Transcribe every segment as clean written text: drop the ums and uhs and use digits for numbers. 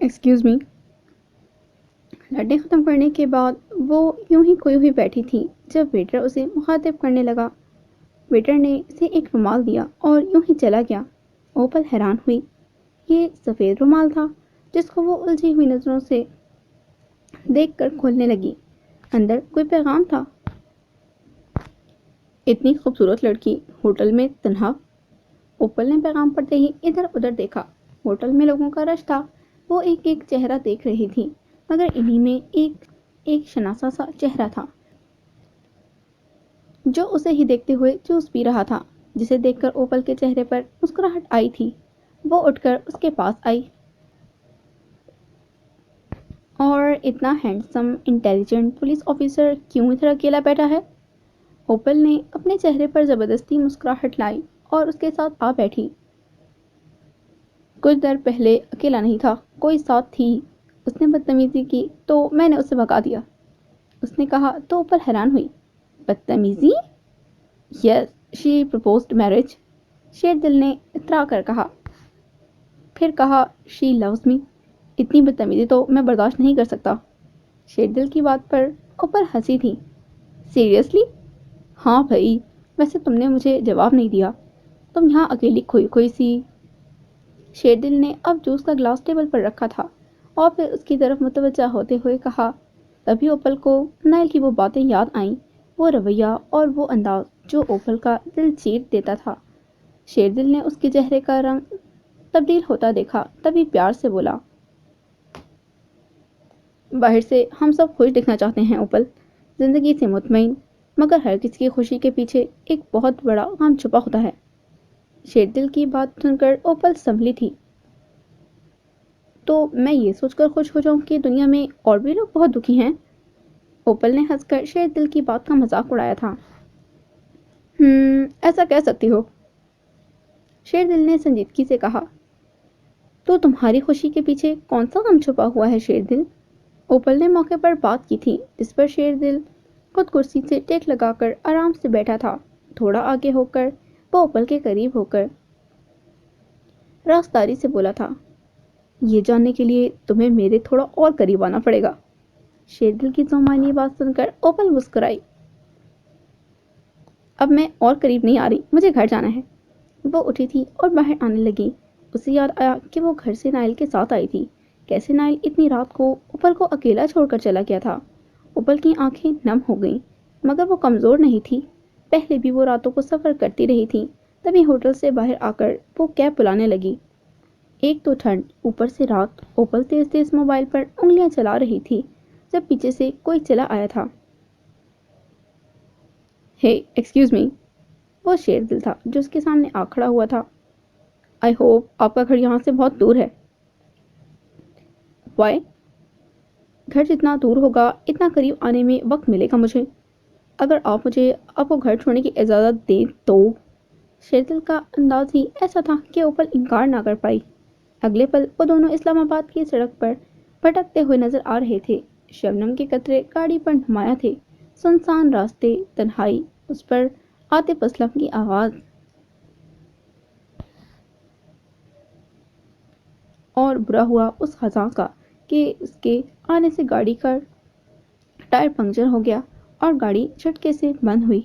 Excuse me. لڑنے ختم کرنے کے بعد وہ یوں ہی کھوئی ہوئی بیٹھی تھی جب ویٹر اسے مخاطب کرنے لگا۔ ویٹر نے اسے ایک رومال دیا اور یوں ہی چلا گیا۔ اوپل حیران ہوئی۔ یہ سفید رومال تھا جس کو وہ الجھی ہوئی نظروں سے دیکھ کر کھولنے لگی۔ اندر کوئی پیغام تھا۔ اتنی خوبصورت لڑکی ہوٹل میں تنہا۔ اوپل نے پیغام پڑھتے ہی ادھر ادھر دیکھا۔ ہوٹل میں لوگوں کا رش تھا۔ وہ ایک ایک چہرہ دیکھ رہی تھی، مگر انہی میں ایک شناسا سا چہرہ تھا جو اسے ہی دیکھتے ہوئے چوس پی رہا تھا، جسے دیکھ کر اوپل کے چہرے پر مسکراہٹ آئی تھی۔ وہ اٹھ کر اس کے پاس آئی۔ اور اتنا ہینڈسم انٹیلیجنٹ پولیس آفیسر کیوں ادھر اکیلا بیٹھا ہے؟ اوپل نے اپنے چہرے پر زبردستی مسکراہٹ لائی اور اس کے ساتھ آ بیٹھی۔ کچھ دیر پہلے اکیلا نہیں تھا، کوئی ساتھ تھی۔ اس نے بدتمیزی کی تو میں نے اسے بھگا دیا، اس نے کہا تو اوپل حیران ہوئی۔ بدتمیزی؟ یس، شی پرپوزڈ میرج، شیر دل نے اترا کر کہا۔ پھر کہا شی لوز می۔ اتنی بدتمیزی تو میں برداشت نہیں کر سکتا۔ شیر دل کی بات پر اوپل ہنسی تھی۔ سیریسلی؟ ہاں بھائی، ویسے تم نے مجھے جواب نہیں دیا، تم یہاں اکیلی کھوئی کھوئی سی۔ شیر دل نے اب جوس کا گلاس ٹیبل پر رکھا تھا اور پھر اس کی طرف متوجہ ہوتے ہوئے کہا۔ تبھی اوپل کو نائل کی وہ باتیں یاد آئیں، وہ رویہ اور وہ انداز جو اوپل کا دل چیر دیتا تھا۔ شیر دل نے اس کے چہرے کا رنگ تبدیل ہوتا دیکھا، تبھی پیار سے بولا۔ باہر سے ہم سب خوش دکھنا چاہتے ہیں اوپل، زندگی سے مطمئن، مگر ہر کسی کی خوشی کے پیچھے ایک بہت بڑا غم چھپا ہوتا ہے۔ شیر دل کی بات سن کر اوپل سنبھلی تھی۔ تو میں یہ سوچ کر خوش ہو جاؤں کہ دنیا میں اور بھی لوگ بہت دکھی ہیں؟ اوپل نے ہنس کر شیر دل کی بات کا مذاق اڑایا تھا۔ ایسا کہہ سکتی ہو، شیر دل نے سنجیدگی سے کہا۔ تو تمہاری خوشی کے پیچھے کون سا غم چھپا ہوا ہے شیر دل؟ اوپل نے موقع پر بات کی تھی، جس پر شیر دل خود کرسی سے ٹیک لگا کر آرام سے بیٹھا تھا۔ تھوڑا آگے ہو کر وہ اوپل کے قریب ہو کر رازداری سے بولا تھا۔ یہ جاننے کے لیے تمہیں میرے تھوڑا اور قریب آنا پڑے گا۔ شیر دل کی زمانی بات سن کر اوپل مسکرائی۔ اب میں اور قریب نہیں آ رہی، مجھے گھر جانا ہے۔ وہ اٹھی تھی اور باہر آنے لگی۔ اسے یاد آیا کہ وہ گھر سے نائل کے ساتھ آئی تھی۔ کیسے نائل اتنی رات کو اوپل کو اکیلا چھوڑ کر چلا گیا تھا؟ اوپل کی آنکھیں نم ہو گئیں، مگر وہ کمزور نہیں تھی۔ پہلے بھی وہ راتوں کو سفر کرتی رہی تھی۔ تبھی ہوٹل سے باہر آ کر وہ کیب بلانے لگی۔ ایک تو ٹھنڈ، اوپر سے رات۔ اوپل تیز تیز موبائل پر انگلیاں چلا رہی تھی جب پیچھے سے کوئی چلا آیا تھا۔ ہے ایکسکیوز می۔ وہ شیر دل تھا جو اس کے سامنے آ کھڑا ہوا تھا۔ آئی ہوپ آپ کا گھر یہاں سے بہت دور ہے۔ وائی؟ گھر جتنا دور ہوگا اتنا قریب آنے میں وقت ملے گا مجھے، اگر آپ مجھے آپ کو گھر چھوڑنے کی اجازت دیں تو۔ شیر دل کا انداز ہی ایسا تھا کہ اوپل انکار نہ کر پائی۔ اگلے پل وہ دونوں اسلام آباد کی سڑک پر بھٹکتے ہوئے نظر آ رہے تھے۔ شبنم کے قطرے گاڑی پر نمایاں تھے۔ سنسان راستے، تنہائی، اس پر عاطف اسلم کی آواز۔ اور برا ہوا اس خزاں کا کہ اس کے آنے سے گاڑی کا ٹائر پنکچر ہو گیا اور گاڑی جھٹکے سے بند ہوئی۔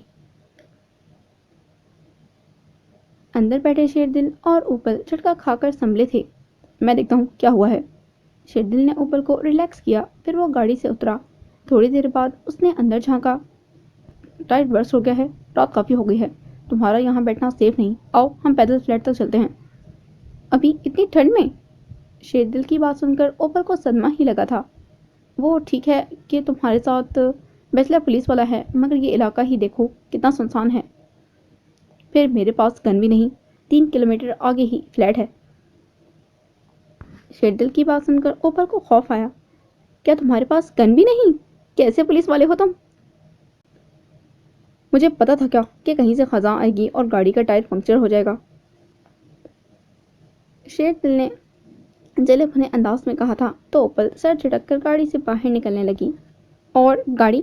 اندر بیٹھے شیر دل اور اوپل جھٹکا کھا کر سنبھلے تھے۔ میں دیکھتا ہوں کیا ہوا ہے۔ شیر دل نے اوپل کو ریلیکس کیا، پھر وہ گاڑی سے اترا۔ تھوڑی دیر بعد اس نے اندر جھانکا۔ ٹائر برسٹ ہو گیا ہے، رات کافی ہو گئی ہے، تمہارا یہاں بیٹھنا سیف نہیں، آؤ ہم پیدل فلیٹ تک چلتے ہیں۔ ابھی اتنی ٹھنڈ میں؟ شیر دل کی بات سن کر اوپل کو صدمہ ہی لگا تھا۔ وہ ٹھیک ہے کہ تمہارے ساتھ بیچلر پولیس والا ہے، مگر یہ علاقہ ہی دیکھو کتنا سنسان ہے۔ پھر میرے پاس گن بھی نہیں، 3 کلومیٹر آگے ہی فلیٹ ہے۔ شیر دل کی بات سن کر اوپل کو خوف آیا۔ کیا تمہارے پاس گن بھی نہیں؟ کیسے پولیس والے ہو تم؟ مجھے پتا تھا کیا کہ کہیں سے خزاں آئے گی اور گاڑی کا ٹائر پنکچر ہو جائے گا، شیر دل نے جلے بھنے انداز میں کہا تھا۔ تو اوپل سر جھٹک کر گاڑی سے باہر نکلنے لگی۔ اور گاڑی؟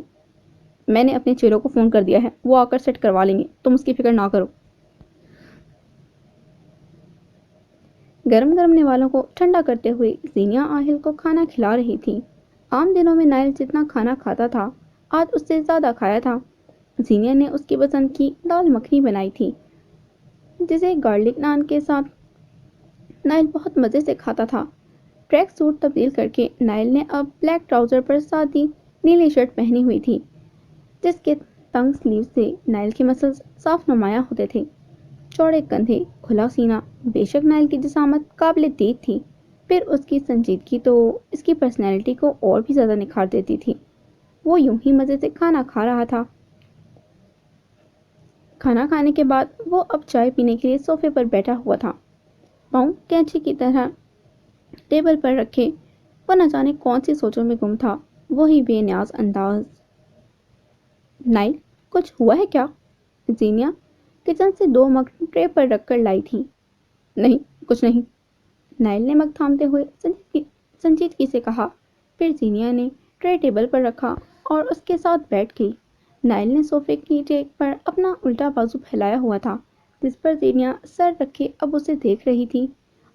میں نے اپنے چیلوں کو فون کر دیا ہے، وہ آ کر سیٹ کروا لیں گے، تم اس کی فکر نہ کرو۔ گرم گرم نوالوں کو ٹھنڈا کرتے ہوئے زینیا آہل کو کھانا کھلا رہی تھی۔ عام دنوں میں نائل جتنا کھانا کھاتا تھا آج اس سے زیادہ کھایا تھا۔ زینیا نے اس کی پسند کی دال مکھنی بنائی تھی جسے گارلک نان کے ساتھ نائل بہت مزے سے کھاتا تھا۔ ٹریک سوٹ تبدیل کر کے نائل نے اب بلیک ٹراؤزر پر سادی نیلی شرٹ پہنی ہوئی تھی جس کے تنگ سلیو سے نائل کے مسلز صاف نمایاں ہوتے تھے۔ چوڑے کندھے، کھلا سینہ، بے شک نائل کی جسامت قابل دید تھی، پھر اس کی سنجیدگی تو اس کی پرسنالٹی کو اور بھی زیادہ نکھار دیتی تھی۔ وہ یوں ہی مزے سے کھانا کھا رہا تھا۔ کھانا کھانے کے بعد وہ اب چائے پینے کے لیے صوفے پر بیٹھا ہوا تھا، پاؤں کینچی کی طرح ٹیبل پر رکھے۔ وہ نہ جانے کون سی سوچوں میں گم تھا، وہی بے نیاز انداز۔ نائل، کچھ ہوا ہے کیا؟ زینیا کچن سے 2 مگ ٹرے پر رکھ کر لائی تھی۔ نہیں، کچھ نہیں، نائل نے مگ تھامتے ہوئے سنجیدگی سے کہا۔ پھر زینیا نے ٹرے ٹیبل پر رکھا اور اس کے ساتھ بیٹھ گئی۔ نائل نے صوفے کی ٹیک پر اپنا الٹا بازو پھیلایا ہوا تھا جس پر زینیا سر رکھے اب اسے دیکھ رہی تھی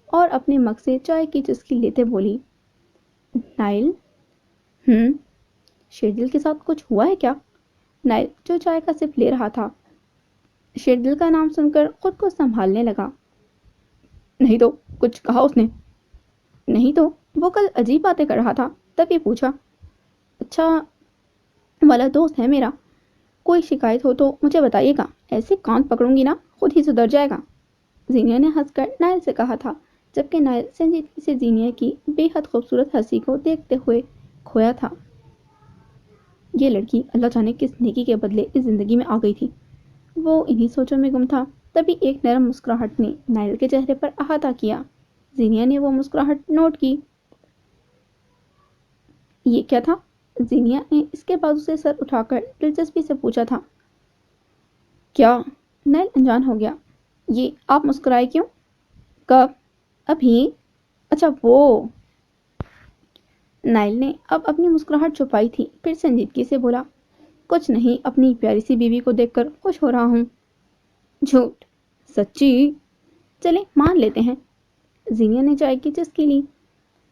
اور اپنے مگ سے چائے کی چسکی لیتے بولی، نائل، شیردل کے ساتھ کچھ ہوا ہے کیا؟ نائل جو چائے کا سپ لے رہا تھا شیردل کا نام سن کر خود کو سنبھالنے لگا۔ نہیں تو، کچھ کہا اس نے؟ نہیں تو، وہ کل عجیب باتیں کر رہا تھا، تب یہ پوچھا۔ اچھا والا دوست ہے میرا، کوئی شکایت ہو تو مجھے بتائیے گا، ایسے کان پکڑوں گی نا خود ہی سدھر جائے گا، زینیا نے ہنس کر نائل سے کہا تھا، جبکہ نائل سنجیدگی سے زینیا کی بے حد خوبصورت ہنسی کو دیکھتے ہوئے کھویا تھا۔ یہ لڑکی اللہ جانے کس نیکی کے بدلے اس زندگی میں آ گئی تھی۔ وہ انہی سوچوں میں گم تھا، تبھی ایک نرم مسکراہٹ نے نائل کے چہرے پر احاطہ کیا۔ زینیا نے وہ مسکراہٹ نوٹ کی۔ یہ کیا تھا؟ زینیا نے اس کے بازو سے سر اٹھا کر دلچسپی سے پوچھا تھا۔ کیا؟ نائل انجان ہو گیا۔ یہ آپ مسکرائے کیوں؟ کب؟ ابھی؟ اچھا وہ۔ نائل نے اب اپنی مسکراہٹ چھپائی تھی، پھر سنجیدگی سے بولا، کچھ نہیں، اپنی پیاری سی بیوی کو دیکھ کر خوش ہو رہا ہوں۔ جھوٹ، سچی؟ چلیں مان لیتے ہیں۔ زینیا نے چائے کی چسکی لی۔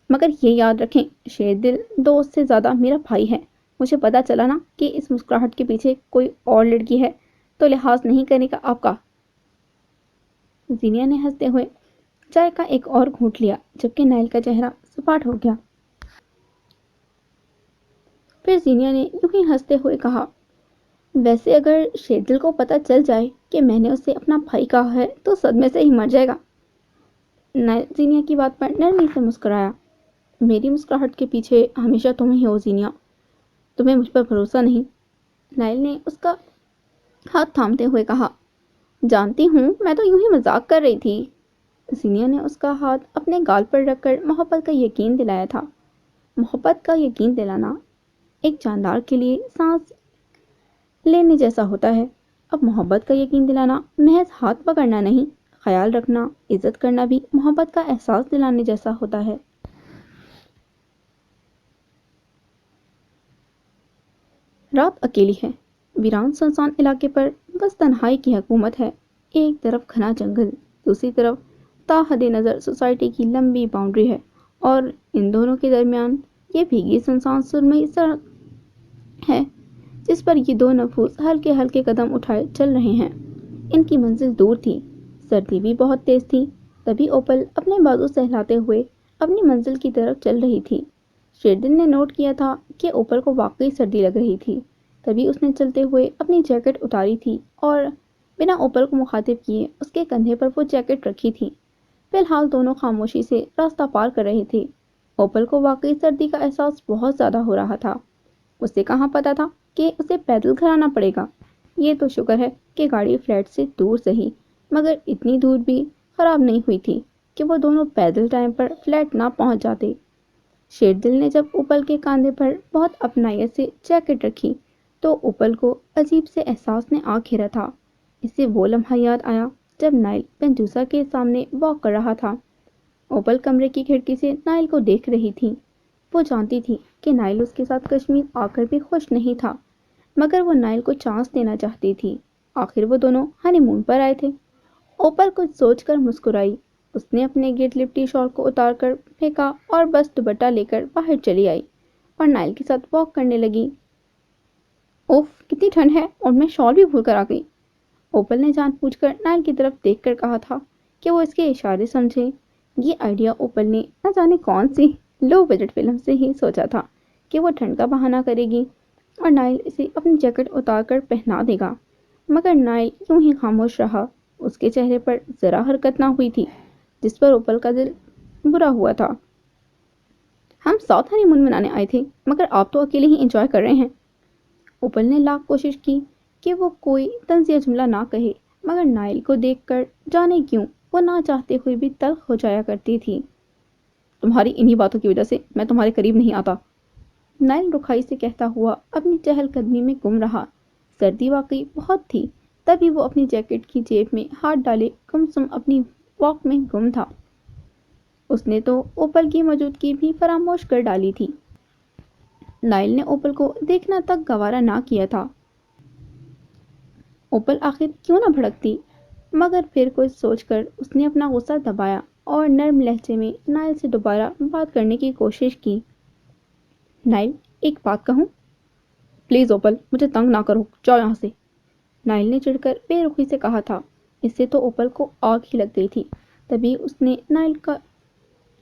مگر یہ یاد رکھیں، شیردل دوست سے زیادہ میرا بھائی ہے۔ مجھے پتا چلا نا کہ اس مسکراہٹ کے پیچھے کوئی اور لڑکی ہے تو لحاظ نہیں کرنے کا آپ کا۔ زینیا نے ہنستے ہوئے چائے کا ایک اور گھونٹ لیا، جبکہ نائل کا چہرہ سپاٹ ہو گیا۔ پھر زینیا نے یوں ہی ہنستے ہوئے کہا، ویسے اگر شیردل کو پتہ چل جائے کہ میں نے اسے اپنا بھائی کہا ہے تو صدمے سے ہی مر جائے گا۔ نائل زینیا کی بات پر نرمی سے مسکرایا۔ میری مسکراہٹ کے پیچھے ہمیشہ تم ہی ہو زینیا، تمہیں مجھ پر بھروسہ نہیں؟ نائل نے اس کا ہاتھ تھامتے ہوئے کہا۔ جانتی ہوں، میں تو یوں ہی مذاق کر رہی تھی۔ زینیا نے اس کا ہاتھ اپنے گال پر رکھ کر محبت کا یقین دلایا تھا۔ محبت کا یقین دلانا ایک جاندار کے لیے سانس لینے جیسا ہوتا ہے۔ اب محبت کا یقین دلانا محض ہاتھ پکڑنا نہیں، خیال رکھنا، عزت کرنا بھی محبت کا احساس دلانے جیسا ہوتا ہے۔ رات اکیلی ہے، ویران سنسان علاقے پر بس تنہائی کی حکومت ہے۔ ایک طرف گھنا جنگل، دوسری طرف تا حد نظر سوسائٹی کی لمبی باؤنڈری ہے، اور ان دونوں کے درمیان یہ بھیگی سنسان سرمئی سڑک ہے جس پر یہ 2 نفوس ہلکے ہلکے قدم اٹھائے چل رہے ہیں۔ ان کی منزل دور تھی، سردی بھی بہت تیز تھی، تبھی اوپل اپنے بازو سہلاتے ہوئے اپنی منزل کی طرف چل رہی تھی۔ شیردل نے نوٹ کیا تھا کہ اوپل کو واقعی سردی لگ رہی تھی، تبھی اس نے چلتے ہوئے اپنی جیکٹ اتاری تھی اور بنا اوپل کو مخاطب کیے اس کے کندھے پر وہ جیکٹ رکھی تھی۔ فی الحال دونوں خاموشی سے راستہ پار کر رہے تھے۔ اوپل کو واقعی سردی کا احساس بہت زیادہ ہو رہا تھا۔ اسے کہاں پتا تھا کہ اسے پیدل گھر آنا پڑے گا۔ یہ تو شکر ہے کہ گاڑی فلیٹ سے دور سہی، مگر اتنی دور بھی خراب نہیں ہوئی تھی کہ وہ دونوں پیدل ٹائم پر فلیٹ نہ پہنچ جاتے۔ شیردل نے جب اوپل کے کاندھے پر بہت اپنائیت سے جیکٹ رکھی تو اوپل کو عجیب سے احساس نے آ گھیرا تھا۔ اسے وہ لمحہ یاد آیا جب نائل پنجوسا کے سامنے واک کر رہا تھا۔ اوپل کمرے کی کھڑکی سے نائل کو دیکھ رہی تھی۔ وہ جانتی تھی کہ نائل اس کے ساتھ کشمیر آ کر بھی خوش نہیں تھا، مگر وہ نائل کو چانس دینا چاہتی تھی۔ آخر وہ دونوں ہنی مون پر آئے تھے۔ اوپل کچھ سوچ کر مسکرائی۔ اس نے اپنے گرد لپٹی شال کو اتار کر پھینکا اور بس دوپٹہ لے کر باہر چلی آئی اور نائل کے ساتھ واک کرنے لگی۔ اوف کتنی ٹھنڈ ہے اور میں شال بھی بھول کر آ گئی۔ اوپل نے جان بوجھ کر نائل کی طرف دیکھ کر کہا تھا کہ وہ اس کے اشارے سمجھے۔ یہ آئیڈیا اوپل نے نہ جانے کون سی لو بجٹ فلم سے ہی سوچا تھا کہ وہ ٹھنڈ کا بہانہ کرے گی اور نائل اسے اپنی جیکٹ اتار کر پہنا دے گا، مگر نائل یوں ہی خاموش رہا۔ اس کے چہرے پر ذرا حرکت نہ ہوئی تھی، جس پر اوپل کا دل برا ہوا تھا۔ ہم ساؤتھ ہنی مون منانے آئے تھے، مگر آپ تو اکیلے ہی انجوائے کر رہے ہیں۔ اوپل نے لاکھ کوشش کی کہ وہ کوئی طنزیہ جملہ نہ کہے، مگر نائل کو دیکھ کر جانے کیوں وہ نہ چاہتے ہوئے بھی تلخ ہو جایا کرتی تھی۔ تمہاری انہی باتوں کی وجہ سے میں تمہارے قریب نہیں آتا، نائل رکھائی سے کہتا ہوا اپنی چہل قدمی میں گم رہا۔ سردی واقعی بہت تھی، تبھی وہ اپنی جیکٹ کی جیب میں ہاتھ ڈالے گمسم اپنی واک میں گم تھا۔ اس نے تو اوپل کی موجودگی بھی فراموش کر ڈالی تھی۔ نائل نے اوپل کو دیکھنا تک گوارا نہ کیا تھا۔ اوپل آخر کیوں نہ بھڑکتی، مگر پھر کچھ سوچ کر اس نے اپنا غصہ دبایا اور نرم لہجے میں نائل سے دوبارہ بات کرنے کی کوشش کی۔ نائل ایک بات کہوں؟ پلیز اوپل مجھے تنگ نہ کرو، جاؤ یہاں سے، نائل نے چڑھ کر بے رخی سے کہا تھا۔ اس سے تو اوپل کو آگ ہی لگ گئی تھی، تبھی اس نے نائل کا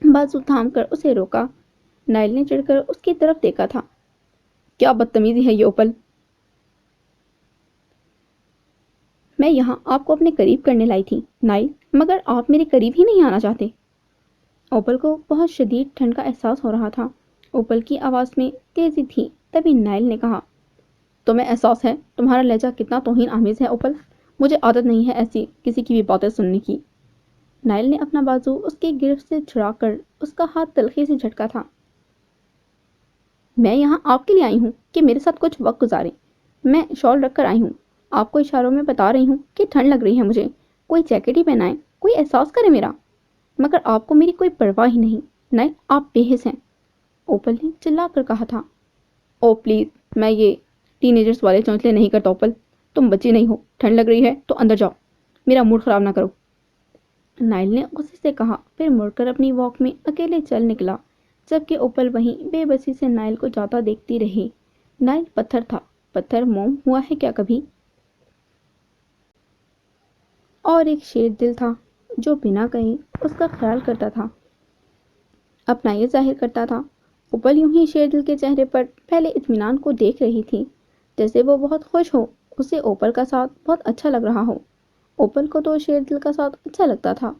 بازو تھام کر اسے روکا۔ نائل نے چڑھ کر اس کی طرف دیکھا تھا۔ کیا بدتمیزی ہے یہ اوپل، میں یہاں آپ کو اپنے قریب کرنے لائی تھی نائل، مگر آپ میرے قریب ہی نہیں آنا چاہتے۔ اوپل کو بہت شدید ٹھنڈ کا احساس ہو رہا تھا۔ اوپل کی آواز میں تیزی تھی، تبھی نائل نے کہا، تمہیں احساس ہے؟ تمہارا لہجہ کتنا توہین آمیز ہے اوپل، مجھے عادت نہیں ہے ایسی کسی کی بھی باتیں سننے کی۔ نائل نے اپنا بازو اس کی گرفت سے چھڑا کر اس کا ہاتھ تلخی سے جھٹکا تھا۔ میں یہاں آپ کے لیے آئی ہوں کہ میرے ساتھ کچھ وقت گزاریں، میں شال رکھ کر آئی ہوں، آپ کو اشاروں میں بتا رہی ہوں کہ ٹھنڈ لگ رہی ہے مجھے، کوئی جیکٹ ہی پہنائیں، کوئی احساس کرے میرا، مگر آپ کو میری کوئی پرواہ ہی نہیں۔ نائل آپ بے حس ہیں، اوپل نے چلا کر کہا تھا۔ او پلیز، میں یہ ٹین ایجرز والے چونچلے نہیں کرتا اوپل، تم بچی نہیں ہو، ٹھنڈ لگ رہی ہے تو اندر جاؤ، میرا موڈ خراب نہ کرو، نائل نے غصے سے کہا، پھر مڑ کر اپنی واک میں اکیلے چل نکلا، جبکہ اوپل وہیں بے بسی سے نائل کو جاتا دیکھتی رہی۔ نائل پتھر تھا، پتھر موم ہوا ہے کیا کبھی؟ اور ایک شیر دل تھا جو بنا کہیں اس کا خیال کرتا تھا، اپنا یہ ظاہر کرتا تھا۔ اوپل یوں ہی شیر دل کے چہرے پر پھیلے اطمینان کو دیکھ رہی تھی، جیسے وہ بہت خوش ہو، اسے اوپل کا ساتھ بہت اچھا لگ رہا ہو۔ اوپل کو تو شیر دل کا ساتھ اچھا لگتا تھا،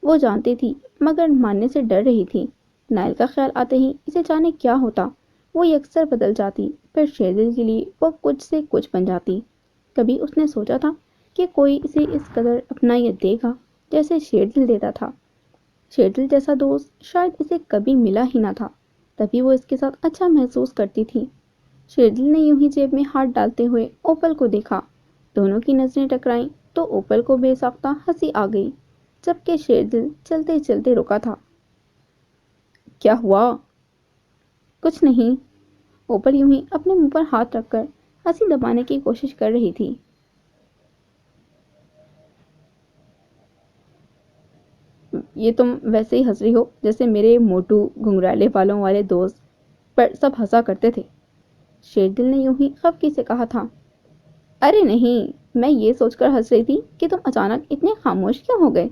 وہ جانتی تھی، مگر ماننے سے ڈر رہی تھی۔ نائل کا خیال آتے ہی اسے جانے کیا ہوتا، وہ یکسر بدل جاتی، پھر شیر دل کے لیے وہ کچھ سے کچھ بن جاتی۔ کبھی اس نے سوچا تھا کہ کوئی اسے اس قدر اپنائیت دے گا جیسے شیر دل دیتا تھا؟ شیر دل جیسا دوست شاید اسے کبھی ملا ہی نہ تھا، تبھی وہ اس کے ساتھ اچھا محسوس کرتی تھی۔ شیر دل نے یوں ہی جیب میں ہاتھ ڈالتے ہوئے اوپل کو دیکھا، دونوں کی نظریں ٹکرائیں تو اوپل کو بے ساختہ ہنسی آ گئی، جبکہ شیر دل چلتے چلتے رکا تھا۔ کیا ہوا؟ کچھ نہیں، اوپل یوں ہی اپنے منہ پر ہاتھ رکھ کر ہنسی دبانے کی کوشش کر رہی تھی۔ یہ تم ویسے ہی ہنس رہی ہو جیسے میرے موٹو گھنگرالے بالوں والے دوست پر سب ہنسا کرتے تھے، شیر دل نے یوں ہی خفگی سے کہا تھا۔ ارے نہیں، میں یہ سوچ کر ہنس رہی تھی کہ تم اچانک اتنے خاموش کیوں ہو گئے،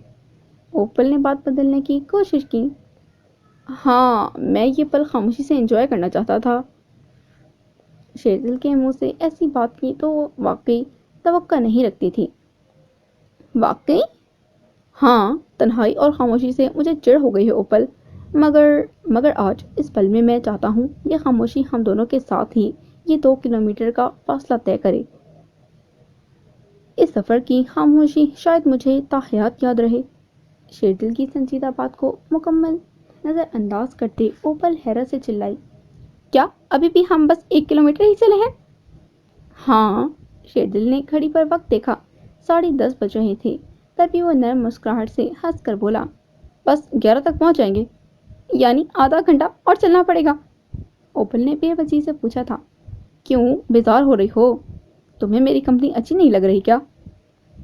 اوپل نے بات بدلنے کی کوشش کی۔ ہاں، میں یہ پل خاموشی سے انجوائے کرنا چاہتا تھا، شیر دل کے منہ سے ایسی بات کی تو وہ واقعی توقع نہیں رکھتی تھی۔ واقعی؟ ہاں، تنہائی اور خاموشی سے مجھے چڑ ہو گئی ہے اوپل، مگر آج اس پل میں چاہتا ہوں یہ خاموشی ہم دونوں کے ساتھ ہی یہ 2 کلومیٹر کا فاصلہ طے کرے۔ اس سفر کی خاموشی شاید مجھے تا حیات یاد رہے۔ شیر دل کی سنجیدہ بات کو مکمل نظر انداز کرتے اوپل حیرت سے چلائی، کیا ابھی بھی ہم بس 1 کلومیٹر ہی چلے ہیں؟ ہاں، شیر دل نے گھڑی پر وقت دیکھا، 10:30 بج رہے تھے، تبھی وہ نرم مسکراہٹ سے ہنس کر بولا، بس 11 تک پہنچ جائیں گے، یعنی آدھا گھنٹہ اور چلنا پڑے گا۔ اوپل نے بے وجہ سے پوچھا تھا، کیوں بیزار ہو رہی ہو؟ تمہیں میری کمپنی اچھی نہیں لگ رہی کیا؟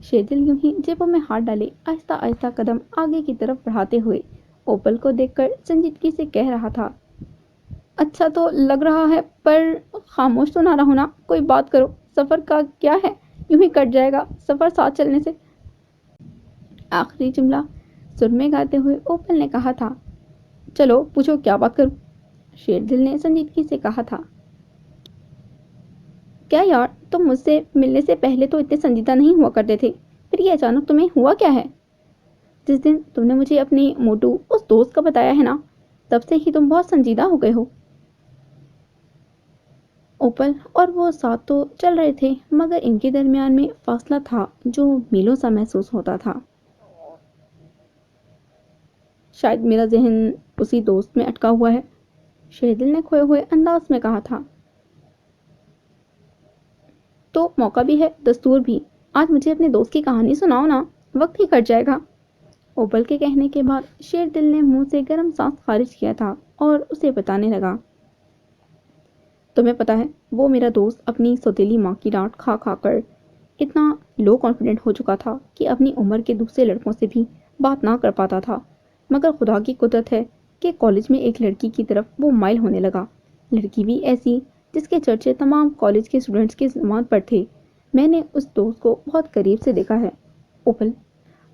شیردل یوں ہی جیبوں میں ہاتھ ڈالے آہستہ آہستہ قدم آگے کی طرف بڑھاتے ہوئے اوپل کو دیکھ کر سنجیدگی سے کہہ رہا تھا، اچھا تو لگ رہا ہے، پر خاموش تو نہ رہو نا، کوئی بات کرو، سفر کا کیا ہے، یوں ہی کٹ جائے گا سفر ساتھ چلنے سے۔ آخری جملہ سر میں گاتے ہوئے اوپل نے کہا تھا، چلو پوچھو کیا بات کروں؟ شیردل نے سنجیدگی سے کہا تھا، کیا یار، تم مجھ سے ملنے سے پہلے تو اتنے سنجیدہ نہیں ہوا کرتے تھے، پھر یہ اچانک تمہیں ہوا کیا ہے؟ جس دن تم نے مجھے اپنی موٹو اس دوست کا بتایا ہے نا، تب سے ہی تم بہت سنجیدہ ہو گئے ہو۔ اوپل اور وہ ساتھ تو چل رہے تھے، مگر ان کے درمیان میں فاصلہ تھا جو میلوں سا محسوس ہوتا تھا۔ شاید میرا ذہن اسی دوست میں اٹکا ہوا ہے، شیردل نے کھوئے ہوئے انداز میں کہا تھا۔ تو موقع بھی ہے، دستور بھی، آج مجھے اپنے دوست کی کہانی سناؤ نا، وقت ہی کٹ جائے گا۔ اوپل کے کہنے کے بعد شیردل نے منہ سے گرم سانس خارج کیا تھا اور اسے بتانے لگا، تمہیں پتا ہے وہ میرا دوست اپنی سوتیلی ماں کی ڈانٹ کھا کھا کر اتنا لو کانفیڈنٹ ہو چکا تھا کہ اپنی عمر کے دوسرے لڑکوں سے بھی بات نہ کر پاتا تھا، مگر خدا کی قدرت ہے کہ کالج میں ایک لڑکی کی طرف وہ مائل ہونے لگا، لڑکی بھی ایسی جس کے چرچے تمام کالج کے اسٹوڈنٹس کی زبان پر تھے۔ میں نے اس دوست کو بہت قریب سے دیکھا ہے اوپل،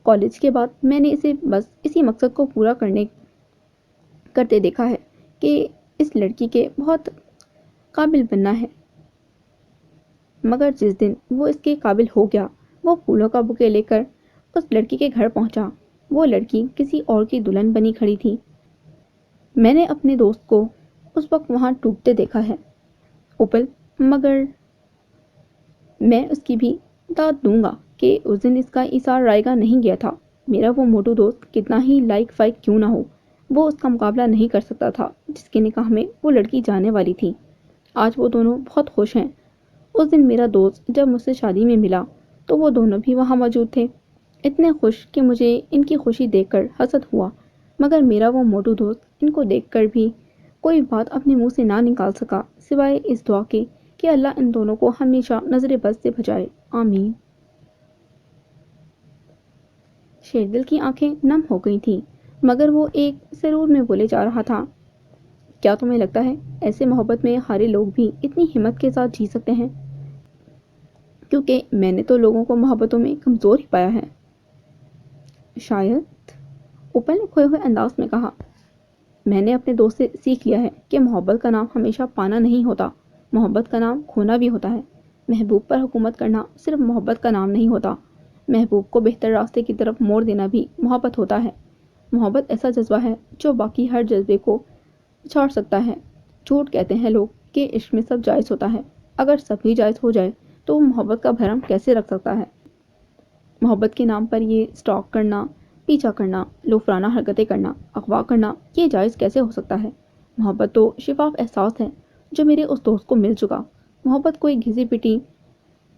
کالج کے بعد میں نے اسے بس اسی مقصد کو پورا کرتے دیکھا ہے کہ اس لڑکی کے بہت قابل بننا ہے، مگر جس دن وہ اس کے قابل ہو گیا، وہ پھولوں کا بکے لے کر اس لڑکی کے گھر پہنچا۔ وہ لڑکی کسی اور کی دلہن بنی کھڑی تھی۔ میں نے اپنے دوست کو اس وقت وہاں ٹوٹتے دیکھا ہے اوپل، مگر میں اس کی بھی داد دوں گا کہ اس دن اس کا ایثار رائگاں نہیں گیا تھا۔ میرا وہ موٹو دوست کتنا ہی لائق فائق کیوں نہ ہو، وہ اس کا مقابلہ نہیں کر سکتا تھا جس کے نکاح میں وہ لڑکی جانے والی تھی۔ آج وہ دونوں بہت خوش ہیں۔ اس دن میرا دوست جب مجھ سے شادی میں ملا تو وہ دونوں بھی وہاں موجود تھے، اتنے خوش کہ مجھے ان کی خوشی دیکھ کر حسد ہوا، مگر میرا وہ موٹو دوست ان کو دیکھ کر بھی کوئی بات اپنے منہ سے نہ نکال سکا سوائے اس دعا کے کہ اللہ ان دونوں کو ہمیشہ نظر بد سے بچائے، آمین۔ شیردل کی آنکھیں نم ہو گئی تھیں، مگر وہ ایک سرور میں بولے جا رہا تھا، کیا تمہیں لگتا ہے ایسے محبت میں ہارے لوگ بھی اتنی ہمت کے ساتھ جی سکتے ہیں؟ کیونکہ میں نے تو لوگوں کو محبتوں میں کمزور ہی پایا ہے۔ شاید، اوپل نے کھوئے ہوئے انداز میں کہا، میں نے اپنے دوست سے سیکھ لیا ہے کہ محبت کا نام ہمیشہ پانا نہیں ہوتا، محبت کا نام کھونا بھی ہوتا ہے۔ محبوب پر حکومت کرنا صرف محبت کا نام نہیں ہوتا، محبوب کو بہتر راستے کی طرف موڑ دینا بھی محبت ہوتا ہے۔ محبت ایسا جذبہ ہے جو باقی ہر جذبے کو چھاڑ سکتا ہے۔ جھوٹ کہتے ہیں لوگ کہ عشق میں سب جائز ہوتا ہے، اگر سب ہی جائز ہو جائے تو وہ محبت کا بھرم کیسے رکھ سکتا ہے؟ محبت کے نام پر یہ سٹاک کرنا، پیچھا کرنا، لوفرانہ حرکتیں کرنا، اغوا کرنا، یہ جائز کیسے ہو سکتا ہے؟ محبت تو شفاف احساس ہے جو میرے اس دوست کو مل چکا۔ محبت کوئی گھسی پٹی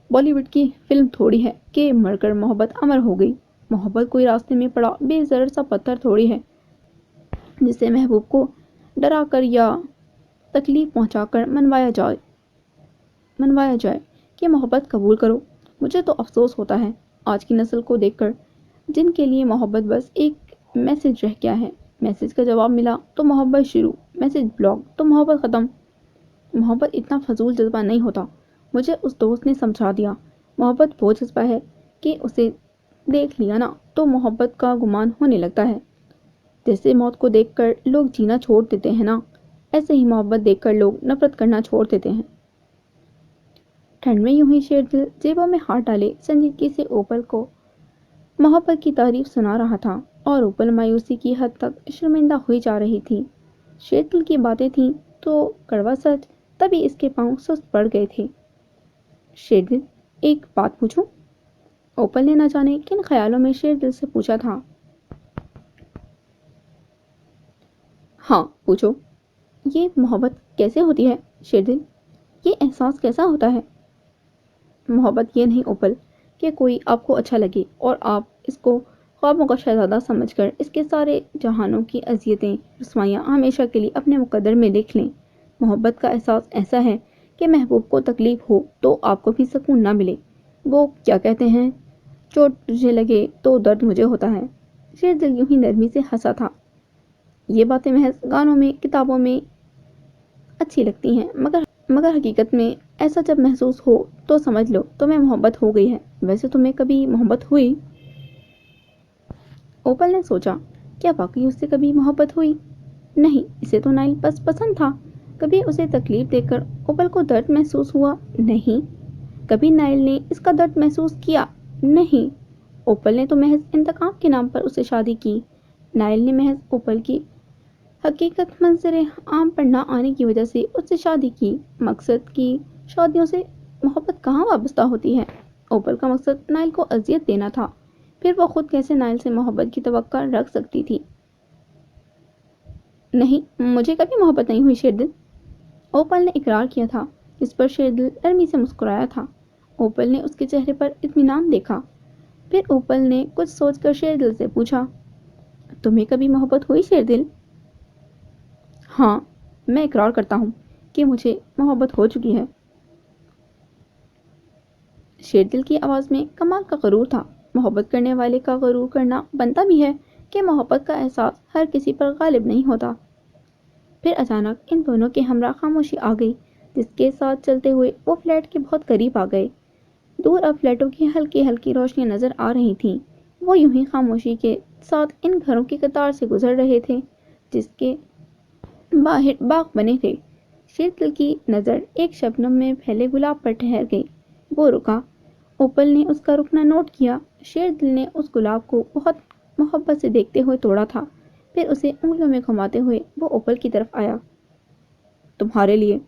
بالی ووڈ کی فلم تھوڑی ہے کہ مر کر محبت امر ہو گئی۔ محبت کوئی راستے میں پڑا بے ضرر سا پتھر تھوڑی ہے جسے محبوب کو ڈرا کر یا تکلیف پہنچا کر منوایا جائے کہ محبت قبول کرو۔ مجھے تو افسوس ہوتا ہے آج کی نسل کو دیکھ کر، جن کے لیے محبت بس ایک میسج رہ گیا ہے، میسج کا جواب ملا تو محبت شروع، میسج بلاک تو محبت ختم۔ محبت اتنا فضول جذبہ نہیں ہوتا، مجھے اس دوست نے سمجھا دیا۔ محبت وہ جذبہ ہے کہ اسے دیکھ لیا نا تو محبت کا گمان ہونے لگتا ہے۔ جیسے موت کو دیکھ کر لوگ جینا چھوڑ دیتے ہیں نا، ایسے ہی محبت دیکھ کر لوگ نفرت کرنا چھوڑ دیتے ہیں۔ ٹھنڈ میں یوں ہی شیردل جیبوں میں ہاتھ ڈالے سنجیدگی سے اوپل کو محبت کی تعریف سنا رہا تھا، اور اوپل مایوسی کی حد تک شرمندہ ہوئی جا رہی تھی۔ شیردل کی باتیں تھیں تو کڑوا سچ، تبھی اس کے پاؤں سست پڑ گئے تھے۔ شیردل، ایک بات پوچھوں؟ اوپل نے نہ جانے کن خیالوں میں شیردل سے پوچھا تھا۔ ہاں پوچھو۔ یہ محبت کیسے ہوتی ہے شیردل؟ یہ احساس کیسا ہوتا ہے؟ محبت یہ نہیں اوپل کہ کوئی آپ کو اچھا لگے اور آپ اس کو خوابوں کا شہزادہ سمجھ کر اس کے سارے جہانوں کی اذیتیں رسوائیاں ہمیشہ کے لیے اپنے مقدر میں لکھ لیں۔ محبت کا احساس ایسا ہے کہ محبوب کو تکلیف ہو تو آپ کو بھی سکون نہ ملے، وہ کیا کہتے ہیں، چوٹ تجھے لگے تو درد مجھے ہوتا ہے۔ شیردل یوں ہی نرمی سے ہنسا تھا۔ یہ باتیں محض گانوں میں کتابوں میں اچھی لگتی ہیں، مگر حقیقت میں ایسا جب محسوس ہو تو سمجھ لو تمہیں محبت ہو گئی ہے۔ ویسے تمہیں کبھی محبت ہوئی؟ اوپل نے سوچا، کیا واقعی اس سے کبھی محبت ہوئی؟ نہیں، اسے تو نائل بس پسند تھا۔ کبھی اسے تکلیف دے کر اوپل کو درد محسوس ہوا؟ نہیں۔ کبھی نائل نے اس کا درد محسوس کیا؟ نہیں۔ اوپل نے تو محض انتقام کے نام پر اسے شادی کی۔ نائل نے محض اوپل کی حقیقت منظر عام پر نہ آنے کی وجہ سے اس سے شادی کی۔ مقصد کی شادیوں سے محبت کہاں وابستہ ہوتی ہے؟ اوپل کا مقصد نائل کو اذیت دینا تھا، پھر وہ خود کیسے نائل سے محبت کی توقع رکھ سکتی تھی؟ نہیں، مجھے کبھی محبت نہیں ہوئی شیردل، اوپل نے اقرار کیا تھا، جس پر شیردل نرمی سے مسکرایا تھا۔ اوپل نے اس کے چہرے پر اطمینان دیکھا۔ پھر اوپل نے کچھ سوچ کر شیردل سے پوچھا، تمہیں کبھی محبت ہوئی شیردل؟ ہاں، میں اقرار کرتا ہوں کہ مجھے محبت ہو چکی ہے۔ شیردل کی آواز میں کمال کا غرور تھا۔ محبت کرنے والے کا غرور کرنا بنتا بھی ہے کہ محبت کا احساس ہر کسی پر غالب نہیں ہوتا۔ پھر اچانک ان دونوں کے ہمراہ خاموشی آ گئی، جس کے ساتھ چلتے ہوئے وہ فلیٹ کے بہت قریب آ گئے۔ دور اب فلیٹوں کی ہلکی ہلکی روشنیاں نظر آ رہی تھیں۔ وہ یوں ہی خاموشی کے ساتھ ان گھروں کی قطار سے گزر رہے تھے جس کے باہر باغ بنے تھے۔ شیردل کی نظر ایک شبنم میں پھیلے گلاب پر ٹھہر گئی۔ وہ رکا۔ اوپل نے اس کا رکنا نوٹ کیا۔ شیردل نے اس گلاب کو بہت محبت سے دیکھتے ہوئے توڑا تھا، پھر اسے انگلیوں میں گھماتے ہوئے وہ اوپل کی طرف آیا۔ تمہارے لیے۔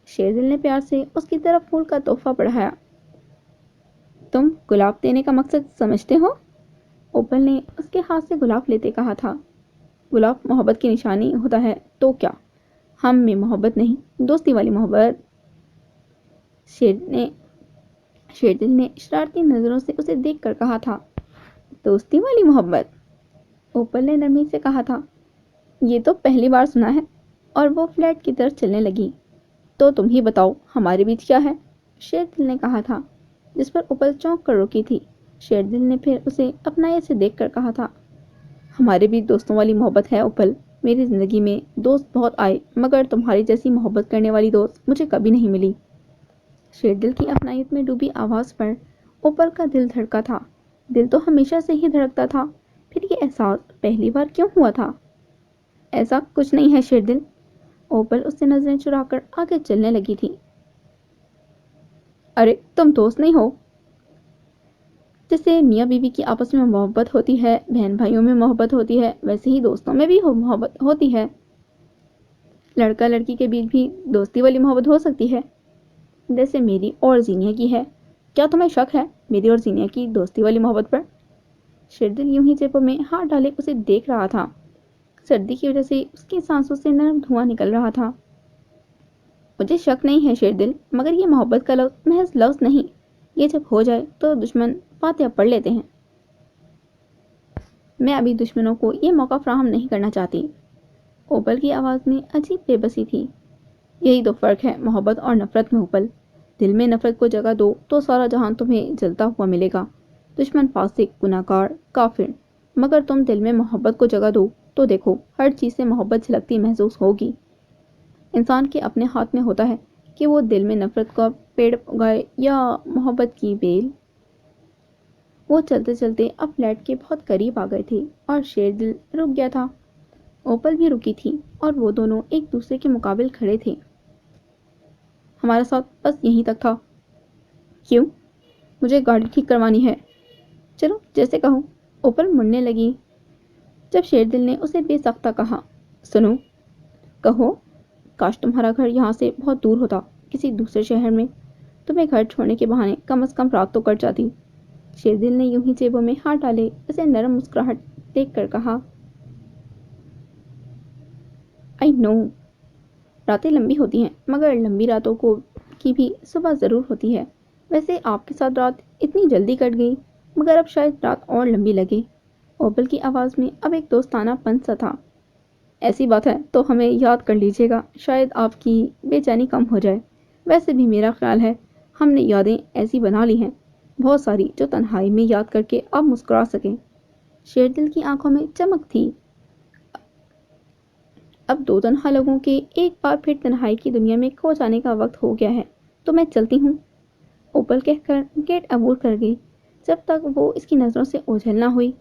شیردل نے پیار سے اس کی طرف پھول کا تحفہ بڑھایا۔ تم گلاب دینے کا مقصد سمجھتے ہو؟ اوپل نے اس کے ہاتھ سے گلاب لیتے کہا تھا۔ گلاب محبت کی نشانی ہوتا ہے تو کیا؟ ہم میں محبت نہیں، دوستی والی محبت۔ شیردل نے شرارتی نظروں سے اسے دیکھ کر کہا تھا۔ دوستی والی محبت؟ اوپل نے نرمی سے کہا تھا۔ یہ تو پہلی بار سنا ہے، اور وہ فلیٹ کی طرف چلنے لگی۔ تو تم ہی بتاؤ ہمارے بیچ کیا ہے؟ شیردل نے کہا تھا، جس پر اوپل چونک کر رکی تھی۔ شیردل نے پھر اسے اپنائے سے دیکھ کر کہا تھا، ہمارے بیچ دوستوں والی محبت ہے اوپل۔ میری زندگی میں دوست بہت آئے، مگر تمہاری جیسی محبت کرنے والی دوست مجھے کبھی نہیں ملی۔ شیردل کی اپنائیت میں ڈوبی آواز پر اوپل کا دل دھڑکا تھا۔ دل تو ہمیشہ سے ہی دھڑکتا تھا، پھر یہ احساس پہلی بار کیوں ہوا تھا؟ ایسا کچھ نہیں ہے شیردل۔ اوپل اس سے نظریں چرا کر آگے چلنے لگی تھی۔ ارے تم دوست نہیں ہو؟ جیسے میاں بیوی کی آپس میں محبت ہوتی ہے، بہن بھائیوں میں محبت ہوتی ہے، ویسے ہی دوستوں میں بھی محبت ہوتی ہے۔ لڑکا لڑکی کے بیچ بھی دوستی والی محبت ہو سکتی ہے، جیسے میری اور زینیا کی ہے۔ کیا تمہیں شک ہے میری اور زینیا کی دوستی والی محبت پر؟ شیردل یوں ہی جیبوں میں ہاتھ ڈالے اسے دیکھ رہا تھا۔ سردی کی وجہ سے اس کی سانسوں سے نرم دھواں نکل رہا تھا۔ مجھے شک نہیں ہے شیردل، مگر یہ محبت کا لفظ محض لفظ نہیں، یہ جب ہو جائے تو دشمن فاتحہ پڑھ لیتے ہیں۔ میں ابھی دشمنوں کو یہ موقع فراہم نہیں کرنا چاہتی۔ اوپل کی آواز میں عجیب بے بسی تھی۔ یہی تو فرق ہے محبت اور نفرت میں اوپل۔ دل میں نفرت کو جگہ دو تو سارا جہان تمہیں جلتا ہوا ملے گا، دشمن، فاسق، گناہگار، کافر۔ مگر تم دل میں محبت کو جگہ دو تو دیکھو ہر چیز سے محبت جھلکتی محسوس ہوگی۔ انسان کے اپنے ہاتھ میں ہوتا ہے کہ وہ دل میں نفرت کا پیڑ اگائے یا محبت کی بیل۔ وہ چلتے چلتے اب فلیٹ کے بہت قریب آ گئے تھے اور شیردل رک گیا تھا۔ اوپل بھی رکی تھی اور وہ دونوں ایک دوسرے کے مقابل کھڑے تھے۔ ہمارا ساتھ بس یہیں تک تھا۔ کیوں؟ مجھے گاڑی ٹھیک کروانی ہے۔ چلو جیسے کہو۔ اوپل مڑنے لگی جب شیردل نے اسے بے سختہ کہا، سنو۔ کہو۔ کاش تمہارا گھر یہاں سے بہت دور ہوتا، کسی دوسرے شہر میں، تمہیں گھر چھوڑنے کے بہانے کم از کم رات تو کٹ جاتی۔ شیردل نے یوں ہی جیبوں میں ہاتھ ڈالے اسے نرم مسکراہٹ دیکھ کر کہا، آئی نو راتیں لمبی ہوتی ہیں، مگر لمبی راتوں کی بھی صبح ضرور ہوتی ہے۔ ویسے آپ کے ساتھ رات اتنی جلدی کٹ گئی، مگر اب شاید رات اور لمبی لگے۔ اوپل کی آواز میں اب ایک دوستانہ پن سا تھا۔ ایسی بات ہے تو ہمیں یاد کر لیجیے گا، شاید آپ کی بے چینی کم ہو جائے۔ ویسے بھی میرا خیال ہے ہم نے یادیں ایسی بنا لی ہیں بہت ساری جو تنہائی میں یاد کر کے آپ مسکرا سکیں۔ شیردل کی آنکھوں میں چمک تھی۔ اب دو تنہا لوگوں کے ایک بار پھر تنہائی کی دنیا میں کھو جانے کا وقت ہو گیا ہے، تو میں چلتی ہوں، اوپل کہہ کر گیٹ عبور کر گئی۔ جب تک وہ اس کی نظروں سے اوجھل نہ ہوئی،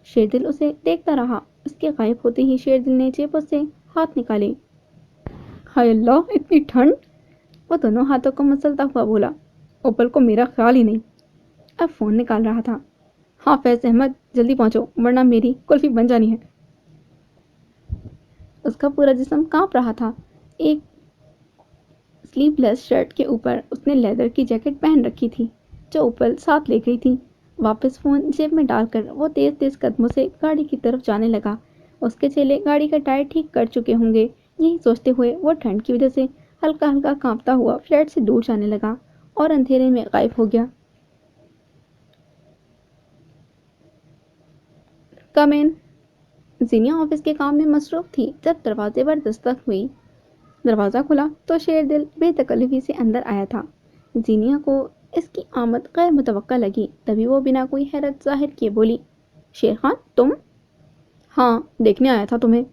شیردل اسے دیکھتا رہا۔ اس کے غائب ہوتے ہی شیردل نے جیبوں سے ہاتھ نکالے۔ ہائے اللہ، اتنی ٹھنڈ! وہ دونوں ہاتھوں کو مسلتا ہوا بولا، اوپل کو میرا خیال ہی نہیں۔ اب فون نکال رہا تھا۔ ہاں فیض احمد، جلدی پہنچو ورنہ میری کلفی بن جانی ہے۔ اس کا پورا جسم کانپ رہا تھا۔ ایک سلیو لیس شرٹ کے اوپر اس نے لیدر کی جیکٹ پہن رکھی تھی جو اوپل ساتھ لے گئی تھی۔ واپس فون جیب میں ڈال کر وہ تیز تیز قدموں سے گاڑی کی طرف جانے لگا۔ اس کے چیلے گاڑی کا ٹائر ٹھیک کر چکے ہوں گے، یہی سوچتے ہوئے وہ ٹھنڈ کی وجہ سے ہلکا ہلکا کانپتا ہوا فلیٹ سے دور جانے لگا اور اندھیرے میں غائب ہو گیا۔ کم ان۔ زینیا آفس کے کام میں مصروف تھی جب دروازے پر دستک ہوئی۔ دروازہ کھلا تو شیردل بے تکلفی سے اندر آیا تھا۔ زینیا کو اس کی آمد غیر متوقع لگی، تبھی وہ بنا کوئی حیرت ظاہر کیے بولی، شیر خان تم؟ ہاں، دیکھنے آیا تھا تمہیں۔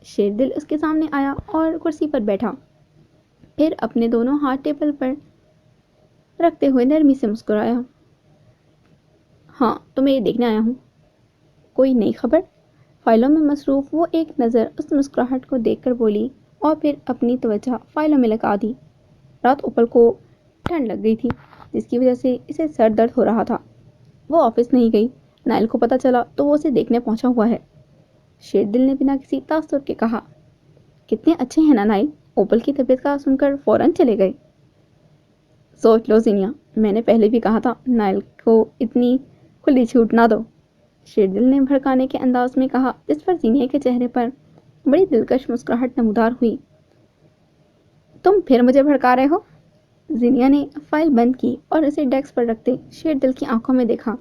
شیردل اس کے سامنے آیا اور کرسی پر بیٹھا، پھر اپنے دونوں ہاتھ ٹیبل پر رکھتے ہوئے نرمی سے مسکرایا۔ ہاں، تمہیں دیکھنے آیا ہوں۔ کوئی نئی خبر؟ فائلوں میں مصروف وہ ایک نظر اس مسکراہٹ کو دیکھ کر بولی اور پھر اپنی توجہ فائلوں میں لگا دی۔ رات اوپل کو ٹھنڈ لگ گئی تھی جس کی وجہ سے اسے سر درد ہو رہا تھا۔ وہ آفس نہیں گئی۔ نائل کو پتہ چلا تو وہ اسے دیکھنے پہنچا ہوا ہے۔ شیردل نے بنا کسی تاثر کے کہا، کتنے اچھے ہیں نا نائل، اوپل کی طبیعت کا سن کر فوراً چلے گئے۔ سوچ لو زینیا، میں نے پہلے بھی کہا تھا نائل کو اتنی کھلی چھوٹ نہ دو، شیردل نے بھڑکانے کے انداز میں کہا، جس پر زینیا کے چہرے پر بڑی دلکش مسکراہٹ نمودار ہوئی۔ تم پھر مجھے بھڑکا رہے ہو؟ زینیا نے فائل بند کی اور اسے ڈیسک پر رکھتے شیردل کی آنکھوں میں دیکھا۔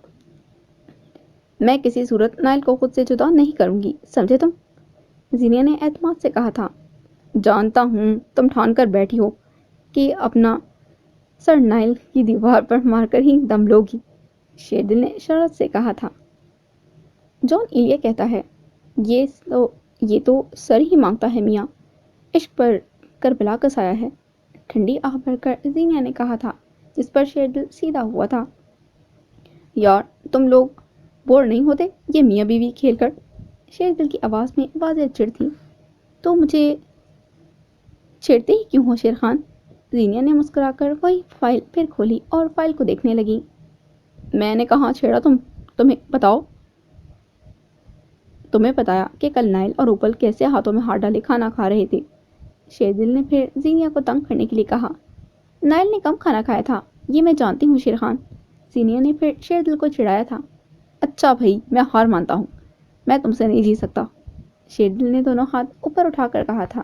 میں کسی صورت نائل کو خود سے جدا نہیں کروں گی، سمجھے تم؟ زینیا نے اعتماد سے کہا تھا۔ جانتا ہوں تم ٹھان کر بیٹھی ہو کہ اپنا سر نائل کی دیوار پر مار کر ہی دم لوگی، شیردل نے شرارت سے کہا تھا۔ جان ایلیا کہتا ہے، یہ تو سر ہی مانگتا ہے میاں، عشق پر کربلا کا سایہ ہے، ٹھنڈی آہ بھر کر زینیا نے کہا تھا، جس پر شیردل سیدھا ہوا تھا۔ یار تم لوگ بور نہیں ہوتے یہ میاں بیوی کھیل کر؟ شیردل کی آواز میں واضح چڑ تھی۔ تو مجھے چھیڑتے ہی کیوں ہو شیر خان؟ زینیا نے مسکرا کر وہی فائل پھر کھولی اور فائل کو دیکھنے لگی۔ میں نے کہاں چھیڑا تمہیں بتاؤ؟ تمہیں بتایا کہ کل نائل اور اوپل کیسے ہاتھوں میں ہاتھ ڈالے کھانا کھا رہے تھے، شیردل نے پھر زینیا کو تنگ کرنے کے لیے کہا۔ نائل نے کم کھانا کھایا تھا، یہ میں جانتی ہوں شیر خان، زینیا نے پھر شیردل کو چڑھایا تھا۔ اچھا بھائی، میں ہار مانتا ہوں، میں تم سے نہیں جی سکتا، شیردل نے دونوں ہاتھ اوپر اٹھا کر کہا تھا۔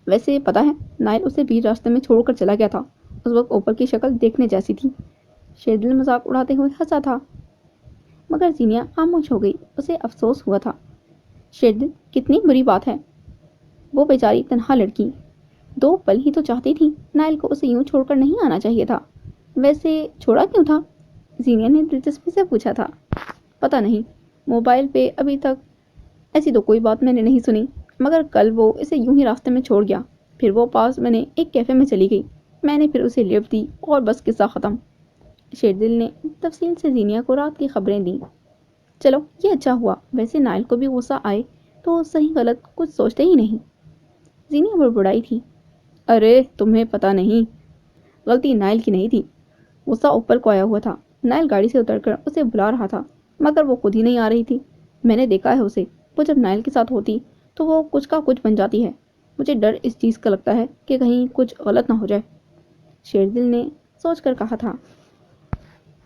ویسے پتہ ہے نائل اسے بیچ راستے میں چھوڑ کر چلا گیا تھا، اس وقت اوپل کی شکل دیکھنے جیسی تھی۔ شیردل مذاق اڑاتے ہوئے ہنسا تھا، مگر زینیا خاموش ہو گئی، اسے افسوس ہوا تھا۔ شیردل، کتنی بری بات ہے، وہ بیچاری تنہا لڑکی 2 پل ہی تو چاہتی تھی، نائل کو اسے یوں چھوڑ کر نہیں آنا چاہیے تھا۔ ویسے چھوڑا کیوں تھا؟ زینیا نے دلچسپی سے پوچھا تھا۔ پتہ نہیں، موبائل پہ ابھی تک ایسی تو کوئی بات میں نے نہیں سنی، مگر کل وہ اسے یوں ہی راستے میں چھوڑ گیا، پھر وہ پاس میں نے ایک کیفے میں چلی گئی، میں نے پھر اسے لفٹ دی اور بس قصہ ختم۔ شیردل نے تفصیل سے زینیا کو رات کی خبریں دیں۔ چلو یہ اچھا ہوا، ویسے نائل کو بھی غصہ آئے تو صحیح غلط کچھ سوچتے ہی نہیں۔ زینیا بڑبڑائی تھی، ارے تمہیں پتہ نہیں، غلطی نائل کی نہیں تھی، غصہ اوپر کو آیا ہوا تھا۔ نائل گاڑی سے اتر کر اسے بلا رہا تھا مگر وہ خود ہی نہیں آ رہی تھی، میں نے دیکھا ہے اسے، وہ جب نائل کے ساتھ ہوتی تو وہ کچھ کا کچھ بن جاتی ہے، مجھے ڈر اس چیز کا لگتا ہے کہ کہیں کچھ غلط نہ ہو جائے، شیردل نے سوچ کر کہا تھا۔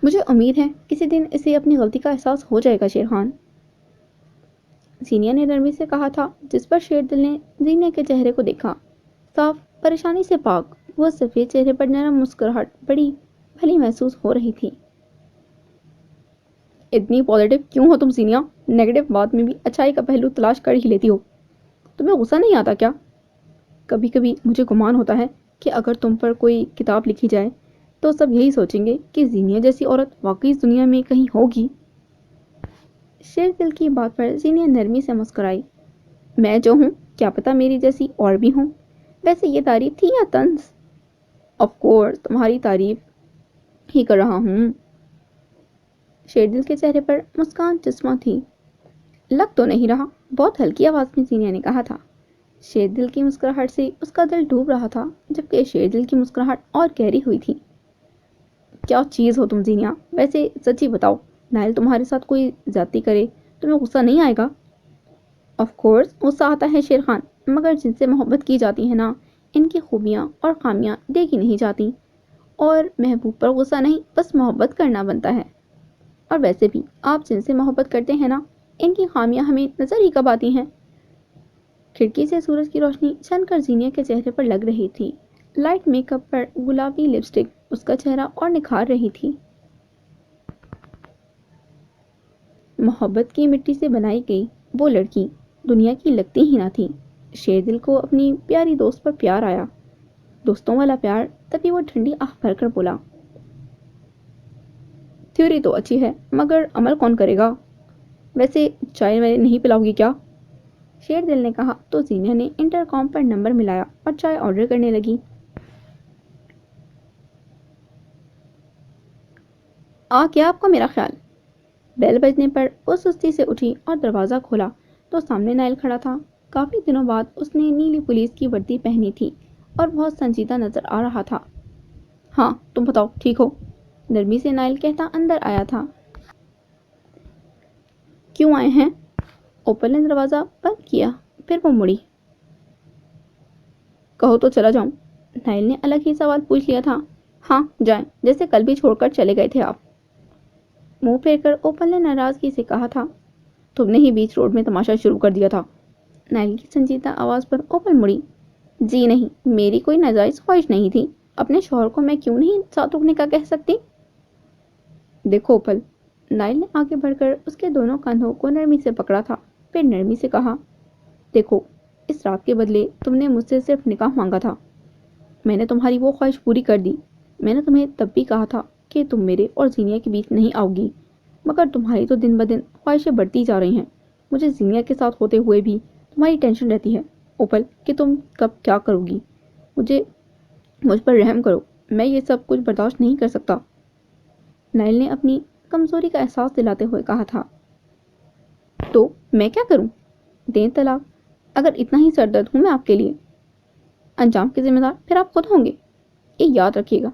مجھے امید ہے کسی دن اسے اپنی غلطی کا احساس ہو جائے گا شیر خان، زینیا نے نرمی سے کہا تھا، جس پر شیردل نے زینیا کے چہرے کو دیکھا، صاف پریشانی سے پاک، وہ سفید چہرے پر نرم مسکراہٹ بڑی بھلی محسوس ہو رہی تھی۔ اتنی پازیٹیو کیوں ہو تم زینیا؟ نیگیٹو بات میں بھی اچھائی کا پہلو تلاش کر ہی لیتی ہو، تمہیں غصہ نہیں آتا کیا؟ کبھی کبھی مجھے گمان ہوتا ہے کہ اگر تم پر کوئی کتاب لکھی جائے تو سب یہی سوچیں گے کہ زینیا جیسی عورت واقعی اس دنیا میں کہیں ہوگی۔ شیر دل کی بات پر زینیا نرمی سے مسکرائی۔ میں جو ہوں کیا پتا میری جیسی اور بھی ہوں۔ ویسے یہ تعریف تھی یا طنز؟ آف کورس تمہاری تعریف ہی کر رہا ہوں۔ شیر دل کے چہرے پر مسکان چشمہ تھی۔ لگ تو نہیں رہا، بہت ہلکی آواز میں زینیا نے کہا تھا۔ شیر دل کی مسکراہٹ سے اس کا دل ڈوب رہا تھا، جبکہ شیر دل کی مسکراہٹ اور گہری ہوئی تھی۔ کیا چیز ہو تم زینیا، ویسے سچی بتاؤ، نائل تمہارے ساتھ کوئی زیادتی کرے تمہیں غصہ نہیں آئے گا؟ آف کورس غصہ آتا ہے شیر خان، مگر جن سے محبت کی جاتی ہے نا، ان کی خوبیاں اور خامیاں دیکھی نہیں جاتی، اور محبوب پر غصہ نہیں بس محبت کرنا بنتا ہے۔ اور ویسے بھی آپ جن سے محبت کرتے ہیں نا، ان کی خامیاں ہمیں نظر ہی کب آتی ہیں؟ کھڑکی سے سورج کی روشنی چھن کر زینیا کے چہرے پر لگ رہی تھی۔ لائٹ میک اپ پر گلابی لپسٹک اس کا چہرہ اور نکھار رہی تھی۔ محبت کی مٹی سے بنائی گئی وہ لڑکی دنیا کی لگتی ہی نہ تھی۔ شیر دل کو اپنی پیاری دوست پر پیار آیا، دوستوں والا پیار۔ تبھی وہ ٹھنڈی آہ بھر کر بولا، تھیوری تو اچھی ہے مگر عمل کون کرے گا؟ ویسے چائے میں نہیں پلاؤ گی کیا؟ شیر دل نے کہا تو زینیا نے انٹر کام پر نمبر ملایا اور چائے آرڈر کرنے لگی۔ آ کیا آپ کو میرا خیال؟ بیل بجنے پر وہ سستی سے اٹھی اور دروازہ کھولا تو سامنے نائل کھڑا تھا۔ کافی دنوں بعد اس نے نیلی پولیس کی وردی پہنی تھی اور بہت سنجیدہ نظر آ رہا تھا۔ ہاں تم بتاؤ ٹھیک ہو؟ نرمی سے نائل کہتا اندر آیا تھا۔ کیوں آئے ہیں؟ اوپل نے دروازہ بند کیا، پھر وہ مڑی۔ کہو تو چلا جاؤں؟ نائل نے الگ ہی سوال پوچھ لیا تھا۔ ہاں جائیں، جیسے کل بھی چھوڑ کر چلے گئے تھے آپ۔ منہ پھیر کر اوپل نے ناراضگی سے کہا تھا۔ تم نے ہی بیچ روڈ میں تماشا شروع کر دیا تھا۔ نائل کی سنجیدہ آواز پر اوپل مڑی۔ جی نہیں، میری کوئی ناجائز خواہش نہیں تھی، اپنے شوہر کو میں کیوں نہیں ساتھ رکنے کا کہہ سکتی؟ دیکھو اوپل، نائل نے آگے بڑھ کر اس کے دونوں کندھوں کو نرمی سے پکڑا تھا، پھر نرمی سے کہا، دیکھو اس رات کے بدلے تم نے مجھ سے صرف نکاح مانگا تھا، میں نے تمہاری وہ خواہش پوری کر دی۔ میں نے تمہیں تب بھی کہا تھا کہ تم میرے اور زینیا کے بیچ نہیں آؤ گی، مگر تمہاری تو دن بدن خواہشیں بڑھتی جا رہی ہیں۔ مجھے زینیا کے ساتھ ہوتے ہوئے بھی تمہاری ٹینشن رہتی ہے اوپل کہ تم کب کیا کرو گی۔ مجھ پر رحم کرو، میں یہ سب کچھ برداشت نہیں کر سکتا۔ نائل نے اپنی کمزوری کا احساس دلاتے ہوئے کہا تھا۔ تو میں کیا کروں؟ دیں طلاق، اگر اتنا ہی سر درد ہوں میں آپ کے لیے۔ انجام کے ذمہ دار پھر آپ خود ہوں گے، یہ یاد رکھیے گا۔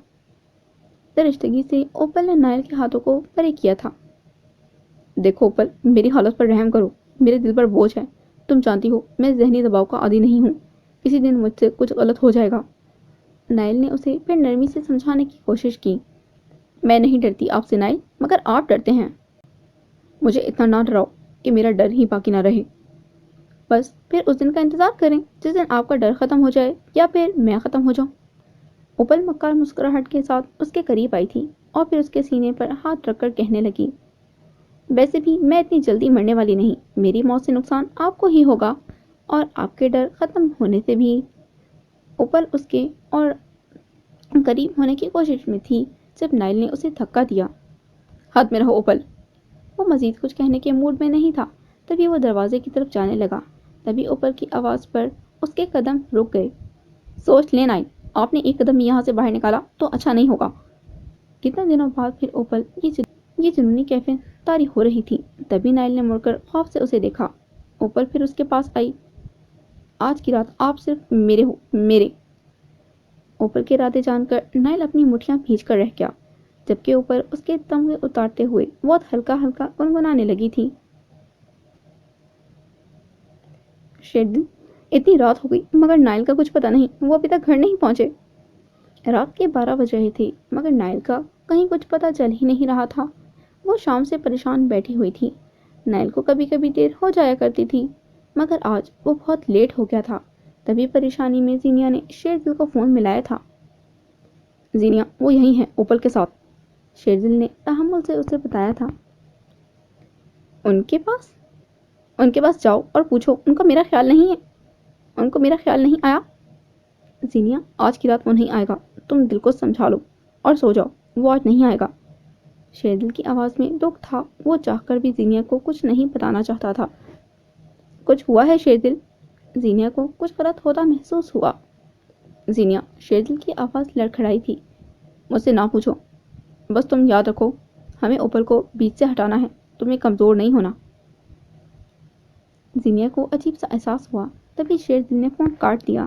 درشتگی سے اوپل نے نائل کے ہاتھوں کو پرے کیا تھا۔ دیکھو اوپل، میری حالت پر رحم کرو، میرے دل پر بوجھ ہے، تم جانتی ہو میں ذہنی دباؤ کا عادی نہیں ہوں، کسی دن مجھ سے کچھ غلط ہو جائے گا۔ نائل نے اسے پھر نرمی سے سمجھانے کی کوشش کی۔ میں نہیں ڈرتی آپ سے نائل، مگر آپ ڈرتے ہیں۔ مجھے اتنا نہ ڈراؤ کہ میرا ڈر ہی باقی نہ رہے۔ بس پھر اس دن کا انتظار کریں جس دن آپ کا ڈر ختم ہو جائے یا پھر میں ختم ہو جاؤں۔ اوپل مکار مسکراہٹ کے ساتھ اس کے قریب آئی تھی اور پھر اس کے سینے پر ہاتھ رکھ کر کہنے لگی، ویسے بھی میں اتنی جلدی مرنے والی نہیں، میری موت سے نقصان آپ کو ہی ہوگا، اور آپ کے ڈر ختم ہونے سے بھی۔ اوپل اس کے اور قریب ہونے کی کوشش میں تھی جب نائل نے اسے دھکا دیا۔ ہاتھ میں رہو اوپل۔ وہ مزید کچھ کہنے کے موڈ میں نہیں تھا، تبھی وہ دروازے کی طرف جانے لگا۔ تبھی اوپل کی آواز پر اس کے قدم رک گئے۔ سوچ لیں نائل، آپ نے ایک قدم یہاں سے باہر نکالا تو اچھا نہیں ہوگا۔ کتنے دنوں بعد پھر اوپل یہ جنونی کیفیت طاری ہو رہی تھی۔ تبھی نائل نے مڑ کر خوف سے اسے دیکھا۔ اوپل پھر اس کے پاس آئی۔ آج کی رات آپ صرف میرے ہو، میرے۔ اوپل کے ارادے جان کر نائل اپنی مٹھیاں بھیج کر رہ گیا، جبکہ اوپل اس کے تمغے اتارتے ہوئے بہت ہلکا ہلکا گنگنانے لگی تھی۔ شیردل، اتنی رات ہو گئی مگر نائل کا کچھ پتہ نہیں، وہ ابھی تک گھر نہیں پہنچے۔ رات کے 12 بج رہے تھے مگر نائل کا کہیں کچھ پتہ چل ہی نہیں رہا تھا۔ وہ شام سے پریشان بیٹھی ہوئی تھی۔ نائل کو کبھی کبھی دیر ہو جایا کرتی تھی مگر آج وہ بہت لیٹ ہو گیا تھا۔ تبھی پریشانی میں زینیا نے شیردل کو فون ملایا تھا۔ زینیا وہ یہیں ہیں اوپل کے ساتھ، شیردل نے تحمل سے اسے بتایا تھا۔ ان کے پاس جاؤ اور پوچھو ان کو میرا خیال نہیں ہے، ان کو میرا خیال نہیں آیا۔ زینیا آج کی رات وہ نہیں آئے گا، تم دل کو سمجھا لو اور سو جاؤ، وہ آج نہیں آئے گا۔ شیردل کی آواز میں دکھ تھا، وہ چاہ کر بھی زینیا کو کچھ نہیں بتانا چاہتا تھا۔ کچھ ہوا ہے شیردل؟ زینیا کو کچھ غلط ہوتا محسوس ہوا۔ زینیا، شیردل کی آواز لڑکھڑائی تھی، مجھ سے نہ پوچھو، بس تم یاد رکھو ہمیں اوپل کو بیچ سے ہٹانا ہے، تمہیں کمزور نہیں ہونا۔ زینیا کو عجیب سا احساس ہوا، تبھی شیردل نے فون کاٹ دیا۔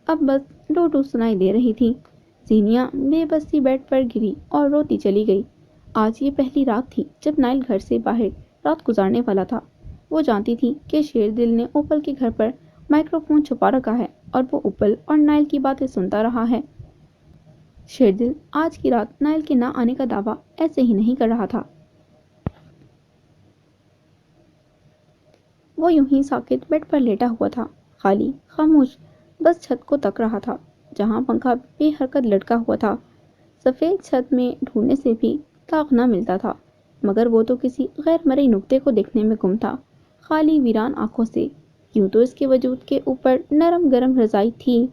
اب بس ڈو ڈو سنائی دے رہی تھی۔ زینیا بے بسی بیڈ پر گری اور روتی چلی گئی۔ آج یہ پہلی رات تھی جب نائل گھر سے باہر رات گزارنے والا تھا۔ وہ جانتی تھی کہ شیردل نے اوپل کے گھر پر مائکرو فون چھپا رکھا ہے اور وہ اوپل اور نائل کی باتیں سنتا رہا ہے۔ شیردل آج کی رات نائل کے نہ آنے کا دعویٰ ایسے ہی نہیں کر رہا تھا۔ وہ یوں ہی ساکت بیڈ پر لیٹا ہوا تھا، خالی، خاموش، بس چھت کو تک رہا تھا جہاں پنکھا بے حرکت لٹکا ہوا تھا۔ سفید چھت میں ڈھونڈنے سے بھی داغ نہ ملتا تھا، مگر وہ تو کسی غیر مرئی نقطے کو دیکھنے میں گم تھا، خالی ویران آنکھوں سے۔ یوں تو اس کے وجود کے اوپر نرم گرم رضائی تھی،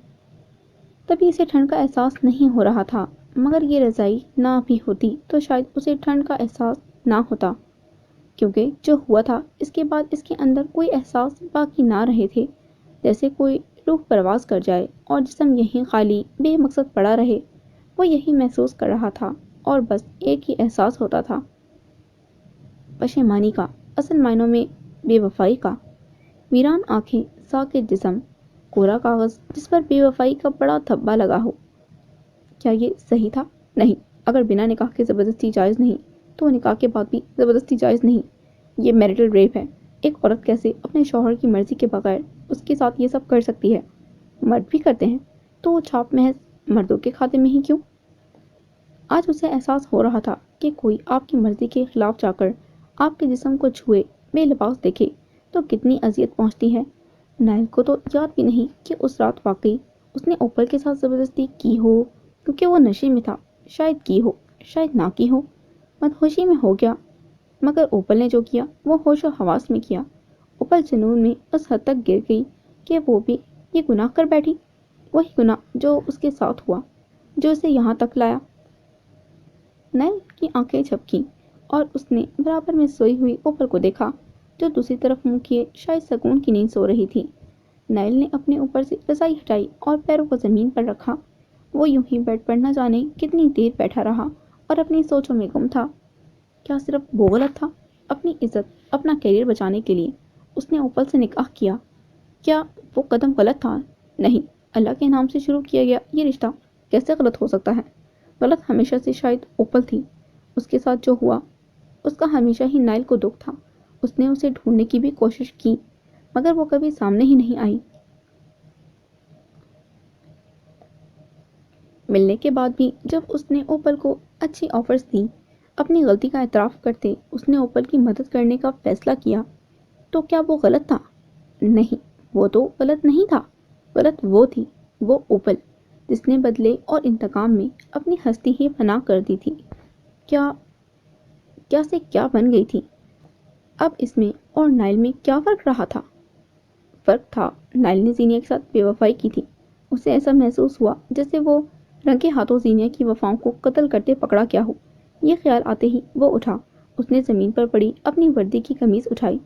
تبھی اسے ٹھنڈ کا احساس نہیں ہو رہا تھا، مگر یہ رضائی نہ بھی ہوتی تو شاید اسے ٹھنڈ کا احساس نہ ہوتا، کیونکہ جو ہوا تھا اس کے بعد اس کے اندر کوئی احساس باقی نہ رہے تھے، جیسے کوئی روح پرواز کر جائے اور جسم یہیں خالی بے مقصد پڑا رہے۔ وہ یہی محسوس کر رہا تھا اور بس ایک ہی احساس ہوتا تھا، پشیمانی کا، اصل معنوں میں بے وفائی کا۔ ویران آنکھیں، ساکت جسم، کورا کاغذ جس پر بے وفائی کا بڑا دھبا لگا ہو۔ کیا یہ صحیح تھا؟ نہیں، اگر بنا نکاح کے زبردستی جائز نہیں تو نکاح کے بعد بھی زبردستی جائز نہیں۔ یہ میرٹل ریپ ہے۔ ایک عورت کیسے اپنے شوہر کی مرضی کے بغیر اس کے ساتھ یہ سب کر سکتی ہے؟ مرد بھی کرتے ہیں تو وہ چھاپ محض مردوں کے کھاتے میں ہی کیوں؟ آج اسے احساس ہو رہا تھا کہ کوئی آپ کی مرضی کے خلاف جا کر آپ کے جسم کو چھوئے، بے لباس دیکھے تو کتنی اذیت پہنچتی ہے۔ نائل کو تو یاد بھی نہیں کہ اس رات واقعی اس نے اوپل کے ساتھ زبردستی کی ہو، کیونکہ وہ نشے میں تھا۔ شاید کی ہو، شاید نہ کی ہو، مدہوشی میں ہو گیا، مگر اوپل نے جو کیا وہ ہوش و حواس میں کیا۔ اوپل جنون میں اس حد تک گر گئی کہ وہ بھی یہ گناہ کر بیٹھی، وہی گناہ جو اس کے ساتھ ہوا، جو اسے یہاں تک لایا۔ نائل کی آنکھیں جھپکیں اور اس نے برابر میں سوئی ہوئی اوپل کو دیکھا، جو دوسری طرف منہ کیے شاید سکون کی نیند سو رہی تھی۔ نائل نے اپنے اوپر سے رضائی ہٹائی اور پیروں کو زمین پر رکھا۔ وہ یوں ہی بیڈ پر نہ جانے کتنی دیر بیٹھا رہا اور اپنی سوچوں میں گم تھا۔ کیا صرف وہ غلط تھا؟ اپنی عزت، اپنا کیریئر بچانے کے لیے اس نے اوپل سے نکاح کیا۔ کیا وہ قدم غلط تھا؟ نہیں، اللہ کے نام سے شروع کیا گیا یہ رشتہ کیسے غلط ہو سکتا ہے؟ غلط ہمیشہ سے شاید اوپل تھی۔ اس کے ساتھ جو ہوا اس کا ہمیشہ ہی نائل کو دکھ تھا۔ اس نے اسے ڈھونڈنے کی بھی کوشش کی، مگر وہ کبھی سامنے ہی نہیں آئی۔ ملنے کے بعد بھی جب اس نے اوپل کو اچھی آفرز دی، اپنی غلطی کا اعتراف کرتے اس نے اوپل کی مدد کرنے کا فیصلہ کیا، تو کیا وہ غلط تھا؟ نہیں، وہ تو غلط نہیں تھا۔ غلط وہ تھی، وہ اوپل جس نے بدلے اور انتقام میں اپنی ہستی ہی فنا کر دی تھی۔ کیا سے کیا بن گئی تھی؟ اب اس میں اور نائل میں کیا فرق رہا تھا؟ فرق تھا، نائل نے زینیا کے ساتھ بے وفائی کی تھی۔ اسے ایسا محسوس ہوا جیسے وہ رنگے ہاتھوں زینیا کی وفاؤں کو قتل کرتے پکڑا گیا ہو۔ یہ خیال آتے ہی وہ اٹھا، اس نے زمین پر پڑی اپنی وردی کی قمیض اٹھائی،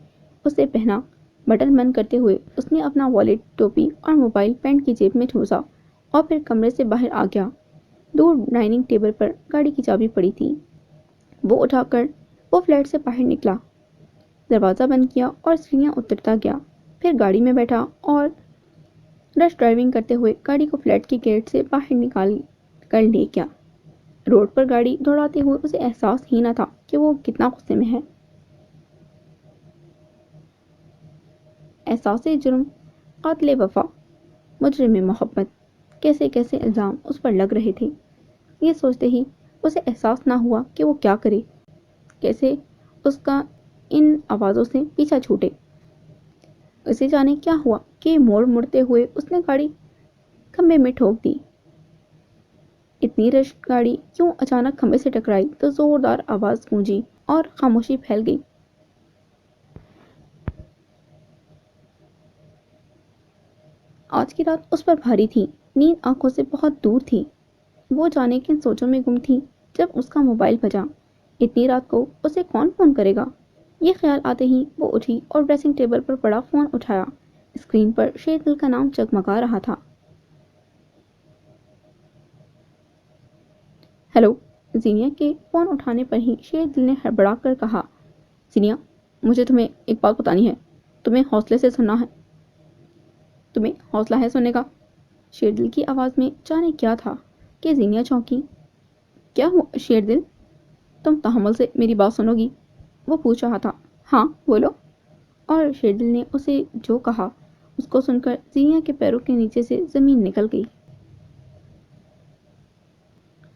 اسے پہنا، بٹن بند کرتے ہوئے اس نے اپنا والیٹ، ٹوپی اور موبائل پینٹ کی جیب میں ٹھوسا اور پھر کمرے سے باہر آ گیا۔ دور ڈائننگ ٹیبل پر گاڑی کی چابی پڑی تھی، وہ اٹھا کر وہ فلیٹ سے باہر نکلا، دروازہ بند کیا اور سیڑھیاں اترتا گیا، پھر گاڑی میں بیٹھا اور رش ڈرائیونگ کرتے ہوئے گاڑی کو فلیٹ کے گیٹ سے باہر نکال کر لے گیا۔ روڈ پر گاڑی دوڑاتے ہوئے اسے احساس ہی نہ تھا کہ وہ کتنا غصے میں ہے۔ احساس جرم، قاتل وفا، مجرم محبت، کیسے کیسے الزام اس پر لگ رہے تھے۔ یہ سوچتے ہی اسے احساس نہ ہوا کہ وہ کیا کرے، کیسے اس کا ان آوازوں سے پیچھا چھوٹے۔ اسے جانے کیا ہوا کہ موڑ مڑتے ہوئے اس نے گاڑی کھمبے میں ٹھوک دی۔ اتنی رش گاڑی کیوں اچانک کھمبے سے ٹکرائی تو زوردار آواز گونجی اور خاموشی پھیل گئی۔ آج کی رات اس پر بھاری تھی، نیند آنکھوں سے بہت دور تھی۔ وہ جانے کن سوچوں میں گم تھی جب اس کا موبائل بجا۔ اتنی رات کو اسے کون فون کرے گا؟ یہ خیال آتے ہی وہ اٹھی اور ڈریسنگ ٹیبل پر پڑا فون اٹھایا۔ اسکرین پر شیردل کا نام جگمگا رہا تھا۔ ہیلو۔ زینیا کے فون اٹھانے پر ہی شیردل نے ہڑبڑا کر کہا، زینیا، مجھے تمہیں ایک بات بتانی ہے۔ تمہیں حوصلے سے سننا ہے۔ تمہیں حوصلہ ہے سننے کا؟ شیردل کی آواز میں جانے کیا تھا کہ زینیا چونکی۔ کیا ہوا شیردل؟ تم تحمل سے میری بات سنو گی؟ وہ پوچھ رہا تھا۔ ہاں بولو۔ اور شیردل نے اسے جو کہا اس کو سن کر زینیا کے پیروں کے نیچے سے زمین نکل گئی۔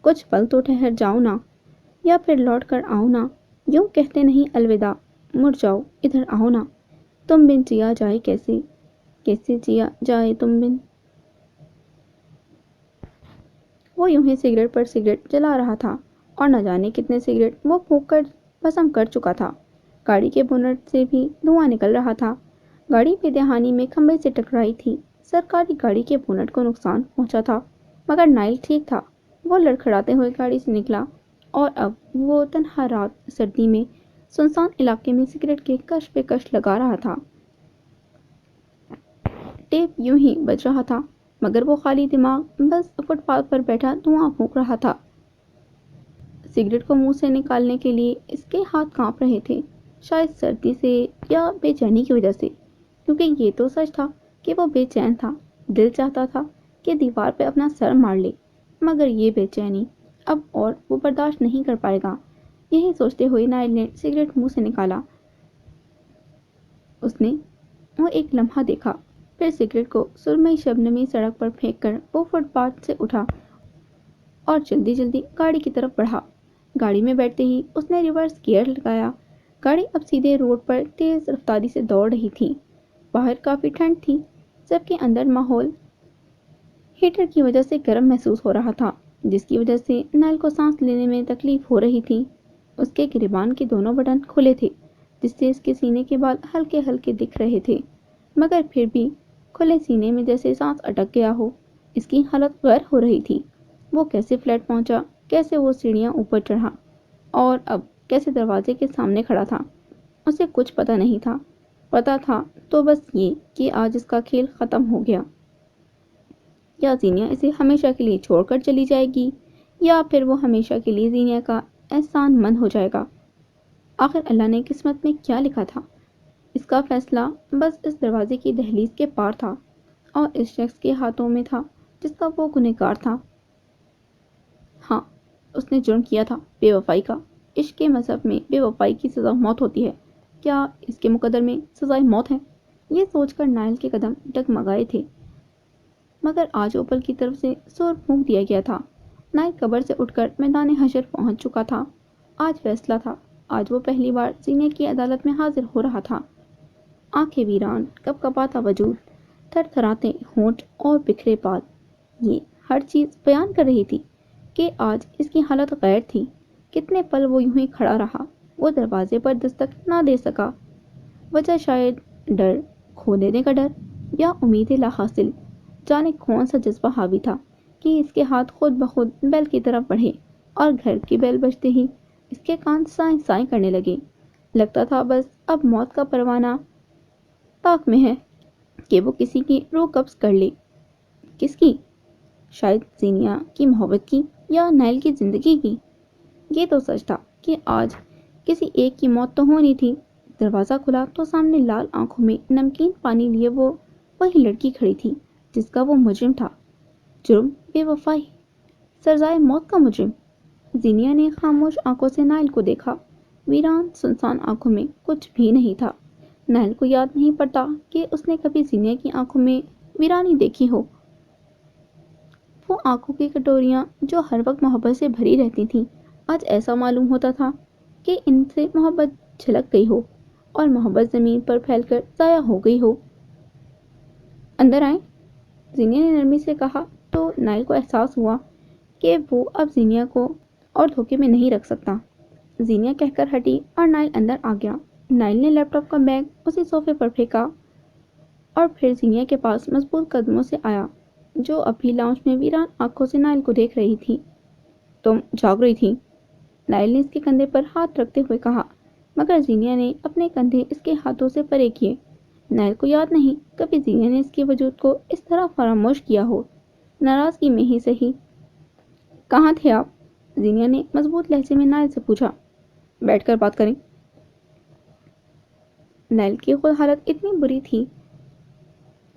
کچھ پل تو ٹھہر جاؤ نا، یا پھر لوٹ کر آؤ نا۔ یوں کہتے نہیں الوداع، مڑ جاؤ، ادھر آؤ نا۔ تم بن جیا جائے کیسے، کیسے جیا جائے تم بن۔ وہ یوں ہی سگریٹ پر سگریٹ جلا رہا تھا اور نہ جانے کتنے سگریٹ وہ پھونک کر بھسم کر چکا تھا۔ گاڑی کے بونٹ سے بھی دھواں نکل رہا تھا۔ گاڑی بے دہانی میں کھمبے سے ٹکرائی تھی۔ سرکاری گاڑی کے بونٹ کو نقصان پہنچا تھا، مگر نائل ٹھیک تھا۔ وہ لڑکھڑاتے ہوئے گاڑی سے نکلا اور اب وہ تنہا رات سردی میں سنسان علاقے میں سگریٹ کے کش پہ کش لگا رہا تھا۔ ٹیپ یوں ہی بج رہا تھا، مگر وہ خالی دماغ بس فٹ پاتھ پر بیٹھا دھواں پھونک رہا تھا۔ سگریٹ کو منہ سے نکالنے کے لیے اس کے ہاتھ کانپ رہے تھے، شاید سردی سے یا بے چینی کی وجہ سے، کیونکہ یہ تو سچ تھا کہ وہ بے چین تھا۔ دل چاہتا تھا کہ دیوار پہ اپنا سر مار لے، مگر یہ بے چینی اب اور وہ برداشت نہیں کر پائے گا۔ یہی سوچتے ہوئے نائل نے سگریٹ منہ سے نکالا۔ اس نے وہ ایک لمحہ دیکھا، پھر سگریٹ کو سرمئی شبنمی سڑک پر پھینک کر وہ فٹ پاتھ سے اٹھا اور جلدی جلدی گاڑی کی طرف بڑھا۔ گاڑی میں بیٹھتے ہی اس نے ریورس گیئر لگایا۔ گاڑی اب سیدھے روڈ پر تیز رفتاری سے دوڑ رہی تھی۔ باہر کافی ٹھنڈ تھی، جبکہ اندر ماحول ہیٹر کی وجہ سے گرم محسوس ہو رہا تھا، جس کی وجہ سے نائل کو سانس لینے میں تکلیف ہو رہی تھی۔ اس کے گریبان کے دونوں بٹن کھلے تھے، جس سے اس کے سینے کے بال ہلکے ہلکے دکھ رہے تھے، مگر پھر بھی کھلے سینے میں جیسے سانس اٹک گیا ہو۔ اس کی حالت غیر ہو رہی تھی۔ وہ کیسے فلیٹ پہنچا، کیسے وہ سیڑھیاں اوپر چڑھا، اور اب کیسے دروازے کے سامنے کھڑا تھا، اسے کچھ پتہ نہیں تھا۔ پتہ تھا تو بس یہ کہ آج اس کا کھیل ختم ہو گیا۔ یا زینیا اسے ہمیشہ کے لیے چھوڑ کر چلی جائے گی، یا پھر وہ ہمیشہ کے لیے زینیا کا احسان مند ہو جائے گا۔ آخر اللہ نے قسمت میں کیا لکھا تھا؟ اس کا فیصلہ بس اس دروازے کی دہلیز کے پار تھا، اور اس شخص کے ہاتھوں میں تھا جس کا وہ گنہگار تھا۔ ہاں، اس نے جرم کیا تھا، بے وفائی کا۔ عشق کے مذہب میں بے وفائی کی سزا موت ہوتی ہے۔ کیا اس کے مقدر میں سزائے موت ہے؟ یہ سوچ کر نائل کے قدم ڈگمگائے تھے، مگر آج اوپر کی طرف سے سور پھونک دیا گیا تھا۔ نائل قبر سے اٹھ کر میدان حشر پہنچ چکا تھا۔ آج فیصلہ تھا۔ آج وہ پہلی بار زینیا کی عدالت میں حاضر ہو رہا تھا۔ آنکھیں ویران، کپ کپاتا وجود، تھر تھراتے ہونٹ اور بکھرے بال، یہ ہر چیز بیان کر رہی تھی کہ آج اس کی حالت غیر تھی۔ کتنے پل وہ یوں ہی کھڑا رہا۔ وہ دروازے پر دستک نہ دے سکا۔ وجہ شاید ڈر، کھو دینے کا ڈر، یا امید لا حاصل۔ جانے کون سا جذبہ حاوی تھا کہ اس کے ہاتھ خود بخود بیل کی طرف بڑھے، اور گھر کی بیل بجتے ہی اس کے کان سائیں سائیں کرنے لگے۔ لگتا تھا بس اب موت کا پروانہ طاق میں ہے کہ وہ کسی کی روح قبض کر لے۔ کس کی؟ شاید زینیا کی محبت کی، یا نائل کی زندگی کی۔ یہ تو سچ تھا کہ آج کسی ایک کی موت تو ہونی تھی۔ دروازہ کھلا تو سامنے لال آنکھوں میں نمکین پانی لیے وہ وہی لڑکی کھڑی تھی جس کا وہ مجرم تھا۔ جرم بے وفائی، سزائے موت کا مجرم۔ زینیا نے خاموش آنکھوں سے نائل کو دیکھا۔ ویران سنسان آنکھوں میں کچھ بھی نہیں تھا۔ نائل کو یاد نہیں پڑتا کہ اس نے کبھی زینیا کی آنکھوں میں ویرانی دیکھی ہو۔ وہ آنکھوں کی کٹوریاں جو ہر وقت محبت سے بھری رہتی تھیں، آج ایسا معلوم ہوتا تھا کہ ان سے محبت جھلک گئی ہو، اور محبت زمین پر پھیل کر ضائع ہو گئی ہو۔ اندر آئیں، زینیا نے نرمی سے کہا، تو نائل کو احساس ہوا کہ وہ اب زینیا کو اور دھوکے میں نہیں رکھ سکتا۔ زینیا کہہ کر ہٹی اور نائل اندر آ گیا۔ نائل نے لیپ ٹاپ کا بیگ اسی صوفے پر پھینکا اور پھر زینیا کے پاس مضبوط قدموں سے آیا۔ جو ابھی لاؤنج میں ویران آنکھوں سے نائل کو دیکھ رہی تھی۔ تم جاگ رہی تھی؟ نائل نے اس کے کندھے پر ہاتھ رکھتے ہوئے کہا، مگر زینیا نے اپنے کندھے اس کے ہاتھوں سے پرے کیے۔ نائل کو یاد نہیں کبھی زینیا نے اس کے وجود کو اس طرح فراموش کیا ہو، ناراضگی میں ہی صحیح۔ کہاں تھے آپ؟ زینیا نے مضبوط لہجے میں نائل سے پوچھا۔ بیٹھ کر بات کریں۔ نائل کی خود حالت اتنی بری تھی،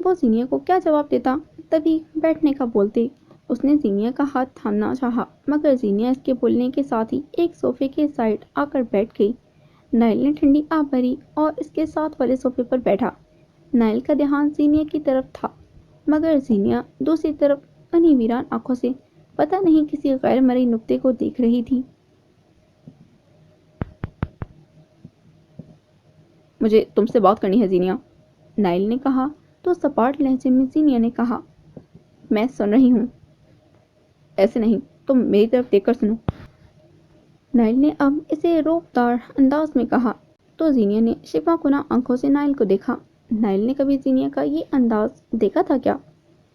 وہ زینیا کو کیا جواب دیتا؟ تبھی بیٹھنے کا بولتے اس نے زینیا کا ہاتھ تھامنا چاہا، مگر زینیا اس کے بولنے کے ساتھ ہی ایک صوفے کے سائڈ آ کر بیٹھ گئی۔ نائل نے ٹھنڈی آہ بھری اور اس کے ساتھ والے صوفے پر بیٹھا۔ نائل کا دھیان زینیا کی طرف تھا، مگر زینیا دوسری طرف انہی ویران آنکھوں سے پتہ نہیں کسی غیر مرئی نقطے کو دیکھ رہی تھی۔ مجھے تم سے بات کرنی ہے زینیا، نائل نے کہا تو سپاٹ لہجے میں زینیا نے کہا، میں سن رہی ہوں۔ ایسے نہیں، تم میری طرف دیکھ کر سنو۔ نائل نے اب اسے روب دار انداز میں کہا تو زینیا نے شفا کناں آنکھوں سے نائل کو دیکھا۔ نائل نے کبھی زینیا کا یہ انداز دیکھا تھا کیا؟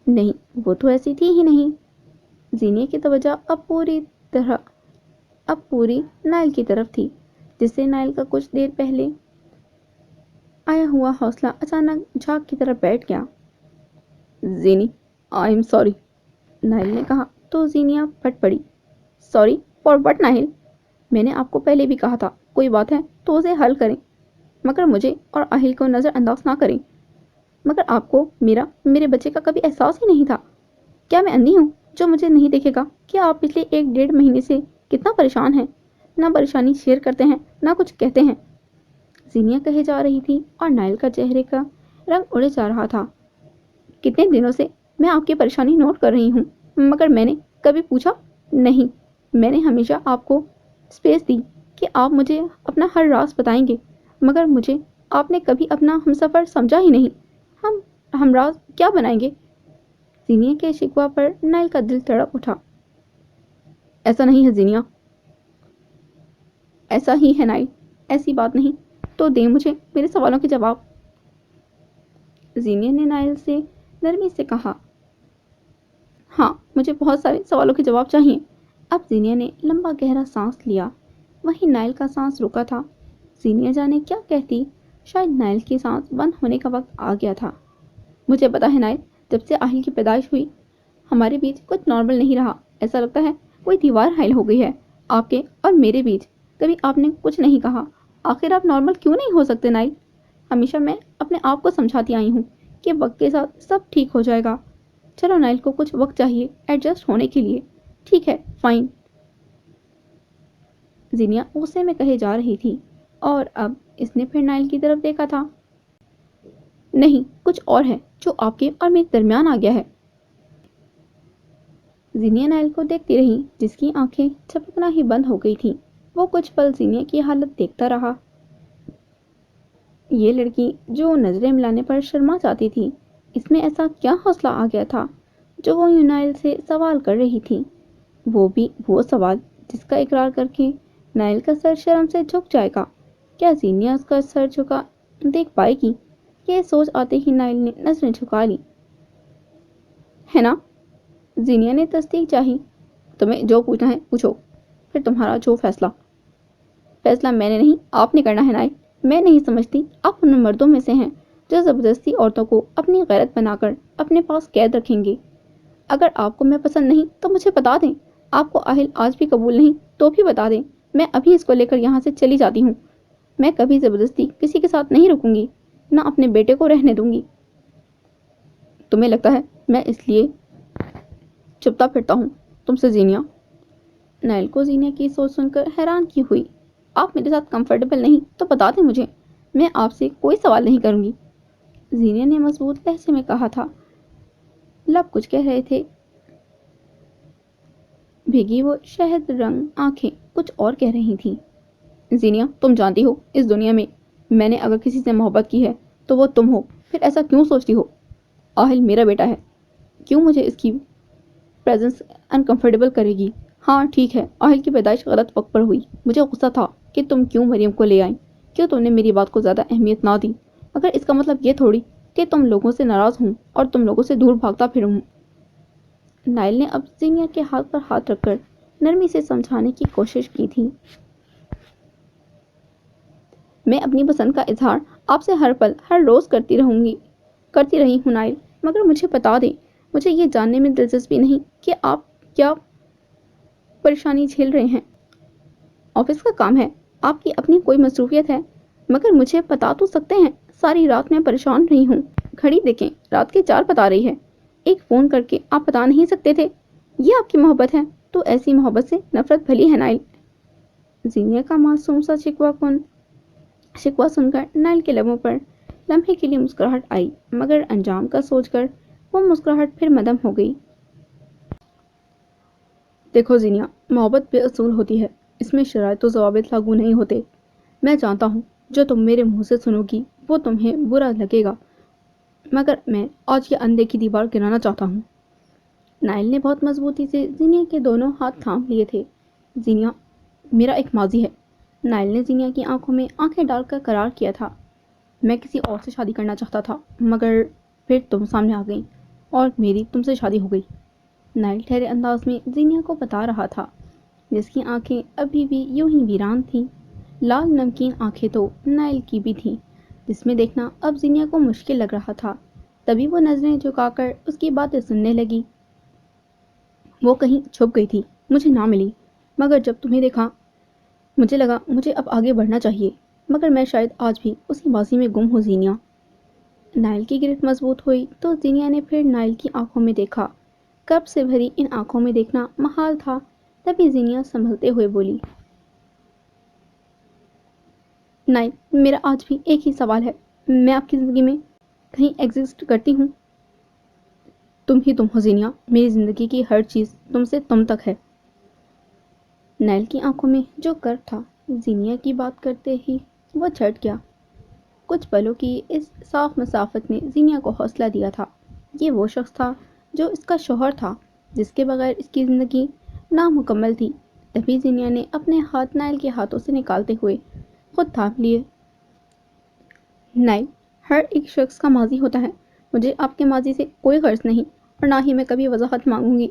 نہیں، وہ تو ایسی تھی ہی نہیں۔ زینیا کی توجہ اب پوری نائل کی طرف تھی، جس سے نائل کا کچھ دیر پہلے آیا ہوا حوصلہ اچانک جھاگ کی طرف بیٹھ گیا۔ Zeeni, I'm sorry, Nael نے کہا تو زینیا پھٹ پڑی۔ Sorry for what Nael? میں نے آپ کو پہلے بھی کہا تھا کوئی بات ہے تو اسے حل کریں، مگر مجھے اور اہل کو نظر انداز نہ کریں۔ مگر آپ کو میرے بچے کا کبھی احساس ہی نہیں تھا؟ کیا میں اندھی ہوں جو مجھے نہیں دیکھے گا کہ آپ پچھلے 1 ڈیڑھ مہینے سے کتنا پریشان ہیں؟ نہ پریشانی شیئر کرتے ہیں نہ کچھ کہتے ہیں، زینیا کہے جا رہی تھی اور نائل کا چہرے کا رنگ اڑے جا رہا تھا۔ کتنے دنوں سے میں آپ کی پریشانی نوٹ کر رہی ہوں، مگر میں نے کبھی پوچھا نہیں۔ میں نے ہمیشہ آپ کو اسپیس دی کہ آپ مجھے اپنا ہر راز بتائیں گے، مگر مجھے آپ نے کبھی اپنا ہمسفر سمجھا ہی نہیں۔ ہم راز کیا بنائیں گے؟ زینیا کے شکوہ پر نائل کا دل تڑپ اٹھا۔ ایسا نہیں ہے زینیا۔ ایسا ہی ہے نائل، ایسی بات نہیں تو دیں مجھے میرے سوالوں کے جواب، زینیا نے نائل سے نرمی سے کہا۔ ہاں، مجھے بہت سارے سوالوں کے جواب چاہیے۔ اب زینیا نے لمبا گہرا سانس لیا، وہیں نائل کا سانس رکا تھا۔ زینیا جانے کیا کہتی، شاید نائل کی سانس بند ہونے کا وقت آ گیا تھا۔ مجھے پتا ہے نائل، جب سے آہل کی پیدائش ہوئی ہمارے بیچ کچھ نارمل نہیں رہا۔ ایسا لگتا ہے کوئی دیوار حائل ہو گئی ہے آپ کے اور میرے بیچ۔ کبھی آپ نے کچھ نہیں کہا، آخر آپ نارمل کیوں نہیں ہو سکتے نائل؟ ہمیشہ میں اپنے آپ کو سمجھاتی آئی ہوں کہ وقت کے ساتھ سب ٹھیک ہو جائے گا۔ چلو نائل کو کچھ وقت چاہیے ایڈجسٹ ہونے کے لیے، ٹھیک ہے فائن، زینیا غصے میں کہے جا رہی تھی، اور اب اس نے پھر نائل کی طرف دیکھا تھا۔ نہیں، کچھ اور ہے جو آپ کے اور میرے درمیان آ گیا ہے۔ زینیا نائل کو دیکھتی رہی، جس کی آنکھیں جھپکنا ہی بند ہو گئی تھیں۔ وہ کچھ پل زینیا کی حالت دیکھتا رہا۔ یہ لڑکی جو نظریں ملانے پر شرما جاتی تھی، اس میں ایسا کیا حوصلہ آ گیا تھا جو وہ نائل سے سوال کر رہی تھی؟ وہ بھی وہ سوال جس کا اقرار کر کے نائل کا سر شرم سے جھک جائے گا۔ کیا زینیا اس کا سر جھکا دیکھ پائے گی؟ یہ سوچ آتے ہی نائل نے نظریں جھکا لی۔ ہے نا؟ زینیا نے تصدیق چاہی۔ تمہیں جو پوچھنا ہے پوچھو، پھر تمہارا جو فیصلہ۔ فیصلہ میں نے نہیں آپ نے کرنا ہے نائل۔ میں نہیں سمجھتی آپ ان مردوں میں سے ہیں جو زبردستی عورتوں کو اپنی غیرت بنا کر اپنے پاس قید رکھیں گے۔ اگر آپ کو میں پسند نہیں تو مجھے بتا دیں۔ آپ کو اہل آج بھی قبول نہیں تو بھی بتا دیں، میں ابھی اس کو لے کر یہاں سے چلی جاتی ہوں۔ میں کبھی زبردستی کسی کے ساتھ نہیں رکوں گی، نہ اپنے بیٹے کو رہنے دوں گی۔ تمہیں لگتا ہے میں اس لیے چپتا پھرتا ہوں تم سے زینیا؟ نائل کو زینیا کی سوچ سن کر حیران کی ہوئی۔ آپ میرے ساتھ کمفرٹیبل نہیں تو بتا دیں مجھے، میں آپ سے کوئی سوال نہیں کروں گی، زینیا نے مضبوط لہجے میں کہا تھا۔ لب کچھ کہہ رہے تھے، بھیگی وہ شہد رنگ آنکھیں کچھ اور کہہ رہی تھیں۔ زینیا، تم جانتی ہو اس دنیا میں نے اگر کسی سے محبت کی ہے تو وہ تم ہو، پھر ایسا کیوں سوچتی ہو؟ آہل میرا بیٹا ہے، کیوں مجھے اس کی پریزنس انکمفرٹیبل کرے گی؟ ہاں ٹھیک ہے، آہل کی پیدائش غلط وقت پر ہوئی، مجھے غصہ تھا کہ تم کیوں مریم کو لے آئیں، کیوں تم نے میری بات کو زیادہ اہمیت نہ دی، مگر اس کا مطلب یہ تھوڑی کہ تم لوگوں سے ناراض ہوں اور تم لوگوں سے دور بھاگتا پھروں ہوں۔ نائل نے اب زینیا کے ہاتھ پر ہاتھ رکھ کر نرمی سے سمجھانے کی کوشش کی تھی۔ میں اپنی پسند کا اظہار آپ سے ہر پل ہر روز کرتی رہی ہوں نائل، مگر مجھے بتا دیں، مجھے یہ جاننے میں دلچسپی نہیں کہ آپ کیا پریشانی جھیل رہے ہیں۔ آفس کا کام ہے، آپ کی اپنی کوئی مصروفیت ہے، مگر مجھے بتا تو سکتے ہیں۔ ساری رات میں پریشان رہی ہوں، گھڑی دیکھیں، رات کے 4 بتا رہی ہے۔ ایک فون کر کے آپ بتا نہیں سکتے تھے؟ یہ آپ کی محبت ہے تو ایسی محبت سے نفرت بھلی ہے نائل۔ زینیا کا معصوم سا شکوہ سن کر نائل کے لبوں پر لمحے کے لیے مسکراہٹ آئی، مگر انجام کا سوچ کر وہ مسکراہٹ پھر مدھم ہو گئی۔ دیکھو زینیا، محبت بے اصول ہوتی ہے، اس میں شرائط و ضوابط لاگو نہیں ہوتے۔ میں جانتا ہوں جو تم میرے منہ سے سنو گی وہ تمہیں برا لگے گا، مگر میں آج یہ اندھے کی دیوار گرانا چاہتا ہوں۔ نائل نے بہت مضبوطی سے زینیا کے دونوں ہاتھ تھام لیے تھے۔ زینیا، میرا ایک ماضی ہے، نائل نے زینیا کی آنکھوں میں آنکھیں ڈال کر قرار کیا تھا۔ میں کسی اور سے شادی کرنا چاہتا تھا، مگر پھر تم سامنے آ گئی اور میری تم سے شادی ہو گئی۔ نائل ٹھہرے انداز میں زینیا کو بتا رہا تھا، جس کی آنکھیں ابھی بھی یوں ہی ویران تھیں۔ لال نمکین آنکھیں تو نائل کی بھی تھیں، جس میں دیکھنا اب زینیا کو مشکل لگ رہا تھا۔ تبھی وہ نظریں جھکا کر اس کی باتیں سننے لگی۔ وہ کہیں چھپ گئی تھی، مجھے نہ ملی، مگر جب تمہیں دیکھا مجھے لگا مجھے اب آگے بڑھنا چاہیے، مگر میں شاید آج بھی اسی ماضی میں گم ہوں زینیا۔ نائل کی گرفت مضبوط ہوئی تو زینیا نے پھر نائل کی آنکھوں میں دیکھا۔ کرب سے بھری ان آنکھوں میں دیکھنا محال تھا۔ تبھی زینیا سنبھلتے ہوئے بولی، نائل، میرا آج بھی ایک ہی سوال ہے، میں آپ کی زندگی میں کہیں ایگزسٹ کرتی ہوں؟ تم ہی تم ہو زینیا، میری زندگی کی ہر چیز تم سے تم تک ہے۔ نائل کی آنکھوں میں جو کرب تھا، زینیا کی بات کرتے ہی وہ چھٹ گیا۔ کچھ پلوں کی اس صاف مسافت نے زینیا کو حوصلہ دیا تھا۔ یہ وہ شخص تھا جو اس کا شوہر تھا، جس کے بغیر اس کی زندگی نامکمل تھی۔ تبھی زینیا نے اپنے ہاتھ نائل کے ہاتھوں سے نکالتے ہوئے خود تھام لیے۔ نائل، ہر ایک شخص کا ماضی ہوتا ہے، مجھے آپ کے ماضی سے کوئی غرض نہیں، اور نہ ہی میں کبھی وضاحت مانگوں گی۔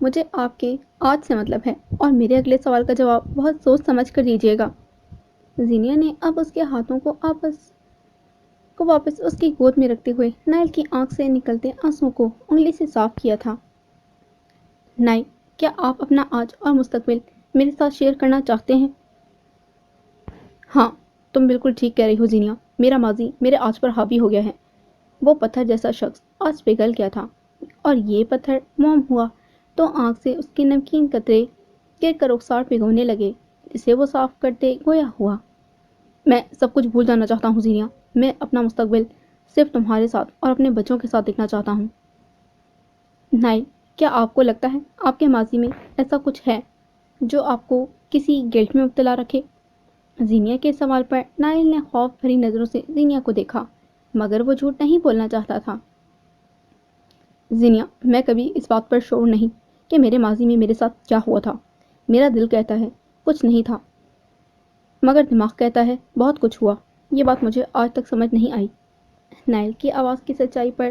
مجھے آپ کے آج سے مطلب ہے، اور میرے اگلے سوال کا جواب بہت سوچ سمجھ کر دیجیے گا۔ زینیا نے اب اس کے ہاتھوں کو واپس اس کی گود میں رکھتے ہوئے نائل کی آنکھ سے نکلتے آنسوؤں کو انگلی سے صاف کیا تھا۔ نائل، کیا آپ اپنا آج اور مستقبل میرے ساتھ شیئر کرنا چاہتے ہیں؟ ہاں، تم بالکل ٹھیک کہہ رہی ہو زینیا، میرا ماضی میرے آج پر حاوی ہو گیا ہے۔ وہ پتھر جیسا شخص آج پگھل گیا تھا، اور یہ پتھر موم ہوا تو آنکھ سے اس کے نمکین قطرے گر کر رخسار پگھونے لگے، جسے وہ صاف کرتے گویا ہوا، میں سب کچھ بھول جانا چاہتا ہوں زینیا، میں اپنا مستقبل صرف تمہارے ساتھ اور اپنے بچوں کے ساتھ دیکھنا چاہتا ہوں۔ نائل، کیا آپ کو لگتا ہے آپ کے ماضی میں ایسا کچھ ہے جو آپ کو کسی گلٹ میں مبتلا رکھے؟ زینیا کے سوال پر نائل نے خوف بھری نظروں سے زینیا کو دیکھا، مگر وہ جھوٹ نہیں بولنا چاہتا تھا۔ زینیا، میں کبھی اس بات پر شعور نہیں کہ میرے ماضی میں میرے ساتھ کیا ہوا تھا۔ میرا دل کہتا ہے کچھ نہیں تھا، مگر دماغ کہتا ہے بہت کچھ ہوا۔ یہ بات مجھے آج تک سمجھ نہیں آئی۔ نائل کی آواز کی سچائی پر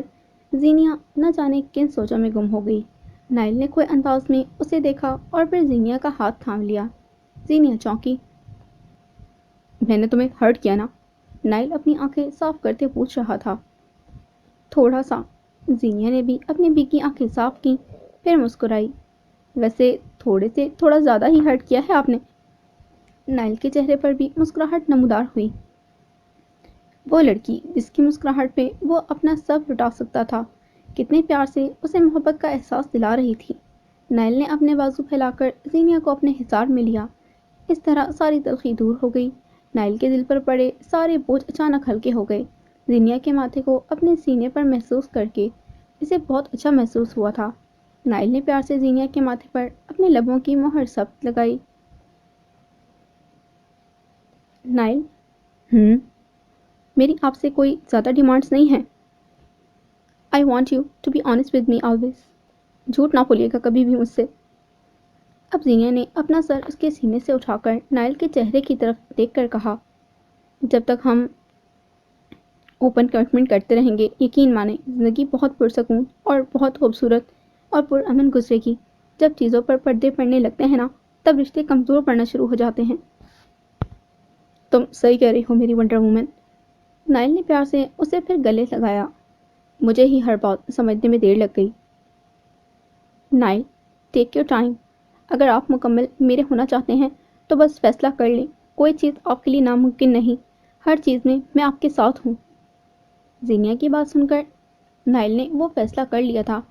زینیا نہ جانے کن سوچوں میں گم ہو گئی۔ نائل نے کھوئے انداز میں اسے دیکھا اور پھر زینیا کا ہاتھ تھام لیا۔ زینیا چونکی۔ میں نے تمہیں ہرٹ کیا نا؟ نائل اپنی آنکھیں صاف کرتے پوچھ رہا تھا۔ تھوڑا سا۔ زینیا نے بھی اپنی بھیگی آنکھیں صاف کیں، پھر مسکرائی۔ ویسے تھوڑا زیادہ ہی ہرٹ کیا ہے آپ نے۔ نائل کے چہرے پر بھی مسکراہٹ نمودار ہوئی۔ وہ لڑکی جس کی مسکراہٹ پہ وہ اپنا سب لٹا سکتا تھا، کتنے پیار سے اسے محبت کا احساس دلا رہی تھی۔ نائل نے اپنے بازو پھیلا کر زینیا کو اپنے حصار میں لیا۔ اس طرح ساری تلخی دور ہو گئی۔ نائل کے دل پر پڑے سارے بوجھ اچانک ہلکے ہو گئے۔ زینیا کے ماتھے کو اپنے سینے پر محسوس کر کے اسے بہت اچھا محسوس ہوا تھا۔ نائل نے پیار سے زینیا کے ماتھے پر اپنے لبوں کی مہر ثبت لگائی۔ نائل، میری آپ سے کوئی زیادہ ڈیمانڈز نہیں ہیں۔ I want you to be honest with me always. جھوٹ نہ بولیے گا کبھی بھی مجھ سے۔ اب زینیا نے اپنا سر اس کے سینے سے اٹھا کر نائل کے چہرے کی طرف دیکھ کر کہا، جب تک ہم اوپن کمٹمنٹ کرتے رہیں گے، یقین مانیں زندگی بہت پرسکون اور بہت خوبصورت اور پرامن گزرے گی۔ جب چیزوں پر پردے پڑنے لگتے ہیں نا، تب رشتے کمزور پڑنا شروع ہو جاتے ہیں۔ تم صحیح کہہ رہی ہو میری ونڈر وومن۔ نائل نے پیار سے اسے پھر گلے لگایا۔ مجھے ہی ہر بات سمجھنے میں دیر لگ گئی۔ Nael, take your time. اگر آپ مکمل میرے ہونا چاہتے ہیں تو بس فیصلہ کر لیں۔ کوئی چیز آپ کے لیے ناممکن نہیں۔ ہر چیز میں آپ کے ساتھ ہوں۔ زینیا کی بات سن کر نائل نے وہ فیصلہ کر لیا تھا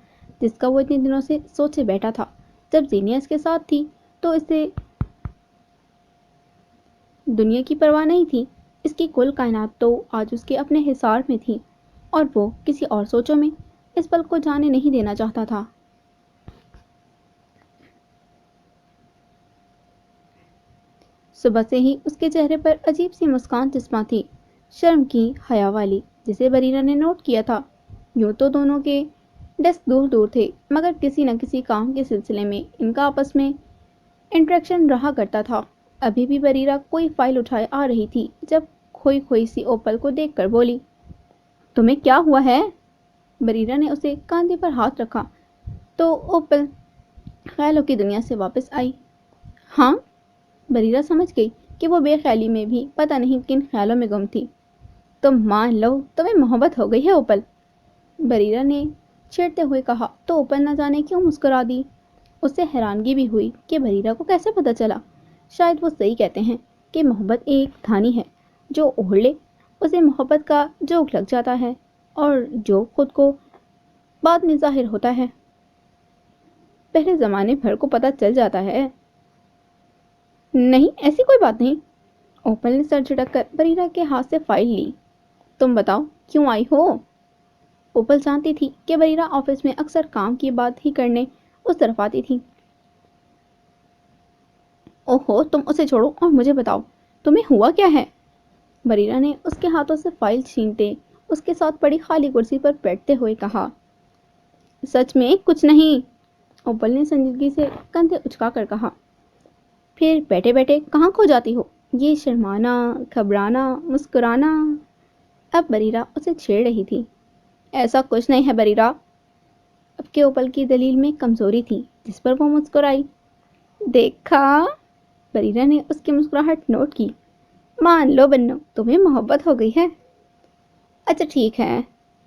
جس کا وہ اتنے دنوں سے سوچے بیٹھا تھا۔ جب زینیا اس کے ساتھ تھی تو اسے دنیا کی پرواہ نہیں تھی۔ اس کی کل کائنات تو آج اس کے اپنے حصار میں تھی اور وہ کسی اور سوچوں میں اس پل کو جانے نہیں دینا چاہتا تھا۔ صبح سے ہی اس کے چہرے پر عجیب سی مسکان چسپاں تھی، شرم کی، حیا والی، جسے بریرہ نے نوٹ کیا تھا۔ یوں تو دونوں کے ڈیسک دور دور تھے، مگر کسی نہ کسی کام کے سلسلے میں ان کا آپس میں انٹریکشن رہا کرتا تھا۔ ابھی بھی بریرہ کوئی فائل اٹھائے آ رہی تھی جب کھوئی کھوئی سی اوپل کو دیکھ کر بولی، تمہیں کیا ہوا ہے؟ بریرہ نے اسے کاندھے پر ہاتھ رکھا تو اوپل خیالوں کی دنیا سے واپس آئی۔ ہاں؟ بریرہ سمجھ گئی کہ وہ بے خیالی میں بھی پتہ نہیں کن خیالوں میں گم تھی۔ تم مان لو تمہیں محبت ہو گئی ہے اوپل، بریرہ نے چھیڑتے ہوئے کہا تو اوپل نہ جانے کیوں مسکرا دی۔ اسے حیرانگی بھی ہوئی کہ بریرہ کو کیسے پتہ چلا۔ شاید وہ صحیح کہتے ہیں کہ محبت ایک دھانی ہے، جو اوڑھ لے اسے محبت کا جوگ لگ جاتا ہے، اور جو خود کو بعد میں ظاہر ہوتا ہے پہلے زمانے بھر کو پتہ چل جاتا ہے۔ نہیں، ایسی کوئی بات نہیں۔ اوپل نے سر جھٹک کر بریرہ کے ہاتھ سے فائل لی۔ تم بتاؤ کیوں آئی ہو؟ اوپل جانتی تھی کہ بریرہ آفس میں اکثر کام کی بات ہی کرنے اس طرف آتی تھی۔ اوہو، تم اسے چھوڑو اور مجھے بتاؤ تمہیں ہوا کیا ہے؟ بریرہ نے اس کے ہاتھوں سے فائل چھینتے اس کے ساتھ پڑی خالی کرسی پر بیٹھتے ہوئے کہا، سچ میں کچھ نہیں۔ اوپل نے سنجیدگی سے کندھے اچکا کر کہا، پھر بیٹھے بیٹھے کہاں کھو جاتی ہو؟ یہ شرمانا، گھبرانا، مسکرانا۔ اب بریرہ اسے چھیڑ رہی تھی۔ ایسا کچھ نہیں ہے بریرہ۔ اب کے اوپل کی دلیل میں کمزوری تھی جس پر وہ مسکرائی۔ دیکھا؟ بریرہ نے اس کی مسکراہٹ نوٹ کی۔ مان لو بنو، تمہیں محبت ہو گئی ہے۔ اچھا ٹھیک ہے۔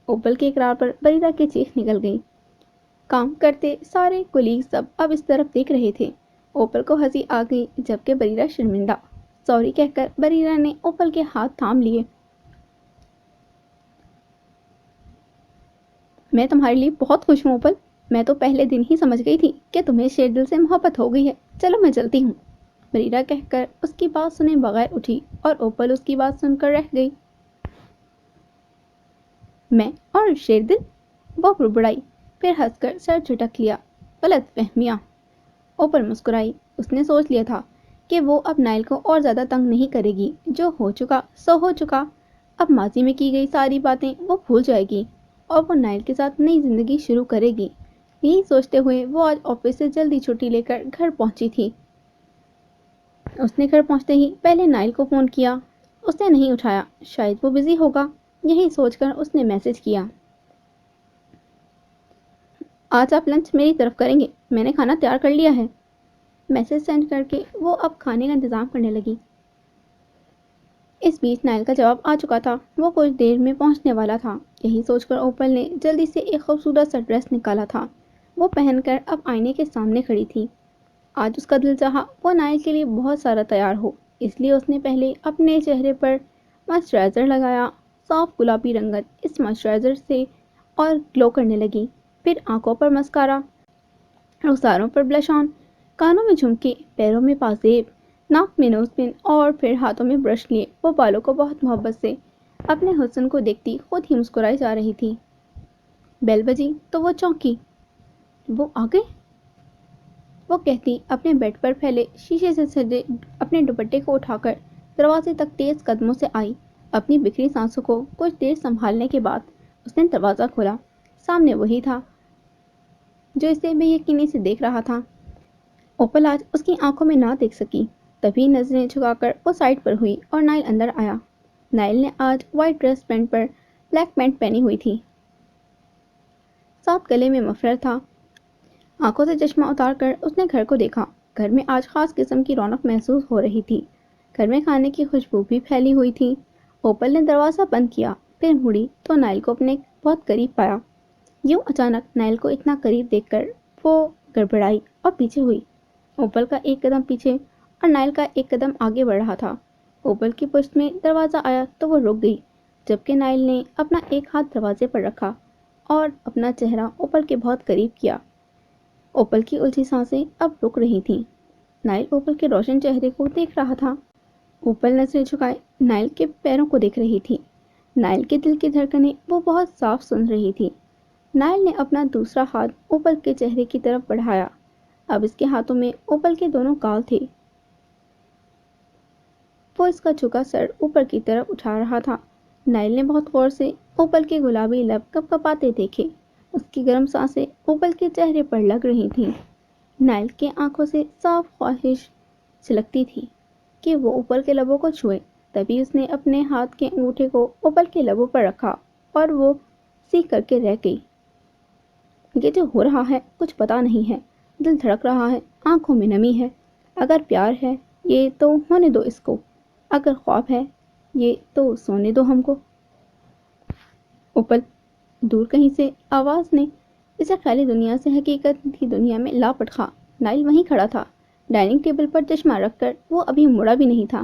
اوپل کے اقرار پر بریرہ کی چیخ نکل گئی۔ کام کرتے سارے کولیگ سب اب اس طرف دیکھ رہے تھے۔ اوپل کو ہنسی آ گئی جبکہ بریرہ شرمندہ۔ سوری کہہ کر بریرہ نے اوپل کے ہاتھ تھام لیے۔ میں تمہارے لیے بہت خوش ہوں اوپل۔ میں تو پہلے دن ہی سمجھ گئی تھی کہ تمہیں شیر دل سے محبت ہو گئی ہے۔ چلو میں چلتی ہوں، بریرہ کہہ کر اس کی بات سنے بغیر اٹھی اور اوپل اس کی بات سن کر رہ گئی۔ میں اور شیر دل؟ وہ بڑبڑائی، پھر ہنس کر سر جھٹک لیا۔ غلط فہمیاں۔ اوپل مسکرائی۔ اس نے سوچ لیا تھا کہ وہ اب نائل کو اور زیادہ تنگ نہیں کرے گی۔ جو ہو چکا سو ہو چکا۔ اب ماضی میں کی گئی ساری باتیں وہ بھول جائے گی اور وہ نائل کے ساتھ نئی زندگی شروع کرے گی۔ یہی سوچتے ہوئے وہ آج آفس سے جلدی چھٹی لے کر گھر پہنچی تھی۔ اس نے گھر پہنچتے ہی پہلے نائل کو فون کیا۔ اس نے نہیں اٹھایا، شاید وہ بزی ہوگا۔ یہی سوچ کر اس نے میسج کیا، آج آپ لنچ میری طرف کریں گے، میں نے کھانا تیار کر لیا ہے۔ میسج سینڈ کر کے وہ اب کھانے کا انتظام کرنے لگی۔ اس بیچ نائل کا جواب آ چکا تھا۔ وہ کچھ دیر میں پہنچنے والا تھا۔ یہی سوچ کر اوپل نے جلدی سے ایک خوبصورت سا ڈریس نکالا تھا۔ وہ پہن کر اب آئینے کے سامنے کھڑی تھی۔ آج اس کا دل چاہا وہ نائل کے لیے بہت سارا تیار ہو، اس لیے اس نے پہلے اپنے چہرے پر موئسچرائزر لگایا۔ صاف گلابی رنگت اس موئسچرائزر سے اور گلو کرنے لگی۔ پھر آنکھوں پر مسکارا، رخساروں پر بلش آن، کانوں میں جھمکے، پیروں میں پازیب، ناک میں نوز پن اور پھر ہاتھوں میں برش لیے وہ بالوں کو بہت محبت سے اپنے حسن کو دیکھتی خود ہی مسکرائی جا رہی تھی۔ بیل بجی تو وہ چونکی۔ وہ آ گئے؟ وہ کہتی اپنے بیڈ پر پھیلے شیشے سے سجے اپنے دوپٹے کو اٹھا کر دروازے تک تیز قدموں سے آئی۔ اپنی بکھری سانسوں کو کچھ دیر سنبھالنے کے بعد اس نے دروازہ کھولا۔ سامنے وہی تھا جو اسے بے یقینی سے دیکھ رہا تھا۔ اوپل آج اس کی آنکھوں میں نہ دیکھ سکی، تبھی نظریں جھکا کر وہ سائڈ پر ہوئی اور نائل اندر آیا۔ نائل نے آج وائٹ ڈریس پینٹ پر بلیک پینٹ پہنی ہوئی تھی، ساتھ گلے میں مفلر تھا۔ آنکھوں سے چشمہ اتار کر اس نے گھر کو دیکھا۔ گھر میں آج خاص قسم کی رونق محسوس ہو رہی تھی۔ گھر میں کھانے کی خوشبو بھی پھیلی ہوئی تھی۔ اوپل نے دروازہ بند کیا، پھر مڑی تو نائل کو اپنے بہت قریب پایا۔ یوں اچانک نائل کو اتنا قریب دیکھ کر وہ گڑبڑائی اور پیچھے ہوئی۔ اوپل کا ایک قدم پیچھے اور نائل کا ایک قدم آگے بڑھ رہا تھا۔ اوپل کی پشت میں دروازہ آیا تو وہ رک گئی، جبکہ نائل نے اپنا ایک ہاتھ دروازے پر رکھا اور اپنا چہرہ اوپل کے بہت قریب کیا۔ اوپل کی الجھی سانسیں اب رک رہی تھیں۔ نائل اوپل کے روشن چہرے کو دیکھ رہا تھا۔ اوپل نظریں جھکائے نائل کے پیروں کو دیکھ رہی تھی۔ نائل کے دل کی دھڑکنیں وہ بہت صاف سن رہی تھی۔ نائل نے اپنا دوسرا ہاتھ اوپل کے چہرے کی طرف بڑھایا۔ اب اس کے ہاتھوں میں اوپل کے دونوں گال تھے۔ وہ اس کا جھکا سر اوپر کی طرف اٹھا رہا تھا۔ نائل نے بہت غور سے اوپل کے گلابی لب کپ کپاتے دیکھے۔ اس کی گرم سانسیں اوپل کے چہرے پر لگ رہی تھیں۔ نائل کے آنکھوں سے صاف خواہش چھلکتی تھی کہ وہ اوپل کے لبوں کو چھوئے۔ تبھی اس نے اپنے ہاتھ کے انگوٹھے کو اوپل کے لبوں پر رکھا اور وہ سیکھ کر کے رہ گئی۔ یہ جو ہو رہا ہے کچھ پتا نہیں ہے، دل دھڑک رہا ہے، آنکھوں میں نمی ہے۔ اگر پیار ہے یہ تو ہونے دو اس کو، اگر خواب ہے یہ تو سونے دو ہم کو۔ اوپل، دور کہیں سے آواز نے اسے خیالی دنیا سے حقیقت کی دنیا میں لا پٹخا۔ نائل وہیں کھڑا تھا، ڈائننگ ٹیبل پر چشمہ رکھ کر۔ وہ ابھی مڑا بھی نہیں تھا۔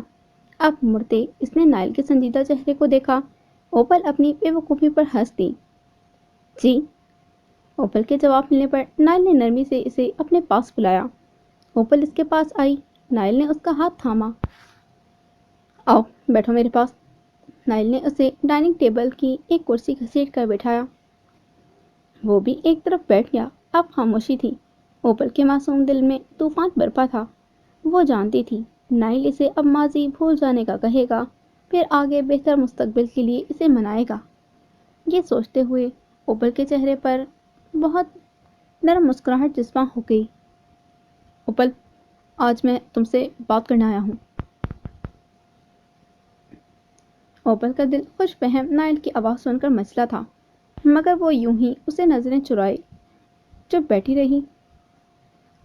اب مڑتے اس نے نائل کے سنجیدہ چہرے کو دیکھا۔ اوپل اپنی بے وقوفی پر ہنس دی۔ جی؟ اوپل کے جواب ملنے پر نائل نے نرمی سے اسے اپنے پاس بلایا۔ اوپل اس کے پاس آئی۔ نائل نے اس کا ہاتھ تھاما۔ آؤ بیٹھو میرے پاس۔ نائل نے اسے ڈائننگ ٹیبل کی ایک کرسی گھسیٹ کر بٹھایا۔ وہ بھی ایک طرف بیٹھ گیا۔ اب خاموشی تھی۔ اوپل کے معصوم دل میں طوفان برپا تھا۔ وہ جانتی تھی نائل اسے اب ماضی بھول جانے کا کہے گا، پھر آگے بہتر مستقبل کے لیے اسے منائے گا۔ یہ سوچتے ہوئے اوپل کے چہرے پر بہت نرم مسکراہٹ جذبہ ہو گئی۔ اوپل، آج میں تم سے بات کرنے آیا ہوں۔ اوپل کا دل خوش فہم نائل کی آواز سن کر مچلا تھا، مگر وہ یوں ہی اسے نظریں چرائے چپ بیٹھی رہی۔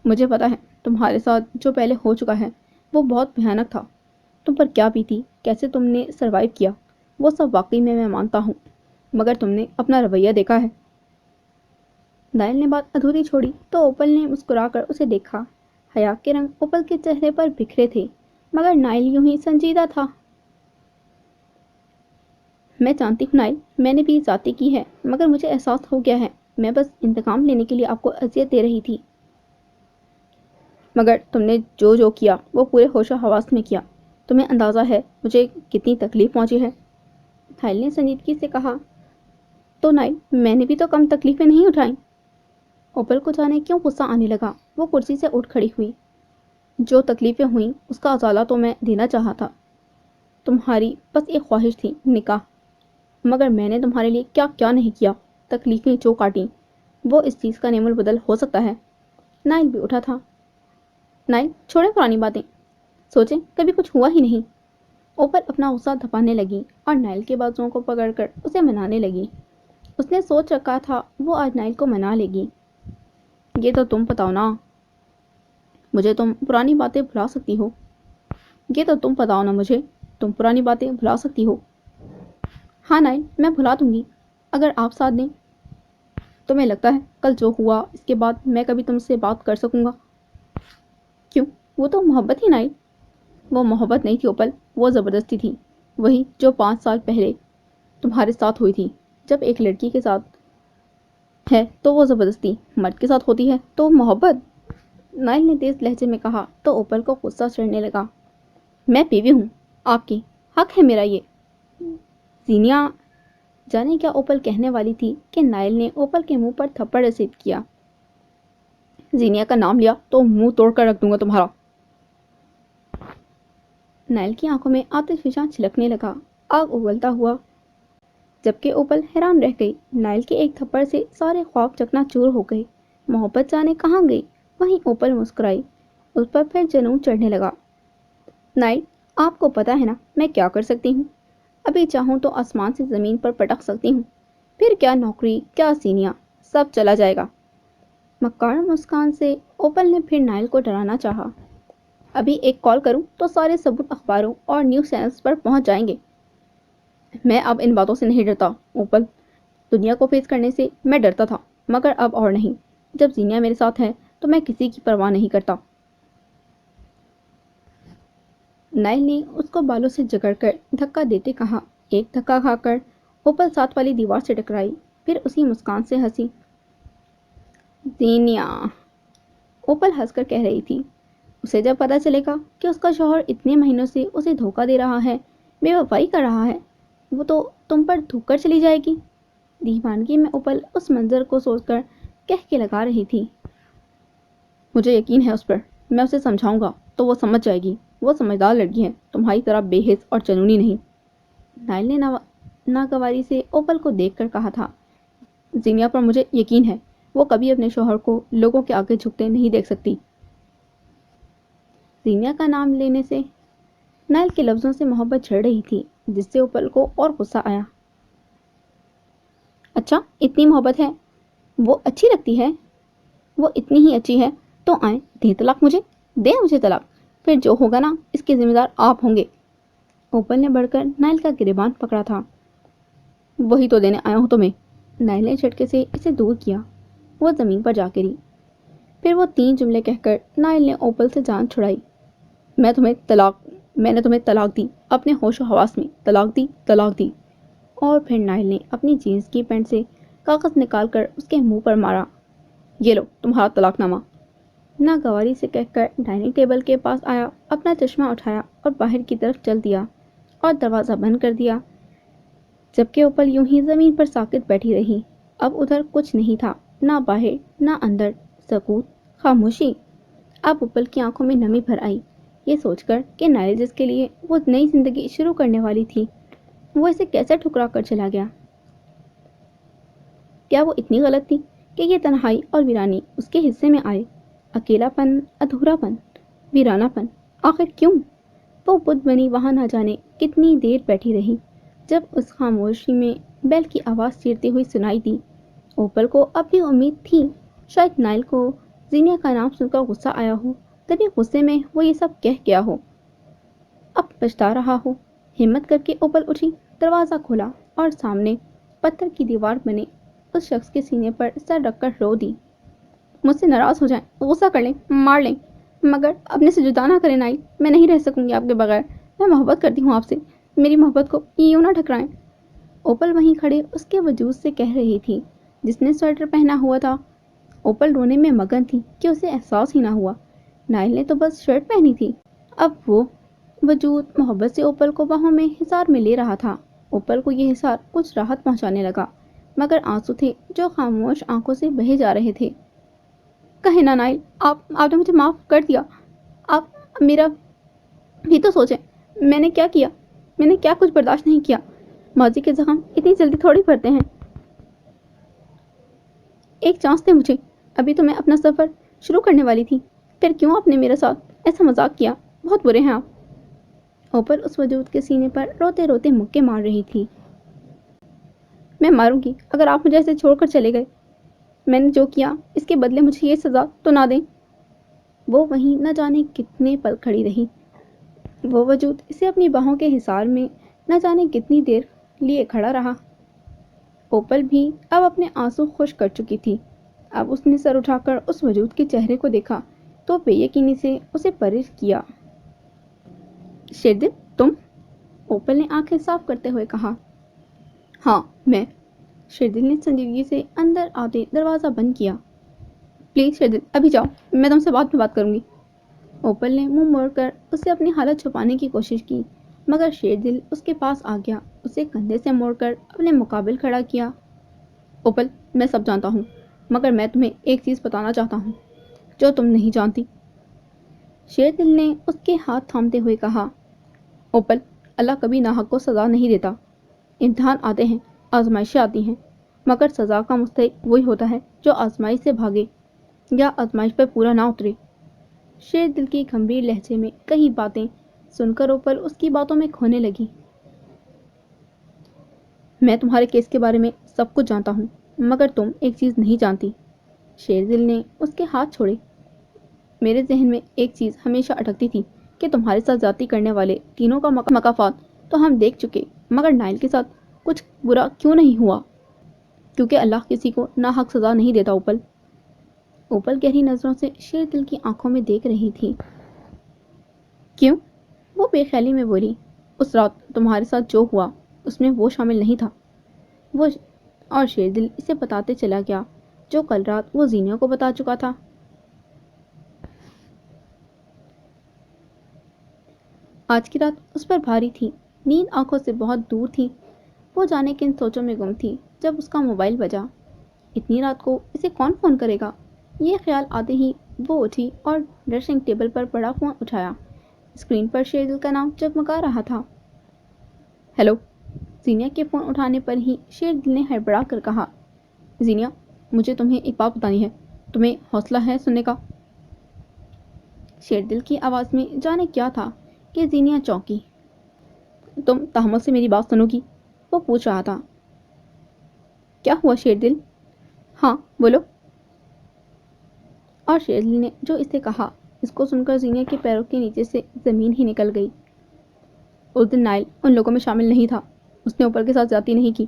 مجھے پتا ہے تمہارے ساتھ جو پہلے ہو چکا ہے وہ بہت بھیانک تھا۔ تم پر کیا بیتی، کیسے تم نے سروائیو کیا، وہ سب واقعی میں مانتا ہوں، مگر تم نے اپنا رویہ دیکھا ہے۔ نائل نے بات ادھوری چھوڑی تو اوپل نے مسکرا کر اسے دیکھا۔ حیا کے رنگ اوپل کے چہرے پر بکھرے تھے، مگر نائل یوں ہی سنجیدہ تھا۔ میں جانتی ہوں نائل، میں نے بھی ذاتی کی ہے، مگر مجھے احساس ہو گیا ہے میں بس انتقام لینے کے لیے آپ کو اذیت دے رہی تھی۔ مگر تم نے جو کیا وہ پورے ہوش و حواس میں کیا۔ تمہیں اندازہ ہے مجھے کتنی تکلیف پہنچی ہے؟ نائل نے سنجیدگی سے کہا۔ تو نائل، میں نے بھی تو کم تکلیفیں نہیں اٹھائیں۔ اوپل کو جانے کیوں غصہ آنے لگا۔ وہ کرسی سے اٹھ کھڑی ہوئی۔ جو تکلیفیں ہوئیں اس کا ازالہ تو میں دینا چاہا تھا۔ تمہاری بس ایک خواہش تھی، نکاح، مگر میں نے تمہارے لیے کیا کیا نہیں کیا، تکلیفیں جو کاٹیں، وہ اس چیز کا نعم البدل ہو سکتا ہے۔ نائل بھی اٹھا تھا۔ نائل، چھوڑیں پرانی باتیں، سوچیں کبھی کچھ ہوا ہی نہیں۔ اوپل اپنا غصہ دھپانے لگی اور نائل کے بازوؤں کو پکڑ کر اسے منانے لگی۔ اس نے سوچ رکھا تھا وہ آج نائل کو منا لے گی۔ یہ تو تم بتاؤ نا، مجھے تم پرانی باتیں بھلا سکتی ہو؟ یہ تو تم بتاؤ نا مجھے، تم پرانی باتیں بھلا سکتی ہو؟ ہاں نائل، میں بھلا دوں گی اگر آپ ساتھ دیں۔ تمہیں لگتا ہے کل جو ہوا اس کے بعد میں کبھی تم سے بات کر سکوں گا؟ کیوں، وہ تو محبت ہی نائل۔ وہ محبت نہیں تھی اوپل، وہ زبردستی تھی، وہی جو 5 سال پہلے تمہارے ساتھ ہوئی تھی۔ جب ایک لڑکی کے ساتھ ہے تو وہ زبردستی، مرد کے ساتھ ہوتی ہے تو محبت، نائل نے تیز لہجے میں کہا تو اوپل کو غصہ چڑھنے لگا۔ میں بیوی ہوں آپ کی، حق ہے میرا یہ۔ زینیا، جانے کیا اوپل کہنے والی تھی کہ نائل نے اوپل کے منہ پر تھپڑ رسید کیا۔ زینیا کا نام لیا تو منہ توڑ کر رکھ دوں گا تمہارا۔ نائل کی آنکھوں میں آتش فشاں چھلکنے لگا، آگ اگلتا ہوا، جبکہ اوپل حیران رہ گئی۔ نائل کے ایک تھپڑ سے سارے خواب چکنا چور ہو گئے۔ محبت جانے کہاں گئی؟ وہیں اوپل مسکرائی، اس پر پھر جنون چڑھنے لگا۔ نائل، آپ کو پتا ہے نا میں کیا کر سکتی ہوں؟ ابھی چاہوں تو آسمان سے زمین پر پٹک سکتی ہوں، پھر کیا نوکری، کیا سینیا، سب چلا جائے گا۔ مکار مسکان سے اوپل نے پھر نائل کو ڈرانا چاہا۔ ابھی ایک کال کروں تو سارے ثبوت اخباروں اور نیوز چینلز پر پہنچ جائیں گے۔ میں اب ان باتوں سے نہیں ڈرتا اوپل، دنیا کو فیس کرنے سے میں ڈرتا تھا مگر اب اور نہیں۔ جب زینیا میرے ساتھ ہے تو میں کسی کی پرواہ نہیں کرتا۔ نائل نے اس کو بالوں سے جکڑ کر دھکا دیتے کہا۔ ایک دھکا کھا کر اوپل ساتھ والی دیوار سے ٹکرائی، پھر اسی مسکان سے ہنسی۔ زینیا، اوپل ہنس کر کہہ رہی تھی، اسے جب پتہ چلے گا کہ اس کا شوہر اتنے مہینوں سے اسے دھوکہ دے رہا ہے، بے وفائی کر رہا ہے، وہ تو تم پر تھوک کر چلی جائے گی۔ دیوانگی میں اوپل اس منظر کو سوچ کر کہہ کے لگا رہی تھی، مجھے یقین ہے اس پر، میں اسے سمجھاؤں گا تو وہ سمجھ جائے گی، وہ سمجھدار لڑکی ہے، تمہاری طرح بے حس اور جنونی نہیں۔ نائل نے ناگواری سے اوپل کو دیکھ کر کہا تھا، زینیا پر مجھے یقین ہے، وہ کبھی اپنے شوہر کو لوگوں کے آگے جھکتے نہیں دیکھ سکتی۔ زینیا کا نام لینے سے نائل کے لفظوں سے محبت جھڑ رہی تھی، جس سے اوپل کو اور غصہ آیا۔ اچھا، اتنی محبت ہے، وہ اچھی لگتی ہے؟ وہ اتنی ہی اچھی ہے تو آئیں دیں طلاق، دیں مجھے طلاق، پھر جو ہوگا نا اس کے ذمہ دار آپ ہوں گے۔ اوپل نے بڑھ کر نائل کا گریبان پکڑا تھا۔ وہی تو دینے آیا ہوں تمہیں۔ نائل نے جھٹکے سے اسے دور کیا، وہ زمین پر جا گری۔ پھر وہ 3 جملے کہہ کر نائل نے اوپل سے جان چھڑائی۔ میں نے تمہیں طلاق دی، اپنے ہوش و حواس میں طلاق دی۔ اور پھر نائل نے اپنی جینس کی پینٹ سے کاغذ نکال کر اس کے منہ پر مارا۔ یہ لو تمہارا طلاق نامہ۔ ناگواری سے کہہ کر ڈائننگ ٹیبل کے پاس آیا، اپنا چشمہ اٹھایا اور باہر کی طرف چل دیا اور دروازہ بند کر دیا، جبکہ اوپل یوں ہی زمین پر ساکت بیٹھی رہی۔ اب ادھر کچھ نہیں تھا، نہ باہر نہ اندر، سکوت، خاموشی۔ اب اوپل کی آنکھوں میں نمی بھر آئی، یہ سوچ کر کہ نائل جس کے لیے وہ نئی زندگی شروع کرنے والی تھی، وہ اسے کیسے ٹھکرا کر چلا گیا۔ کیا وہ اتنی غلط تھی کہ یہ تنہائی اور ویرانی اس کے حصے میں آئے؟ اکیلا پن، ادھورا پن، ویرانہ پن، آخر کیوں؟ وہ بت بنی وہاں نہ جانے کتنی دیر بیٹھی رہی، جب اس خاموشی میں بیل کی آواز چیرتی ہوئی سنائی دی۔ اوپل کو اب بھی امید تھی شاید نائل کو زینیا کا نام سن کر غصہ آیا ہو، تبھی غصے میں وہ یہ سب کہہ گیا ہو، اب پچھتا رہا ہو۔ ہمت کر کے اوپل اٹھی، دروازہ کھولا اور سامنے پتھر کی دیوار بنے اس شخص کے سینے پر سر رکھ کر رو دی۔ مجھ سے ناراض ہو جائیں، غصہ کر لیں، مار لیں، مگر اپنے سے جدا نہ کریں نائل، میں نہیں رہ سکوں گی آپ کے بغیر، میں محبت کرتی ہوں آپ سے، میری محبت کو یوں نہ ٹھکرائیں۔ اوپل وہیں کھڑے اس کے وجود سے کہہ رہی تھی جس نے سویٹر پہنا ہوا تھا۔ اوپل رونے میں مگن تھی کہ اسے احساس ہی نہ ہوا، نائل نے تو بس شرٹ پہنی تھی۔ اب وہ وجود محبت سے اوپل کو باہوں میں حصار میں لے رہا تھا۔ اوپل کو یہ حصار کچھ راحت پہنچانے لگا، مگر آنسو تھے جو خاموش آنکھوں سے بہے جا رہے تھے۔ کہیں نہ نائل، آپ نے مجھے معاف کر دیا، آپ میرا بھی تو سوچیں، میں نے کیا کچھ برداشت نہیں کیا۔ ماضی کے زخم اتنی جلدی تھوڑی بھرتے ہیں۔ ایک چانس دے مجھے، ابھی تو میں اپنا سفر شروع کرنے والی تھی، پھر کیوں آپ نے میرے ساتھ ایسا مذاق کیا؟ بہت برے ہیں آپ۔ اوپل اس وجود کے سینے پر روتے روتے مکے مار رہی تھی۔ میں ماروں گی اگر آپ مجھے ایسے چھوڑ کر چلے گئے، میں نے جو کیا اس کے بدلے مجھے یہ سزا تو نہ دیں۔ وہ وہیں نہ جانے کتنے پل کھڑی رہی، وہ وجود اسے اپنی باہوں کے حصار میں نہ جانے کتنی دیر لیے کھڑا رہا۔ اوپل بھی اب اپنے آنسو خشک کر چکی تھی۔ اب اس نے سر اٹھا کر اس وجود کے چہرے کو دیکھا تو بے یقینی سے اسے پرش کیا۔ شیردل، تم؟ اوپل نے آنکھیں صاف کرتے ہوئے کہا۔ ہاں میں۔ شیردل نے سنجیدگی سے اندر آتے دروازہ بند کیا۔ پلیز شیردل، ابھی جاؤ، میں تم سے بعد میں بات کروں گی۔ اوپل نے منہ موڑ کر اسے اپنی حالت چھپانے کی کوشش کی، مگر شیردل اس کے پاس آ گیا، اسے کندھے سے موڑ کر اپنے مقابل کھڑا کیا۔ اوپل، میں سب جانتا ہوں، مگر میں تمہیں ایک چیز بتانا چاہتا ہوں جو تم نہیں جانتی۔ شیردل نے اس کے ہاتھ تھامتے ہوئے کہا۔ اوپل، اللہ کبھی ناحق کو سزا نہیں دیتا، امتحان آتے ہیں، آزمائشیں آتی ہیں، مگر سزا کا مستحق وہی ہوتا ہے جو آزمائش سے بھاگے یا آزمائش پر پورا نہ اترے۔ شیردل کی گمبھیر لہجے میں کئی باتیں سن کر اوپل اس کی باتوں میں کھونے لگی۔ میں تمہارے کیس کے بارے میں سب کچھ جانتا ہوں، مگر تم ایک چیز نہیں جانتی۔ شیر دل نے اس کے ہاتھ چھوڑے۔ میرے ذہن میں ایک چیز ہمیشہ اٹکتی تھی کہ تمہارے ساتھ زیادتی کرنے والے تینوں کا مکافات تو ہم دیکھ چکے، مگر نائل کے ساتھ کچھ برا کیوں نہیں ہوا؟ کیونکہ اللہ کسی کو ناحق سزا نہیں دیتا اوپل۔ اوپل گہری نظروں سے شیر دل کی آنکھوں میں دیکھ رہی تھی۔ کیوں؟ وہ بے خیالی میں بولی۔ اس رات تمہارے ساتھ جو ہوا اس میں وہ شامل نہیں تھا۔ وہ اور شیر دل اسے بتاتے چلا گیا جو کل رات وہ زینیا کو بتا چکا تھا۔ آج کی رات اس پر بھاری تھی، نیند آنکھوں سے بہت دور تھی۔ وہ جانے کن سوچوں میں گم تھی جب اس کا موبائل بجا۔ اتنی رات کو اسے کون فون کرے گا؟ یہ خیال آتے ہی وہ اٹھی اور ڈریسنگ ٹیبل پر پڑا فون اٹھایا۔ اسکرین پر شیر دل کا نام جگمگا رہا تھا۔ ہیلو۔ زینیا کے فون اٹھانے پر ہی شیر دل نے ہڑبڑا کر کہا، زینیا، مجھے تمہیں ایک بات بتانی ہے، تمہیں حوصلہ ہے سننے کا؟ شیر دل کی آواز میں جانے کیا تھا کہ زینیا چونکی۔ تم تحمل سے میری بات سنو گی؟ وہ پوچھ رہا تھا۔ کیا ہوا شیر دل؟ ہاں بولو۔ اور شیر دل نے جو اسے کہا اس کو سن کر زینیا کے پیروں کے نیچے سے زمین ہی نکل گئی۔ اس دن نائل ان لوگوں میں شامل نہیں تھا، اس نے اوپر کے ساتھ زیادتی نہیں کی،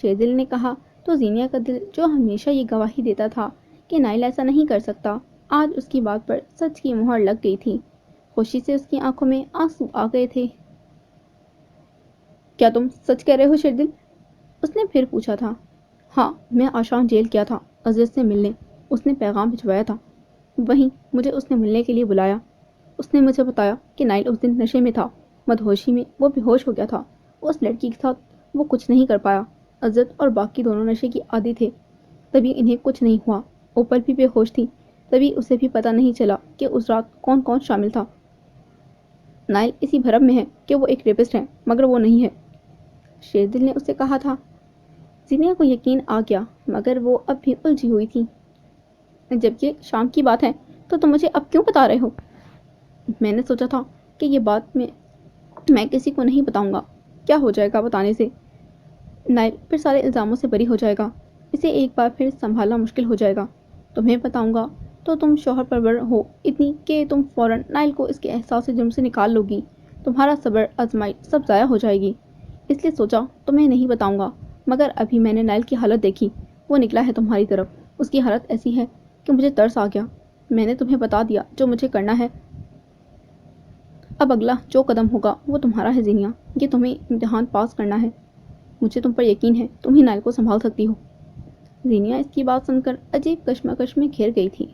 شیر دل نے کہا تو زینیا کا دل جو ہمیشہ یہ گواہی دیتا تھا کہ نائل ایسا نہیں کر سکتا، آج اس کی بات پر سچ کی مہر لگ گئی تھی۔ خوشی سے اس کی آنکھوں میں آنسو آ گئے تھے۔ کیا تم سچ کہہ رہے ہو شیر دل؟ اس نے پھر پوچھا تھا۔ ہاں، میں آشان جیل کیا تھا عزیز سے ملنے، اس نے پیغام بھجوایا تھا، وہیں مجھے اس نے ملنے کے لیے بلایا۔ اس نے مجھے بتایا کہ نائل اس دن نشے میں تھا، مدہوشی میں وہ بے ہوش ہو گیا تھا، اس لڑکی کے ساتھ وہ کچھ نہیں کر پایا، عزت اور باقی دونوں نشے کی عادی تھے، تبھی انہیں کچھ نہیں ہوا۔ اوپر بھی بے ہوش تھی، تبھی اسے بھی پتہ نہیں چلا کہ اس رات کون کون شامل تھا۔ نائل اسی بھرم میں ہے کہ وہ ایک ریپسٹ ہے، مگر وہ نہیں ہے، شیر دل نے اسے کہا تھا۔ زینیا کو یقین آ گیا، مگر وہ اب بھی الجھی ہوئی تھی۔ جب یہ شام کی بات ہے تو تم مجھے اب کیوں بتا رہے ہو؟ میں نے سوچا تھا کہ یہ بات میں کسی کو نہیں بتاؤں گا، کیا ہو جائے گا بتانے سے؟ نائل پھر سارے الزاموں سے بری ہو جائے گا، اسے ایک بار پھر سنبھالنا مشکل ہو جائے گا۔ تمہیں بتاؤں گا تو تم شوہر پرور ہو اتنی کہ تم فوراً نائل کو اس کے احساس جرم سے نکال لو گی، تمہارا صبر آزمائی سب ضائع ہو جائے گی، اس لیے سوچا تمہیں نہیں بتاؤں گا۔ مگر ابھی میں نے نائل کی حالت دیکھی، وہ نکلا ہے تمہاری طرف، اس کی حالت ایسی ہے کہ مجھے ترس آ گیا، میں نے تمہیں بتا دیا جو مجھے کرنا ہے۔ اب اگلا جو قدم ہوگا وہ تمہارا ہے زینیا، یہ تمہیں امتحان پاس کرنا ہے، مجھے تم پر یقین ہے تم ہی نائل کو سنبھال سکتی ہو۔ زینیا اس کی بات سن کر عجیب کشمکش میں گھر گئی تھی۔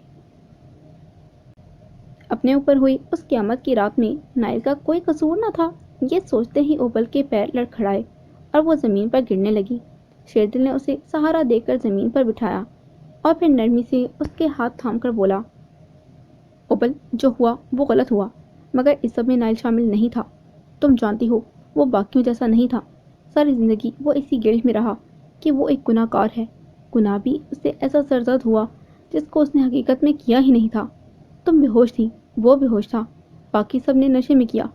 اپنے اوپر ہوئی اس قیامت کی رات میں نائل کا کوئی قصور نہ تھا، یہ سوچتے ہی اوپل کے پیر لڑکھڑائے اور وہ زمین پر گرنے لگی۔ شیر دل نے اسے سہارا دے کر زمین پر بٹھایا اور پھر نرمی سے اس کے ہاتھ تھام کر بولا، اوپل، جو ہوا وہ غلط ہوا، مگر اس سب میں نائل شامل نہیں تھا، تم جانتی ہو وہ باقیوں جیسا نہیں تھا، ساری زندگی وہ اسی گیڑھ میں رہا کہ وہ ایک گناہ کار ہے، گناہ بھی اسے ایسا سرزد ہوا جس کو اس نے حقیقت میں کیا ہی نہیں تھا۔ تم بے ہوش تھی، وہ بے ہوش تھا، باقی سب نے نشے میں کیا،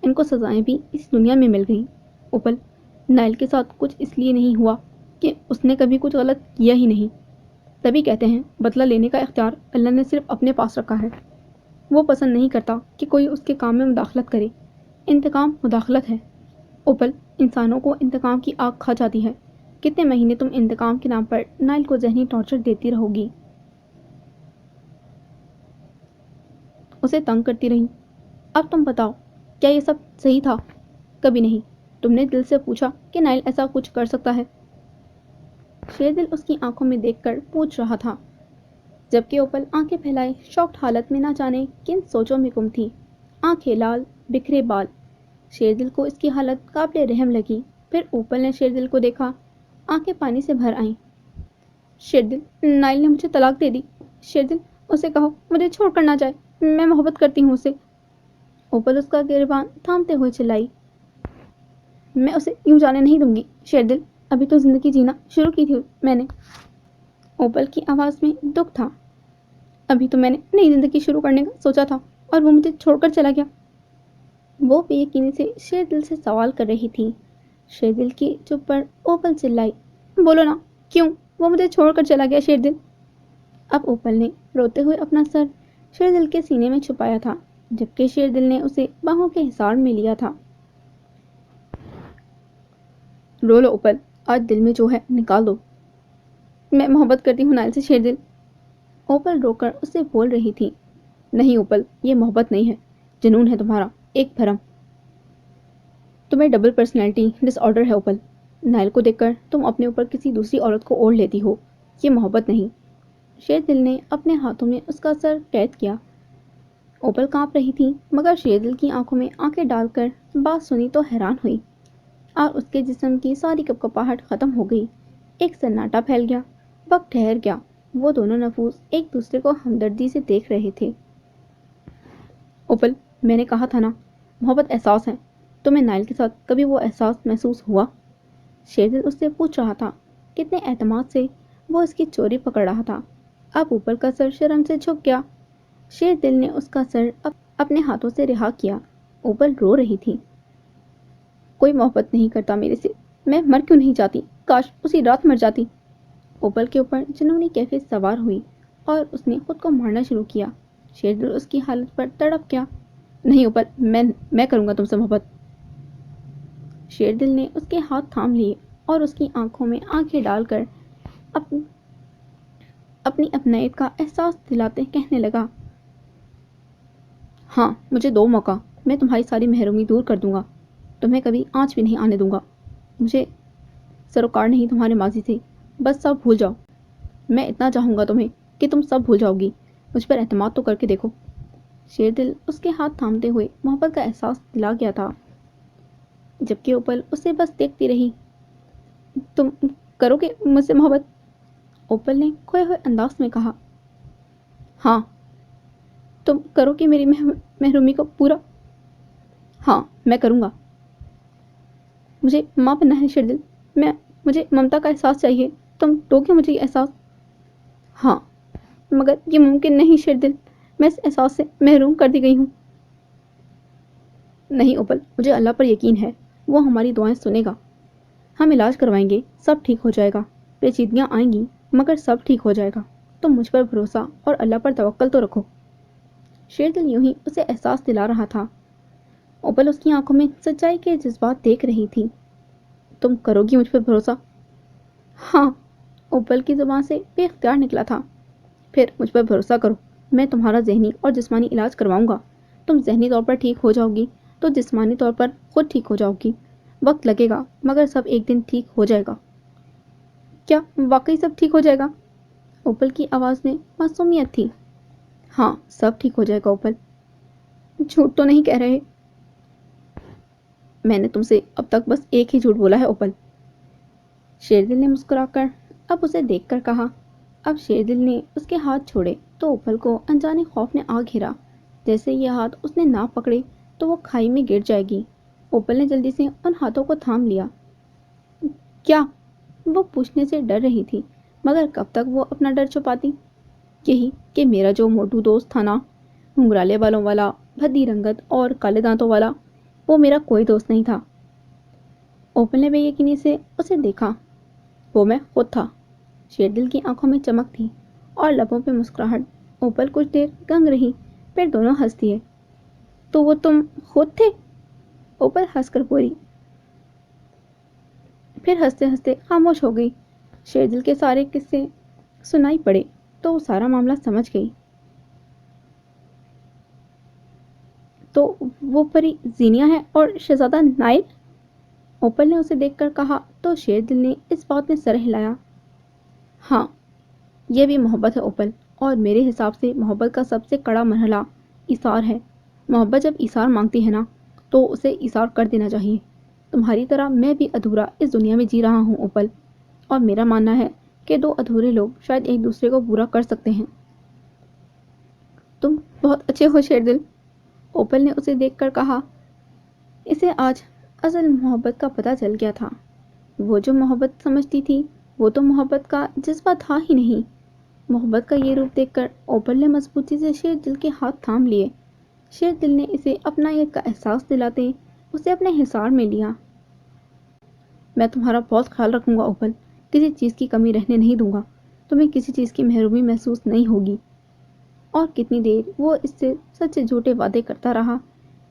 ان کو سزائیں بھی اس دنیا میں مل گئیں۔ اوپل، نائل کے ساتھ کچھ اس لیے نہیں ہوا کہ اس نے کبھی کچھ غلط کیا ہی نہیں، تبھی کہتے ہیں بدلہ لینے کا اختیار اللہ نے صرف اپنے پاس رکھا ہے، وہ پسند نہیں کرتا کہ کوئی اس کے کام میں مداخلت کرے، انتقام مداخلت ہے۔ اوپل، انسانوں کو انتقام کی آگ کھا جاتی ہے، کتنے مہینے تم انتقام کے نام پر نائل کو ذہنی ٹارچر دیتی رہو گی، اسے تنگ کرتی رہی۔ اب تم بتاؤ، کیا یہ سب صحیح تھا؟ کبھی نہیں۔ تم نے دل سے پوچھا کہ نائل ایسا کچھ کر سکتا ہے؟ شیر دل اس کی آنکھوں میں دیکھ کر پوچھ رہا تھا، جبکہ اوپل آنکھیں پھیلائے شاکڈ حالت میں نہ جانے کن سوچوں میں گم تھی، آنکھیں لال، بکھرے بال۔ شیر دل کو اس کی حالت قابل رحم لگی، پھر اوپل نے شیر دل کو دیکھا، آنکھیں پانی سے بھر آئیں۔ شیر دل، نائل نے مجھے طلاق دے دی، شیر دل، اسے کہو مجھے چھوڑ کر نہ جائے، میں محبت کرتی ہوں اسے۔ اوپل اس کا گریبان تھامتے ہوئے چلائی، میں اسے یوں جانے نہیں دوں گی شیر دل، ابھی تو زندگی جینا شروع کی تھی میں نے۔ اوپل کی آواز میں دکھ تھا، ابھی تو میں نے نئی زندگی شروع کرنے کا سوچا تھا اور وہ مجھے چھوڑ کر چلا گیا۔ وہ بے یقینی سے شیر دل سے سوال کر رہی تھی۔ شیر دل کی چپ پر اوپل چلائی، بولو نا، کیوں وہ مجھے چھوڑ کر چلا گیا شیر دل؟ اب اوپل نے روتے ہوئے اپنا سر شیردل کے سینے میں چھپایا تھا، جبکہ شیردل نے اسے باہوں کے حصار میں لیا تھا۔ رو لو اوپل، آج دل میں جو ہے نکال دو۔ میں محبت کرتی ہوں نائل سے شیردل۔ اوپل رو کر اس سے بول رہی تھی۔ نہیں اوپل، یہ محبت نہیں ہے، جنون ہے تمہارا، ایک بھرم۔ تمہیں ڈبل پرسنالٹی ڈس آرڈر ہے اوپل۔ نائل کو دیکھ کر تم اپنے اوپر کسی دوسری عورت کو اوڑھ لیتی ہو، یہ محبت نہیں۔ شیردل نے اپنے ہاتھوں میں اس کا سر قید کیا۔ اوپل کانپ رہی تھی، مگر شیردل کی آنکھوں میں آنکھیں ڈال کر بات سنی تو حیران ہوئی، اور اس کے جسم کی ساری کپکپاہٹ ختم ہو گئی۔ ایک سناٹا پھیل گیا، وقت ٹھہر گیا، وہ دونوں نفوس ایک دوسرے کو ہمدردی سے دیکھ رہے تھے۔ اوپل، میں نے کہا تھا نا، محبت احساس ہے، تمہیں نائل کے ساتھ کبھی وہ احساس محسوس ہوا؟ شیردل اس سے پوچھ رہا تھا، کتنے اعتماد سے وہ اس کی چوری پکڑ رہا تھا۔ اب اوپل کا سر شرم سے جھک گیا۔ شیردل نے اس کا سر اپنے ہاتھوں سے رہا کیا۔ اوپل رو رہی تھی۔ کوئی محبت نہیں کرتا میرے سے، میں مر کیوں نہیں جاتی، کاش اسی رات مر جاتی۔ اوپل کے اوپر جنونی کیفیت سوار ہوئی اور اس نے خود کو مارنا شروع کیا۔ شیردل اس کی حالت پر تڑپ گیا۔ نہیں اوپل، میں کروں گا تم سے محبت۔ شیردل نے اس کے ہاتھ تھام لیے اور اس کی آنکھوں میں آنکھیں ڈال کر اپنی اپنائیت کا احساس دلاتے کہنے لگا، ہاں مجھے دو موقع، میں تمہاری ساری محرومی دور کر دوں گا، تمہیں کبھی آنچ بھی نہیں آنے دوں گا، مجھے سروکار نہیں تمہارے ماضی سے، بس سب بھول جاؤ۔ میں اتنا چاہوں گا تمہیں کہ تم سب بھول جاؤ گی، مجھ پر اعتماد تو کر کے دیکھو۔ شیردل اس کے ہاتھ تھامتے ہوئے محبت کا احساس دلا گیا تھا، جبکہ اوپل اسے بس دیکھتی رہی۔ تم کرو گے مجھ سے محبت؟ اوپل نے کھوئے ہوئے انداز میں کہا۔ ہاں، تم کرو گے میری محرومی کو پورا؟ ہاں میں کروں گا۔ مجھے ماں بننا ہے شیردل، مجھے ممتا کا احساس چاہیے، تم دو گے مجھے یہ احساس؟ ہاں، مگر یہ ممکن نہیں شیردل، میں اس احساس سے محروم کر دی گئی ہوں۔ نہیں اوپل، مجھے اللہ پر یقین ہے، وہ ہماری دعائیں سنے گا، ہم علاج کروائیں گے، سب ٹھیک ہو جائے گا، پیچیدگیاں آئیں گی مگر سب ٹھیک ہو جائے گا، تم مجھ پر بھروسہ اور اللہ پر توکل تو رکھو۔ شیردل یوں ہی اسے احساس دلا رہا تھا۔ اوپل اس کی آنکھوں میں سچائی کے جذبات دیکھ رہی تھی۔ تم کرو گی مجھ پر بھروسہ؟ ہاں، اوپل کی زبان سے بے اختیار نکلا تھا۔ پھر مجھ پر بھروسہ کرو، میں تمہارا ذہنی اور جسمانی علاج کرواؤں گا، تم ذہنی طور پر ٹھیک ہو جاؤ گی تو جسمانی طور پر خود ٹھیک ہو جاؤ گی، وقت لگے گا مگر سب ایک دن ٹھیک ہو جائے گا۔ کیا واقعی سب ٹھیک ہو جائے گا؟ اوپل کی آواز میں معصومیت تھی۔ ہاں سب ٹھیک ہو جائے گا اوپل، جھوٹ تو نہیں کہہ رہے؟ میں نے تم سے اب تک بس ایک ہی جھوٹ بولا ہے اوپل۔ شیردل نے مسکرا کر اب اسے دیکھ کر کہا۔ اب شیردل نے اس کے ہاتھ چھوڑے تو اوپل کو انجانے خوف نے آ گھیرا، جیسے یہ ہاتھ اس نے نہ پکڑے تو وہ کھائی میں گر جائے گی۔ اوپل نے جلدی سے ان ہاتھوں کو تھام لیا۔ کیا؟ وہ پوچھنے سے ڈر رہی تھی، مگر کب تک وہ اپنا ڈر چھپاتی؟ یہی کہ میرا جو موٹو دوست تھا نا، گھنگرالے بالوں والا، بھدی رنگت اور کالے دانتوں والا، وہ میرا کوئی دوست نہیں تھا۔ اوپل نے بے یقینی سے اسے دیکھا۔ وہ میں خود تھا۔ شیردل کی آنکھوں میں چمک تھی اور لبوں پہ مسکراہٹ۔ اوپل کچھ دیر گنگ رہی، پھر دونوں ہنس دیے۔ تو وہ تم خود تھے؟ اوپل ہنس کر بولی، پھر ہنستے ہنستے خاموش ہو گئی۔ شیردل کے سارے قصے سنائی پڑے تو وہ سارا معاملہ سمجھ گئی۔ تو وہ پری زینیا ہے اور شہزادہ نائل؟ اوپل نے اسے دیکھ کر کہا تو شیردل نے اس بات میں سر ہلایا۔ ہاں، یہ بھی محبت ہے اوپل، اور میرے حساب سے محبت کا سب سے کڑا مرحلہ ایثار ہے۔ محبت جب ایثار مانگتی ہے نا تو اسے ایثار کر دینا چاہیے۔ تمہاری طرح میں بھی ادھورا اس دنیا میں جی رہا ہوں اوپل، اور میرا ماننا ہے کہ دو ادھورے لوگ شاید ایک دوسرے کو پورا کر سکتے ہیں۔ تم بہت اچھے ہو شیردل، اوپل نے اسے دیکھ کر کہا۔ اسے آج اصل محبت کا پتہ چل گیا تھا۔ وہ جو محبت سمجھتی تھی وہ تو محبت کا جذبہ تھا ہی نہیں۔ محبت کا یہ روپ دیکھ کر اوپل نے مضبوطی سے شیردل کے ہاتھ تھام لیے۔ شیردل نے اسے اپنائیت کا احساس دلاتے اسے اپنے حصار میں لیا۔ میں تمہارا بہت خیال رکھوں گا اوپل، کسی چیز کی کمی رہنے نہیں دوں گا، تمہیں کسی چیز کی محرومی محسوس نہیں ہوگی۔ اور کتنی دیر وہ اس سے سچے جھوٹے وعدے کرتا رہا۔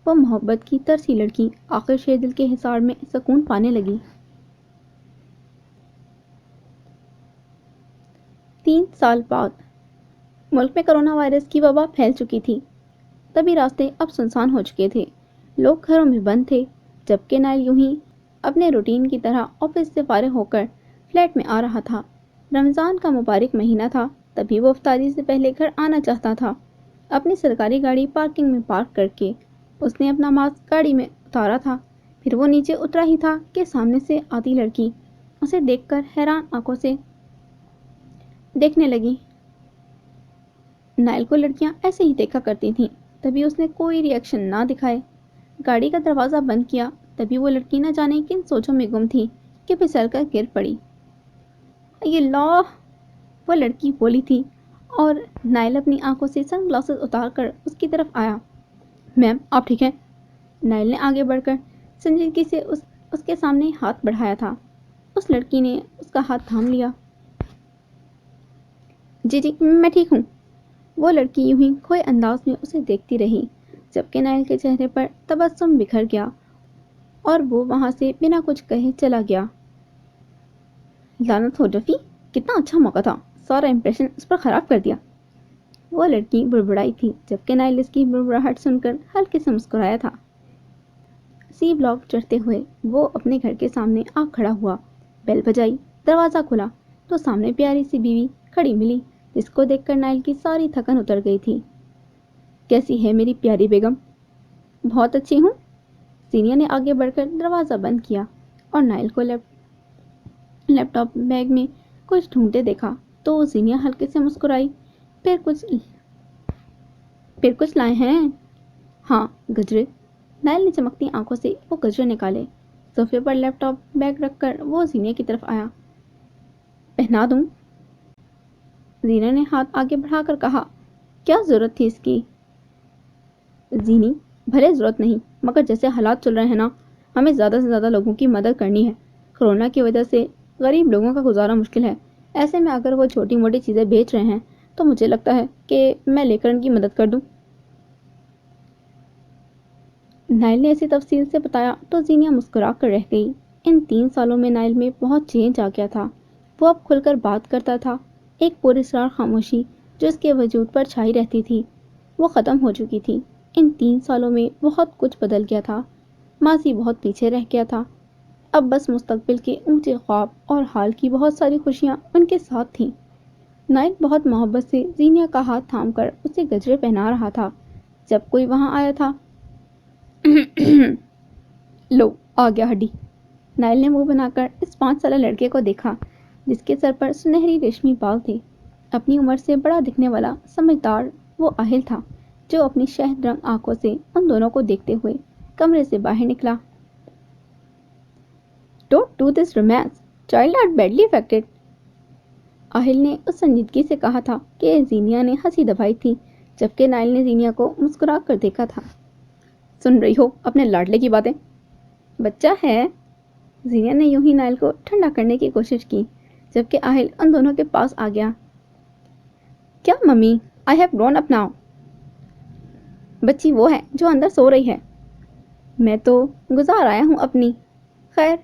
وہ محبت کی ترسی لڑکی آخر شیر دل کے حصار میں سکون پانے لگی۔ 3 سال بعد ملک میں کرونا وائرس کی وبا پھیل چکی تھی۔ تبھی راستے اب سنسان ہو چکے تھے، لوگ گھروں میں بند تھے، جبکہ نائل یوں ہی اپنے روٹین کی طرح آفس سے فارغ ہو کر فلیٹ میں آ رہا تھا۔ رمضان کا مبارک مہینہ تھا، تبھی وہ افطاری سے پہلے گھر آنا چاہتا تھا۔ اپنی سرکاری گاڑی پارکنگ میں پارک کر کے اس نے اپنا ماسک گاڑی میں اتارا تھا۔ پھر وہ نیچے اترا ہی تھا کہ سامنے سے آتی لڑکی اسے دیکھ کر حیران آنکھوں سے دیکھنے لگی۔ نائل کو لڑکیاں ایسے ہی دیکھا کرتی تھیں، تبھی اس نے کوئی ری ایکشن نہ دکھائے، گاڑی کا دروازہ بند کیا۔ تبھی وہ لڑکی نہ جانے کن سوچوں میں گم تھی کہ پھسل کر گر پڑی۔ یہ اللہ! وہ لڑکی بولی تھی اور نائل اپنی آنکھوں سے سن گلاسز اتار کر اس کی طرف آیا۔ میم آپ ٹھیک ہیں؟ نائل نے آگے بڑھ کر سنجیدگی سے اس کے سامنے ہاتھ بڑھایا تھا۔ اس لڑکی نے اس کا ہاتھ تھام لیا۔ جی میں ٹھیک ہوں۔ وہ لڑکی یوں ہی کھوئے انداز میں اسے دیکھتی رہی، جبکہ نائل کے چہرے پر تبسم بکھر گیا اور وہ وہاں سے بنا کچھ کہے چلا گیا۔ لعنت ہو ڈفی، کتنا اچھا موقع تھا، سارا امپریشن اس پر خراب کر دیا۔ وہ لڑکی بڑبڑائی تھی، جبکہ نائل اس کی بڑبڑاہٹ سن کر ہلکے سے مسکرایا تھا۔ سی بلاک چڑھتے ہوئے وہ اپنے گھر کے سامنے آ کھڑا ہوا، بیل بجائی، دروازہ کھلا تو سامنے پیاری سی بیوی کھڑی ملی، جس کو دیکھ کر نائل کی ساری تھکن اتر گئی تھی۔ کیسی ہے میری پیاری بیگم؟ بہت اچھی ہوں۔ زینیا نے آگے بڑھ کر دروازہ بند کیا اور نائل کو لیپ ٹاپ بیگ میں کچھ ڈھونڈتے دیکھا تو زینیا ہلکے سے مسکرائی۔ پھر کچھ لائے ہیں؟ ہاں، گجرے۔ نائل نے چمکتی آنکھوں سے وہ گجرے نکالے۔ صوفے پر لیپ ٹاپ بیگ رکھ کر وہ زینیا کی طرف آیا۔ پہنا دوں؟ زینیا نے ہاتھ آگے بڑھا کر کہا۔ کیا ضرورت تھی اس کی؟ زینی، بھلے ضرورت نہیں، مگر جیسے حالات چل رہے ہیں نا، ہمیں زیادہ سے زیادہ لوگوں کی مدد کرنی ہے۔ کرونا کی وجہ سے غریب لوگوں کا گزارا مشکل ہے۔ ایسے میں اگر وہ چھوٹی موٹی چیزیں بیچ رہے ہیں تو مجھے لگتا ہے کہ میں لے کر ان کی مدد کر دوں۔ نائل نے ایسی تفصیل سے بتایا تو زینیا مسکرا کر رہ گئی۔ ان 3 سالوں میں نائل میں بہت چینج آ گیا تھا۔ وہ اب کھل کر بات کرتا تھا۔ ایک پراسرار خاموشی جو اس کے وجود پر چھائی رہتی تھی وہ ختم ہو چکی تھی۔ ان 3 سالوں میں بہت کچھ بدل گیا تھا، ماضی بہت پیچھے رہ گیا تھا، اب بس مستقبل کے اونچے خواب اور حال کی بہت ساری خوشیاں ان کے ساتھ تھیں۔ نائل بہت محبت سے زینیا کا ہاتھ تھام کر اسے گجرے پہنا رہا تھا جب کوئی وہاں آیا تھا۔ لو آ گیا ہڈی۔ نائل نے منہ بنا کر اس 5 سالہ لڑکے کو دیکھا جس کے سر پر سنہری ریشمی بال تھے۔ اپنی عمر سے بڑا دکھنے والا سمجھدار وہ آہل تھا جو اپنی شہد رنگ آنکھوں سے ان دونوں کو دیکھتے ہوئے کمرے سے باہر نکلا۔ Don't do this romance, child are badly affected. Ahil نے اس سنجیدگی سے کہا تھا کہ زینیا نے ہنسی دبائی تھی، جبکہ نائل نے زینیا کو مسکرا کر دیکھا تھا۔ سن رہی ہو اپنے لاڈلے کی باتیں؟ بچہ ہے۔ زینیا نے یوں ہی نائل کو ٹھنڈا کرنے کی کوشش کی، جبکہ آہل ان دونوں کے پاس آ گیا۔ کیا mummy, I have grown up now. بچی وہ ہے جو اندر سو رہی ہے۔ میں تو گزار آیا ہوں اپنی۔ خیر،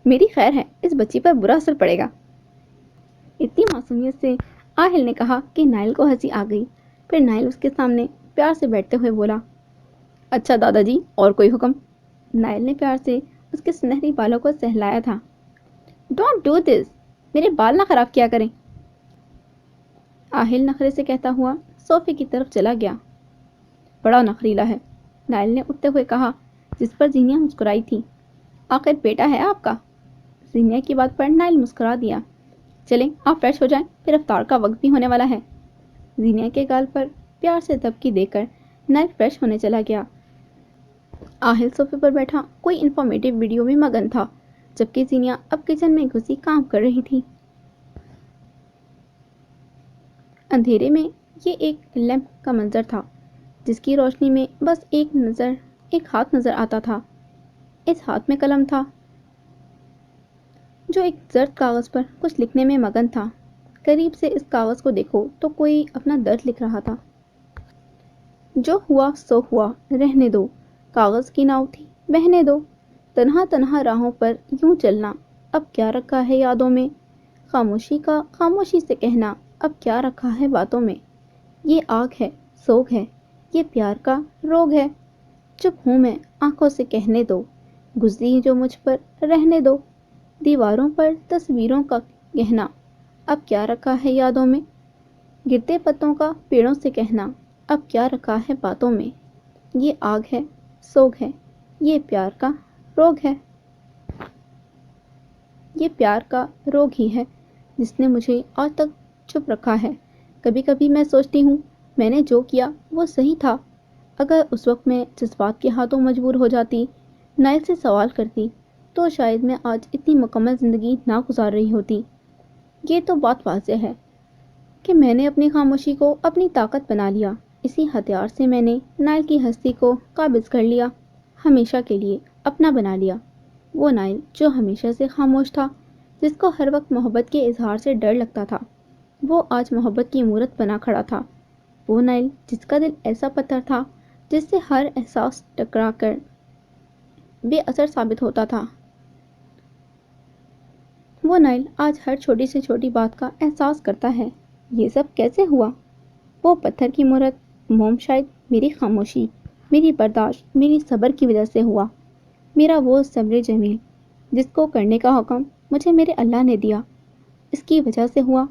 میری خیر ہے، اس بچی پر برا اثر پڑے گا۔ اتنی معصومیت سے آہل نے کہا کہ نائل کو ہنسی آ گئی۔ پھر نائل اس کے سامنے پیار سے بیٹھتے ہوئے بولا، اچھا دادا جی، اور کوئی حکم؟ نائل نے پیار سے اس کے سنہری بالوں کو سہلایا تھا۔ ڈونٹ ڈو دس، میرے بال نہ خراب کیا کریں۔ آہل نخرے سے کہتا ہوا صوفے کی طرف چلا گیا۔ بڑا نخریلا ہے، نائل نے اٹھتے ہوئے کہا، جس پر زینیا مسکرائی تھی۔ آخر بیٹا ہے آپ کا۔ زینیا کی بات پر نائل مسکرا دیا۔ چلیں آپ فریش ہو جائیں، پھر افطار کا وقت بھی ہونے والا ہے۔ زینیا کے گال پر پیار سے دبکی دے کر نائل فریش ہونے چلا گیا۔ آہل صوفے پر بیٹھا کوئی انفارمیٹیو ویڈیو میں مگن تھا، جبکہ زینیا اب کچن میں گھسی کام کر رہی تھی۔ اندھیرے میں یہ ایک لیمپ کا منظر تھا جس کی روشنی میں بس ایک ہاتھ نظر آتا تھا۔ اس ہاتھ میں قلم تھا جو ایک زرد کاغذ پر کچھ لکھنے میں مگن تھا۔ قریب سے اس کاغذ کو دیکھو تو کوئی اپنا درد لکھ رہا تھا۔ جو ہوا سو ہوا، رہنے دو، کاغذ کی ناؤ تھی، بہنے دو، تنہا تنہا راہوں پر یوں چلنا، اب کیا رکھا ہے یادوں میں، خاموشی کا خاموشی سے کہنا، اب کیا رکھا ہے باتوں میں، یہ آگ ہے، سوگ ہے، یہ پیار کا روگ ہے، چپ ہوں میں، آنکھوں سے کہنے دو، گزری جو مجھ پر رہنے دو، دیواروں پر تصویروں کا گہنا، اب کیا رکھا ہے یادوں میں، گرتے پتوں کا پیڑوں سے کہنا، اب کیا رکھا ہے باتوں میں، یہ آگ ہے، سوگ ہے، یہ پیار کا روگ ہے۔ یہ پیار کا روگ ہی ہے جس نے مجھے آج تک چھپ رکھا ہے۔ کبھی کبھی میں سوچتی ہوں میں نے جو کیا وہ صحیح تھا۔ اگر اس وقت میں جذبات کے ہاتھوں مجبور ہو جاتی، نائل سے سوال کرتی، تو شاید میں آج اتنی مکمل زندگی نہ گزار رہی ہوتی۔ یہ تو بات واضح ہے کہ میں نے اپنی خاموشی کو اپنی طاقت بنا لیا۔ اسی ہتھیار سے میں نے نائل کی ہستی کو قابض کر لیا، ہمیشہ کے لیے اپنا بنا لیا۔ وہ نائل جو ہمیشہ سے خاموش تھا، جس کو ہر وقت محبت کے اظہار سے ڈر لگتا تھا، وہ آج محبت کی مورت بنا کھڑا تھا۔ وہ نائل جس کا دل ایسا پتھر تھا جس سے ہر احساس ٹکرا کر بے اثر ثابت ہوتا تھا، وہ نائل آج ہر چھوٹی سے چھوٹی بات کا احساس کرتا ہے۔ یہ سب کیسے ہوا؟ وہ پتھر کی مورت، موم شاید میری خاموشی، میری برداشت، میری صبر کی وجہ سے ہوا۔ میرا وہ صبر جمیل جس کو کرنے کا حکم مجھے میرے اللہ نے دیا، اس کی وجہ سے ہوا۔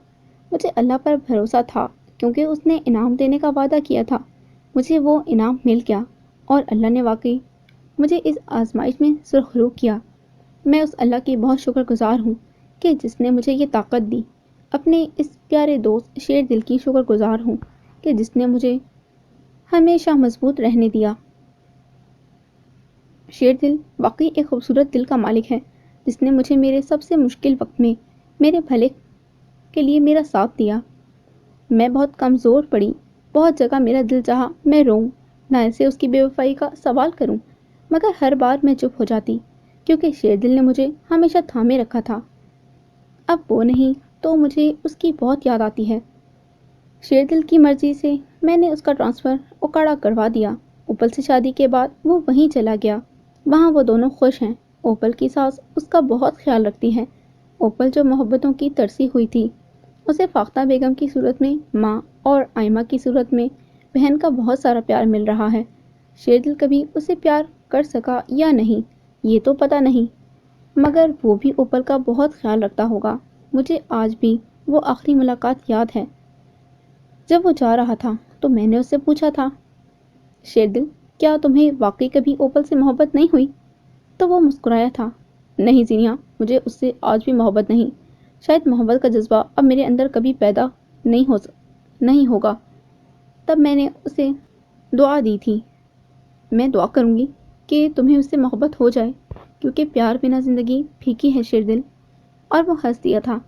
مجھے اللہ پر بھروسہ تھا کیونکہ اس نے انعام دینے کا وعدہ کیا تھا۔ مجھے وہ انعام مل گیا اور اللہ نے واقعی مجھے اس آزمائش میں سرخرو کیا۔ میں اس اللہ کی بہت شکر گزار ہوں کہ جس نے مجھے یہ طاقت دی۔ اپنے اس پیارے دوست شیر دل کی شکر گزار ہوں کہ جس نے مجھے ہمیشہ مضبوط رہنے دیا۔ شیر دل واقعی ایک خوبصورت دل کا مالک ہے جس نے مجھے میرے سب سے مشکل وقت میں میرے بھلے کے لیے میرا ساتھ دیا۔ میں بہت کمزور پڑی، بہت جگہ میرا دل چاہا میں روؤں، نائل سے اس کی بے وفائی کا سوال کروں، مگر ہر بار میں چپ ہو جاتی کیونکہ شیر دل نے مجھے ہمیشہ تھامے رکھا تھا۔ اب وہ نہیں تو مجھے اس کی بہت یاد آتی ہے۔ شیر دل کی مرضی سے میں نے اس کا ٹرانسفر اوکاڑا کروا دیا۔ اوپل سے شادی کے بعد وہ وہیں چلا گیا۔ وہاں وہ دونوں خوش ہیں۔ اوپل کی ساس اس کا بہت خیال رکھتی ہے۔ اوپل جو محبتوں کی ترسی ہوئی تھی، اسے فاختہ بیگم کی صورت میں ماں اور آئمہ کی صورت میں بہن کا بہت سارا پیار مل رہا ہے۔ شیر دل کبھی اسے پیار کر سکا یا نہیں یہ تو پتہ نہیں، مگر وہ بھی اوپل کا بہت خیال رکھتا ہوگا۔ مجھے آج بھی وہ آخری ملاقات یاد ہے۔ جب وہ جا رہا تھا تو میں نے اس سے پوچھا تھا، شیر دل کیا تمہیں واقعی کبھی اوپل سے محبت نہیں ہوئی؟ تو وہ مسکرایا تھا، نہیں زینیا، مجھے اس سے آج بھی محبت نہیں، شاید محبت کا جذبہ اب میرے اندر کبھی پیدا نہیں ہوگا۔ تب میں نے اسے دعا دی تھی، میں دعا کروں گی کہ تمہیں اس سے محبت ہو جائے کیونکہ پیار بنا زندگی پھیکی ہے شیر دل۔ اور وہ ہنس دیا تھا،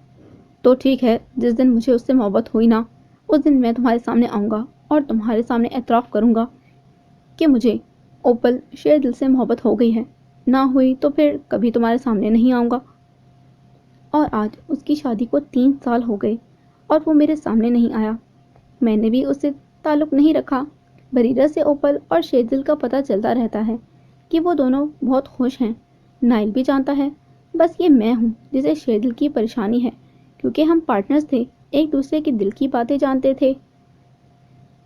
تو ٹھیک ہے، جس دن مجھے اس سے محبت ہوئی نا، اس دن میں تمہارے سامنے آؤں گا اور تمہارے سامنے اعتراف کروں گا کہ مجھے اوپل شیر دل سے محبت ہو گئی ہے، نہ ہوئی تو پھر کبھی تمہارے سامنے نہیں آؤں گا۔ اور آج اس کی شادی کو 3 سال ہو گئے اور وہ میرے سامنے نہیں آیا۔ میں نے بھی اس سے تعلق نہیں رکھا۔ بریرہ سے اوپل اور شیر دل کا پتہ چلتا رہتا ہے کہ وہ دونوں بہت خوش ہیں۔ نائل بھی جانتا ہے، بس یہ میں ہوں جسے شیر دل کی پریشانی ہے کیونکہ ہم پارٹنرز تھے، ایک دوسرے کی دل کی باتیں جانتے تھے۔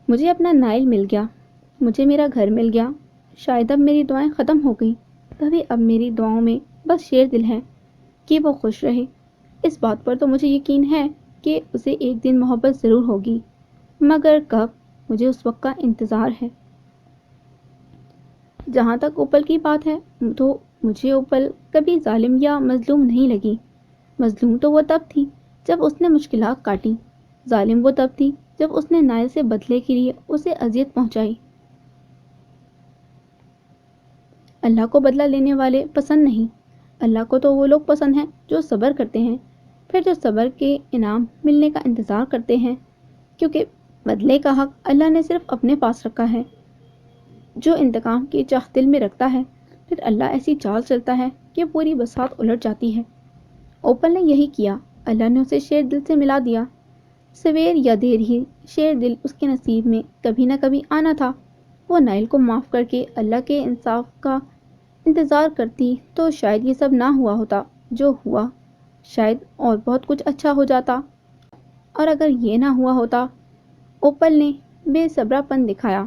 مجھے اپنا نائل مل گیا، مجھے میرا گھر مل گیا۔ شاید اب میری دعائیں ختم ہو گئیں، تبھی اب میری دعاؤں میں بس شیر دل ہے کہ وہ خوش رہے۔ اس بات پر تو مجھے یقین ہے کہ اسے ایک دن محبت ضرور ہوگی، مگر کب، مجھے اس وقت کا انتظار ہے۔ جہاں تک اوپل کی بات ہے تو مجھے اوپل کبھی ظالم یا مظلوم نہیں لگی۔ مظلوم تو وہ تب تھی جب اس نے مشکلات کاٹی، ظالم وہ تب تھی جب اس نے نائل سے بدلے کے لیے اسے اذیت پہنچائی۔ اللہ کو بدلہ لینے والے پسند نہیں، اللہ کو تو وہ لوگ پسند ہیں جو صبر کرتے ہیں، پھر جو صبر کے انعام ملنے کا انتظار کرتے ہیں، کیونکہ بدلے کا حق اللہ نے صرف اپنے پاس رکھا ہے۔ جو انتقام کی چاہ دل میں رکھتا ہے، پھر اللہ ایسی چال چلتا ہے کہ پوری بساط الٹ جاتی ہے۔ اوپل نے یہی کیا، اللہ نے اسے شیر دل سے ملا دیا۔ سویر یا دیر ہی شیر دل اس کے نصیب میں کبھی نہ کبھی آنا تھا۔ وہ نائل کو معاف کر کے اللہ کے انصاف کا انتظار کرتی تو شاید یہ سب نہ ہوا ہوتا جو ہوا، شاید اور بہت کچھ اچھا ہو جاتا۔ اور اگر یہ نہ ہوا ہوتا، اوپل نے بے صبرا پن دکھایا،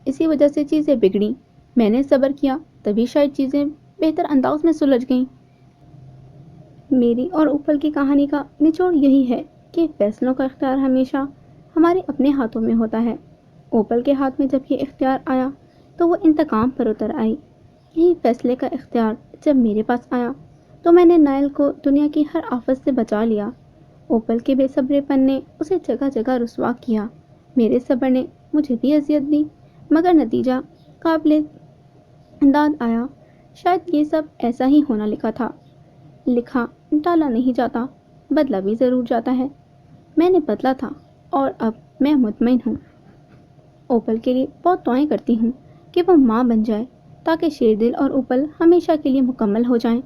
اسی وجہ سے چیزیں بگڑیں۔ میں نے صبر کیا، تبھی شاید چیزیں بہتر انداز میں سلجھ گئیں۔ میری اور اوپل کی کہانی کا نچوڑ یہی ہے کہ فیصلوں کا اختیار ہمیشہ ہمارے اپنے ہاتھوں میں ہوتا ہے۔ اوپل کے ہاتھ میں جب یہ اختیار آیا تو وہ انتقام پر اتر آئی۔ یہی فیصلے کا اختیار جب میرے پاس آیا تو میں نے نائل کو دنیا کی ہر آفت سے بچا لیا۔ اوپل کے بے صبرے پن نے اسے جگہ جگہ رسوا کیا، میرے صبر نے مجھے بھی اذیت دی، مگر نتیجہ قابل انداز آیا۔ شاید یہ سب ایسا ہی ہونا لکھا تھا۔ لکھا ڈالا نہیں جاتا، بدلا بھی ضرور جاتا ہے۔ میں نے بدلا تھا اور اب میں مطمئن ہوں۔ اوپل کے لیے بہت دعائیں کرتی ہوں کہ وہ ماں بن جائے تاکہ شیر دل اور اوپل ہمیشہ کے لیے مکمل ہو جائیں۔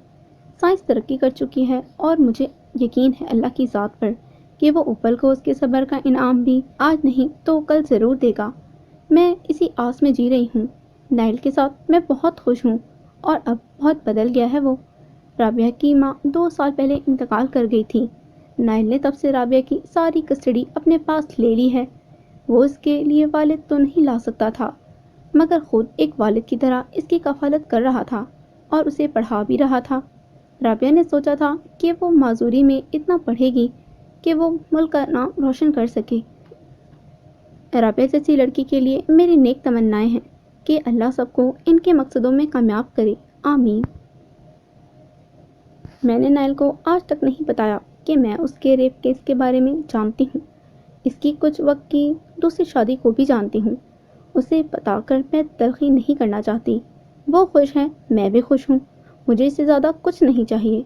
سائنس ترقی کر چکی ہے اور مجھے یقین ہے اللہ کی ذات پر کہ وہ اوپل کو اس کے صبر کا انعام بھی آج نہیں تو کل ضرور دے گا۔ میں اسی آس میں جی رہی ہوں۔ نائل کے ساتھ میں بہت خوش ہوں اور اب بہت بدل گیا ہے وہ۔ رابعہ کی ماں 2 سال پہلے انتقال کر گئی تھی۔ نائل نے تب سے رابعہ کی ساری کسٹڈی اپنے پاس لے لی ہے۔ وہ اس کے لیے والد تو نہیں لا سکتا تھا، مگر خود ایک والد کی طرح اس کی کفالت کر رہا تھا اور اسے پڑھا بھی رہا تھا۔ رابعہ نے سوچا تھا کہ وہ معذوری میں اتنا پڑھے گی کہ وہ ملک کا نام روشن کر سکے۔ رابعہ جیسی لڑکی کے لیے میری نیک تمنائیں ہیں کہ اللہ سب کو ان کے مقصدوں میں کامیاب کرے، آمین۔ میں نے نائل کو آج تک نہیں بتایا کہ میں اس کے ریپ کیس کے بارے میں جانتی ہوں، اس کی کچھ وقت کی دوسری شادی کو بھی جانتی ہوں۔ اسے بتا کر میں تلخی نہیں کرنا چاہتی۔ وہ خوش ہے، میں بھی خوش ہوں، مجھے اس سے زیادہ کچھ نہیں چاہیے۔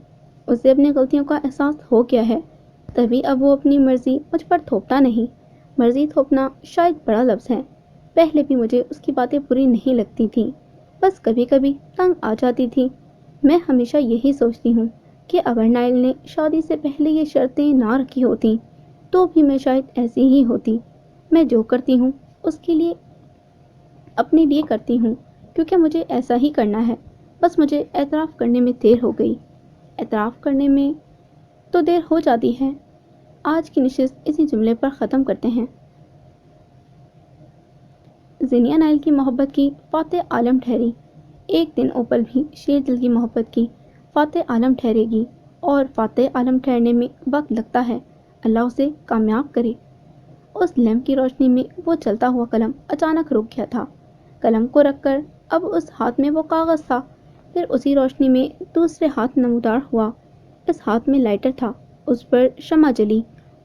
اسے اپنی غلطیوں کا احساس ہو گیا ہے، تبھی اب وہ اپنی مرضی مجھ پر تھوپتا نہیں۔ مرضی تھوپنا شاید بڑا لفظ ہے، پہلے بھی مجھے اس کی باتیں بری نہیں لگتی تھیں، بس کبھی کبھی تنگ آ جاتی تھی۔ میں ہمیشہ یہی سوچتی ہوں کہ اگر نائل نے شادی سے پہلے یہ شرطیں نہ رکھی ہوتیں تو بھی میں شاید ایسی ہی ہوتی۔ میں جو کرتی ہوں اس کے لیے اپنے لیے کرتی ہوں کیونکہ مجھے ایسا ہی کرنا ہے، بس مجھے اعتراف کرنے میں دیر ہو گئی۔ اعتراف کرنے میں تو دیر ہو جاتی ہے۔ آج کی نشست اسی جملے پر ختم کرتے ہیں۔ زینیا نائل کی محبت کی فاتح عالم ٹھہری۔ ایک دن اوپل بھی شیر دل کی محبت کی فاتح عالم ٹھہرے گی، اور فاتح عالم ٹھہرنے میں وقت لگتا ہے، اللہ اسے کامیاب کرے۔ اس لیمپ کی روشنی میں وہ چلتا ہوا قلم اچانک رک گیا تھا۔ قلم کو رکھ کر اب اس ہاتھ میں وہ کاغذ تھا، پھر اسی روشنی میں دوسرے ہاتھ نمودار ہوا۔ اس ہاتھ میں لائٹر تھا، اس پر شمع جلی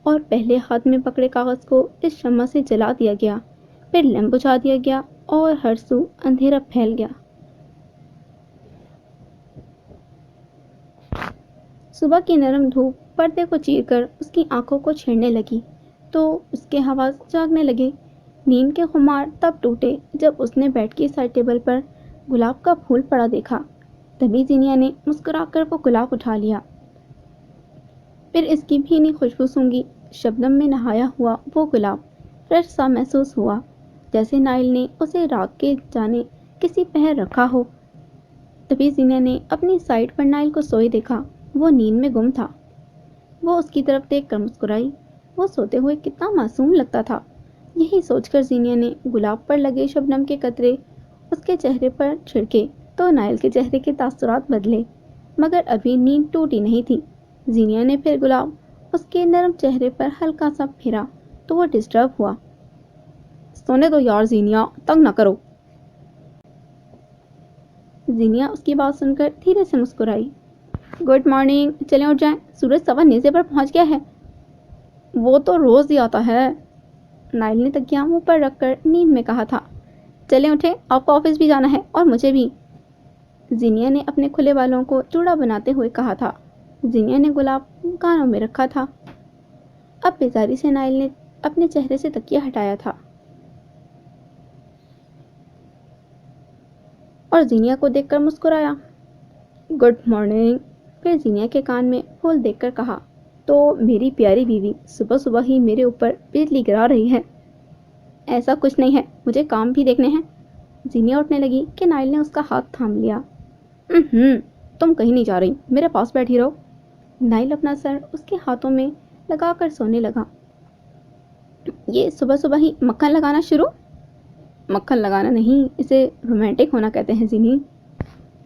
اور پہلے ہاتھ میں پکڑے کاغذ کو اس شمع سے جلا دیا گیا، پھر لیمپ بجھا دیا گیا اور ہر سو اندھیرا پھیل گیا۔ صبح کی نرم دھوپ پردے کو چیر کر اس کی آنکھوں کو چھیڑنے لگی تو اس کے حواس جاگنے لگے۔ نیند کے خمار تب ٹوٹے جب اس نے بیڈ کی سائڈ ٹیبل پر گلاب کا پھول پڑا دیکھا۔ تبھی زینیا نے مسکرا کر وہ گلاب اٹھا لیا، پھر اس کی بھینی خوشبو سونگھی۔ شبنم میں نہایا ہوا وہ گلاب فریش سا محسوس ہوا، جیسے نائل نے اسے رات کے جانے کسی پہر رکھا ہو۔ تبھی زینیا نے اپنی سائڈ پر نائل کو سوئے دیکھا، وہ نیند میں گم تھا۔ وہ اس کی طرف دیکھ کر مسکرائی، وہ سوتے ہوئے کتنا معصوم لگتا تھا۔ یہی سوچ کر زینیا نے گلاب پر لگے شبنم کے قطرے اس کے چہرے پر چھڑکے تو نائل کے چہرے کے تاثرات بدلے، مگر ابھی نیند ٹوٹی نہیں تھی۔ زینیا نے پھر گلاب اس کے نرم چہرے پر ہلکا سا پھیرا تو وہ ڈسٹرب ہوا۔ سونے دو یار زینیا، تنگ نہ کرو۔ زینیا اس کی بات سن کر دھیرے سے مسکرائی۔ گڈ مارننگ، چلیں اٹھ جائیں، سورج سوا نیزے پر پہنچ گیا ہے۔ وہ تو روز ہی آتا ہے، نائل نے تکیہ منہ پر رکھ کر نیند میں کہا تھا۔ چلیں اٹھیں، آپ کو آفس بھی جانا ہے اور مجھے بھی، زینیا نے اپنے کھلے بالوں کو چوڑا بناتے ہوئے کہا تھا۔ زینیا نے گلاب کانوں میں رکھا تھا۔ اب بیزاری سے نائل نے اپنے چہرے سے تکیہ ہٹایا تھا اور زینیا کو دیکھ کر مسکرایا۔ گڈ مارننگ، پھر زینیا کے کان میں پھول دیکھ کر کہا۔ تو میری پیاری بیوی صبح صبح ہی میرے اوپر بجلی گرا رہی ہے۔ ایسا کچھ نہیں ہے، مجھے کام بھی دیکھنے ہیں۔ زینیا اٹھنے لگی کہ نائل نے اس کا ہاتھ تھام لیا۔ تم کہیں نہیں جا رہی، میرے پاس بیٹھی رہو۔ نائل اپنا سر اس کے ہاتھوں میں لگا کر سونے لگا۔ یہ صبح صبح ہی مکھن لگانا شروع؟ مکھن لگانا نہیں، اسے رومانٹک ہونا کہتے ہیں زینی۔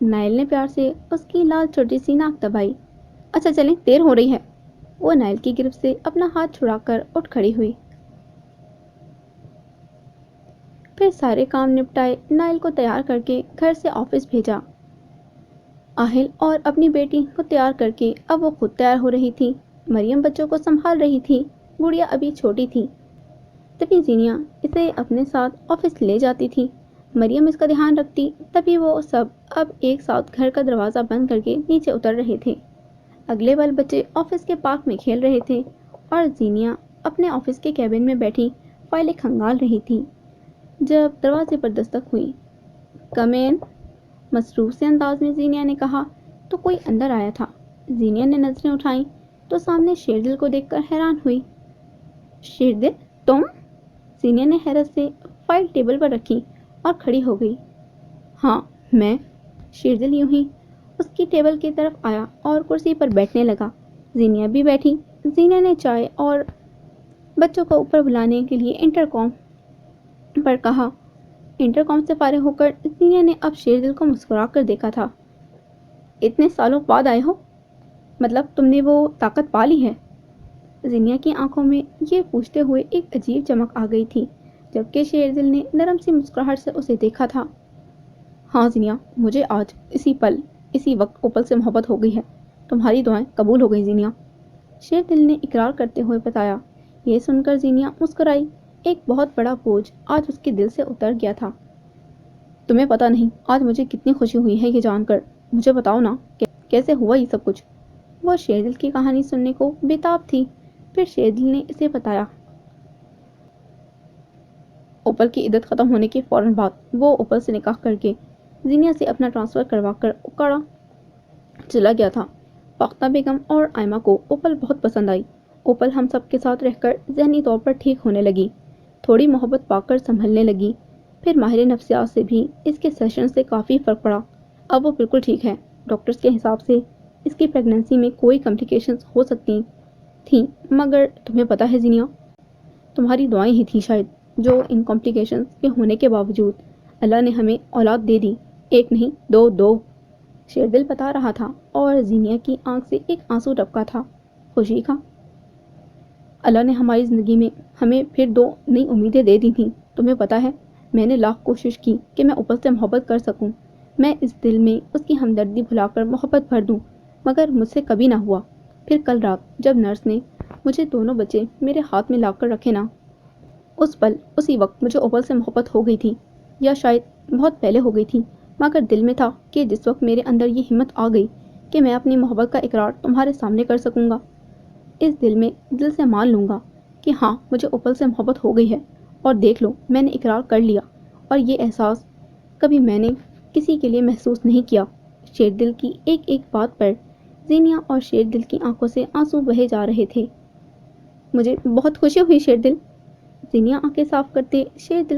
نائل نے پیار سے اس کی لال چھوٹی سی ناک دبائی۔ اچھا چلیں، دیر ہو رہی ہے۔ وہ نائل کی گرفت سے اپنا ہاتھ چھڑا کر اٹھ کھڑی ہوئی۔ پھر سارے کام نپٹائے، نائل کو تیار کر کے گھر سے آفس بھیجا۔ آہل اور اپنی بیٹی کو تیار کر کے اب وہ خود تیار ہو رہی تھی۔ مریم بچوں کو سنبھال رہی تھی، گڑیا ابھی چھوٹی تھی، تبھی زینیا اسے اپنے ساتھ آفس لے جاتی تھی۔ مریم اس کا دھیان رکھتی، تبھی وہ سب اب ایک ساتھ گھر کا دروازہ بند کر کے نیچے اتر رہے تھے۔ اگلے بال بچے آفس کے پارک میں کھیل رہے تھے اور زینیا اپنے آفس کے کیبن میں بیٹھی فائلیں کھنگال رہی تھی جب دروازے پر دستک ہوئی۔ کم ان، مصروف سے انداز میں زینیا نے کہا تو کوئی اندر آیا تھا۔ زینیا نے نظریں اٹھائیں تو سامنے شیردل کو دیکھ کر حیران ہوئی۔ شیردل، تم؟ زینیا نے حیرت سے فائل ٹیبل پر رکھی اور کھڑی ہو گئی۔ ہاں میں۔ شیردل یوں ہی اس کی ٹیبل کی طرف آیا اور کرسی پر بیٹھنے لگا۔ زینیا بھی بیٹھی۔ زینیا نے چائے اور بچوں کو اوپر بلانے کے لیے انٹرکام پر کہا۔ انٹرکام سے فارغ ہو کر زینیا نے اب شیردل کو مسکرا کر دیکھا تھا۔ اتنے سالوں بعد آئے ہو؟ مطلب تم نے وہ طاقت پا لی ہے؟ زینیا کی آنکھوں میں یہ پوچھتے ہوئے ایک عجیب چمک آ گئی تھی، جبکہ شیردل نے نرم سی مسکراہٹ سے اسے دیکھا تھا۔ ہاں زینیا، مجھے آج اسی پل اسی وقت اوپل سے محبت ہو گئی ہے۔ تمہاری دعائیں قبول ہو گئی زینیا، شیردل نے اقرار کرتے ہوئے بتایا۔ یہ سن کر زینیا مسکرائی۔ ایک بہت بڑا بوجھ آج اس کے دل سے اتر گیا تھا۔ تمہیں پتہ نہیں آج مجھے کتنی خوشی ہوئی ہے یہ جان کر۔ مجھے بتاؤ نا کیسے ہوا یہ سب کچھ؟ وہ شیردل کی کہانی سننے کو بےتاب تھی۔ پھر شیردل نے اسے بتایا۔ اوپل کی عدت ختم ہونے کے فوراً بعد وہ اوپل سے نکاح کر کے زینیا سے اپنا ٹرانسفر کروا کر اکاڑا چلا گیا تھا۔ فاختہ بیگم اور آئمہ کو اوپل بہت پسند آئی۔ اوپل ہم سب کے ساتھ رہ کر ذہنی طور پر ٹھیک ہونے لگی، تھوڑی محبت پا کر سنبھلنے لگی۔ پھر ماہر نفسیات سے بھی اس کے سیشن سے کافی فرق پڑا۔ اب وہ بالکل ٹھیک ہے۔ ڈاکٹرز کے حساب سے اس کی پریگننسی میں کوئی کمپلیکیشنز ہو سکتی تھیں، مگر تمہیں پتہ ہے زینیا، تمہاری دعائیں ہی تھیں شاید جو ان کمپلیکیشنز کے ہونے کے باوجود اللہ نے ہمیں اولاد دے دی۔ ایک نہیں، دو۔ شیردل بتا رہا تھا اور زینیا کی آنکھ سے ایک آنسو ٹپکا تھا، خوشی کا۔ اللہ نے ہماری زندگی میں ہمیں پھر 2 نئی امیدیں دے دی تھیں۔ تمہیں پتہ ہے میں نے لاکھ کوشش کی کہ میں اوپل سے محبت کر سکوں، میں اس دل میں اس کی ہمدردی بھلا کر محبت بھر دوں، مگر مجھ سے کبھی نہ ہوا۔ پھر کل رات جب نرس نے مجھے دونوں بچے میرے ہاتھ میں لا کر رکھے نا، اس پل اسی وقت مجھے اوپل سے محبت ہو گئی تھی، یا شاید بہت پہلے ہو گئی تھی، مگر دل میں تھا کہ جس وقت میرے اندر یہ ہمت آ گئی کہ میں اپنی محبت کا اقرار تمہارے سامنے کر سکوں گا، اس دل سے مان لوں گا کہ ہاں مجھے اوپل سے محبت ہو گئی ہے، اور دیکھ لو میں نے اقرار کر لیا، اور یہ احساس کبھی میں نے کسی کے لیے محسوس نہیں کیا۔ شیردل کی ایک ایک بات پر زینیا اور شیردل کی آنکھوں سے آنسو بہے جا رہے تھے۔ مجھے بہت خوشی ہوئی شیردل۔ زینیا آنکھیں صاف کرتے شیردل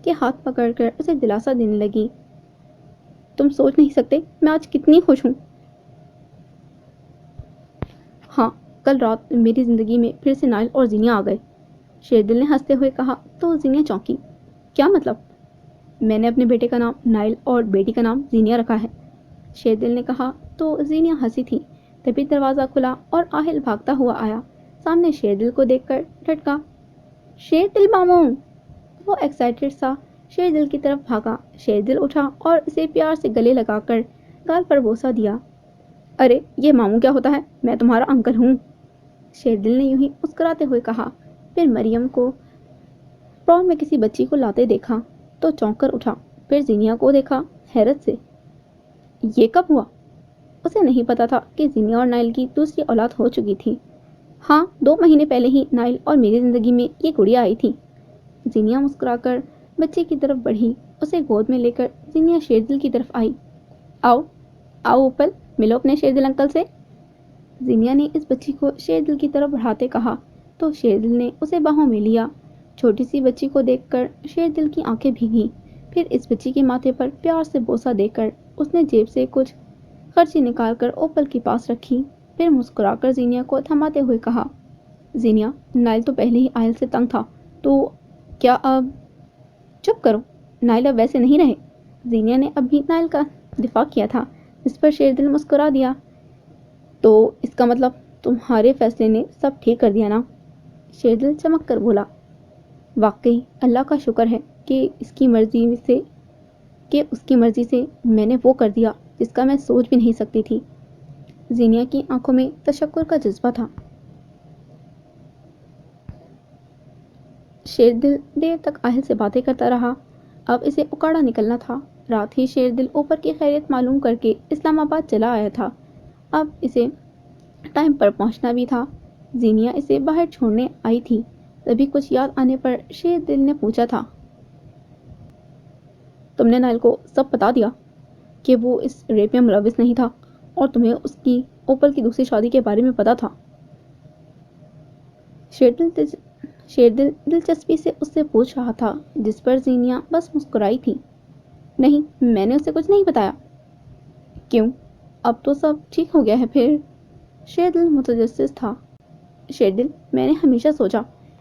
کے ہاتھ پکڑ کر اسے دلاسا دینے لگی۔ تم سوچ نہیں سکتے میں آج کتنی خوش ہوں۔ ہاں، کل رات میری زندگی میں پھر سے نائل اور زینیا آ گئے، شیردل نے ہنستے ہوئے کہا تو زینیا چونکی۔ کیا مطلب؟ میں نے اپنے بیٹے کا نام نائل اور بیٹی کا نام زینیا رکھا ہے، شیردل نے کہا تو زینیا ہنسی تھی۔ تبھی دروازہ کھلا اور آہل بھاگتا ہوا آیا، سامنے شیردل کو دیکھ کر ڈھٹکا۔ شیردل ماموں! وہ ایکسائٹڈ سا شیردل کی طرف بھاگا۔ شیردل اٹھا اور اسے پیار سے گلے لگا کر گال پر بوسہ دیا۔ ارے یہ ماموں کیا ہوتا ہے، میں تمہارا انکل ہوں، شیردل نے یوں ہی مسکراتے ہوئے کہا۔ پھر مریم کو پرون میں کسی بچی کو لاتے دیکھا تو چونک کر اٹھا، پھر زینیا کو دیکھا حیرت سے۔ یہ کب ہوا؟ اسے نہیں پتا تھا کہ زینیا اور نائل کی دوسری اولاد ہو چکی تھی۔ ہاں، 2 مہینے پہلے ہی نائل اور میری زندگی میں یہ گڑیا آئی تھی۔ زینیا مسکرا کر بچے کی طرف بڑھی، اسے گود میں لے کر زینیا شیردل کی طرف آئی۔ آؤ اوپل، ملو اپنے شیردل انکل سے۔ زینیا نے اس بچی کو شیر دل کی طرف بڑھاتے کہا تو شیر دل نے اسے باہوں میں لیا۔ چھوٹی سی بچی کو دیکھ کر شیر دل کی آنکھیں بھیگیں۔ پھر اس بچی کے ماتھے پر پیار سے بوسہ دے کر اس نے جیب سے کچھ خرچی نکال کر اوپل کے پاس رکھی۔ پھر مسکرا کر زینیا کو تھماتے ہوئے کہا، زینیا، نائل تو پہلے ہی آئل سے تنگ تھا، تو کیا اب؟ چپ کرو، نائل اب ویسے نہیں رہے۔ زینیا نے اب بھی نائل کا دفاع کیا تھا، اس پر شیر دل مسکرا دیا۔ تو اس کا مطلب تمہارے فیصلے نے سب ٹھیک کر دیا نا؟ شیر دل چمک کر بولا، واقعی اللہ کا شکر ہے کہ اس کی مرضی سے میں نے وہ کر دیا جس کا میں سوچ بھی نہیں سکتی تھی۔ زینیا کی آنکھوں میں تشکر کا جذبہ تھا۔ شیر دل دیر تک آہل سے باتیں کرتا رہا۔ اب اسے اکاڑا نکلنا تھا۔ رات ہی شیر دل اوپر کی خیریت معلوم کر کے اسلام آباد چلا آیا تھا۔ اب اسے ٹائم پر پہنچنا بھی تھا۔ زینیا اسے باہر چھوڑنے آئی تھی، تبھی کچھ یاد آنے پر شیر دل نے پوچھا تھا، تم نے نائل کو سب بتا دیا کہ وہ اس ریپ میں ملوث نہیں تھا اور تمہیں اس کی اوپل کی دوسری شادی کے بارے میں پتا تھا؟ شیر دل دلچسپی سے اس سے پوچھ رہا تھا، جس پر زینیا بس مسکرائی تھی۔ نہیں، میں نے اسے کچھ نہیں بتایا۔ کیوں؟ اب تو سب ٹھیک ہو گیا ہے پھر؟ شیر دل متجسس تھا۔ شیر دل، میں نے ہمیشہ سوچا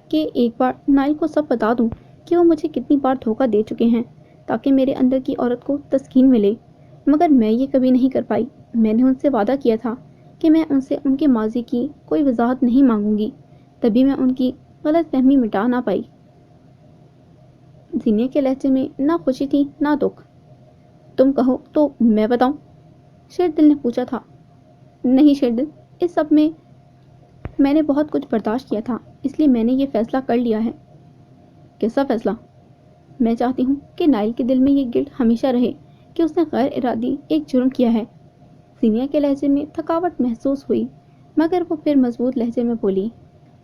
کہ ایک بار نائل کو سب بتا دوں کہ وہ مجھے کتنی بار دھوکہ دے چکے ہیں، تاکہ میرے اندر کی عورت کو تسکین ملے، مگر میں یہ کبھی نہیں کر پائی۔ میں نے ان سے وعدہ کیا تھا کہ میں ان سے ان کے ماضی کی کوئی وضاحت نہیں مانگوں گی، تبھی میں ان کی غلط فہمی مٹا نہ پائی۔ زینیا کے لہجے میں نہ خوشی تھی نہ دکھ۔ تم کہو تو میں بتاؤں؟ شیر دل نے پوچھا تھا۔ نہیں شیر دل، اس سب میں نے بہت کچھ برداشت کیا تھا، اس لیے میں نے یہ فیصلہ کر لیا ہے۔ کیسا فیصلہ؟ میں چاہتی ہوں کہ نائل کے دل میں یہ گلٹ ہمیشہ رہے کہ اس نے غیر ارادی ایک جرم کیا ہے۔ زینیا کے لہجے میں تھکاوٹ محسوس ہوئی، مگر وہ پھر مضبوط لہجے میں بولی،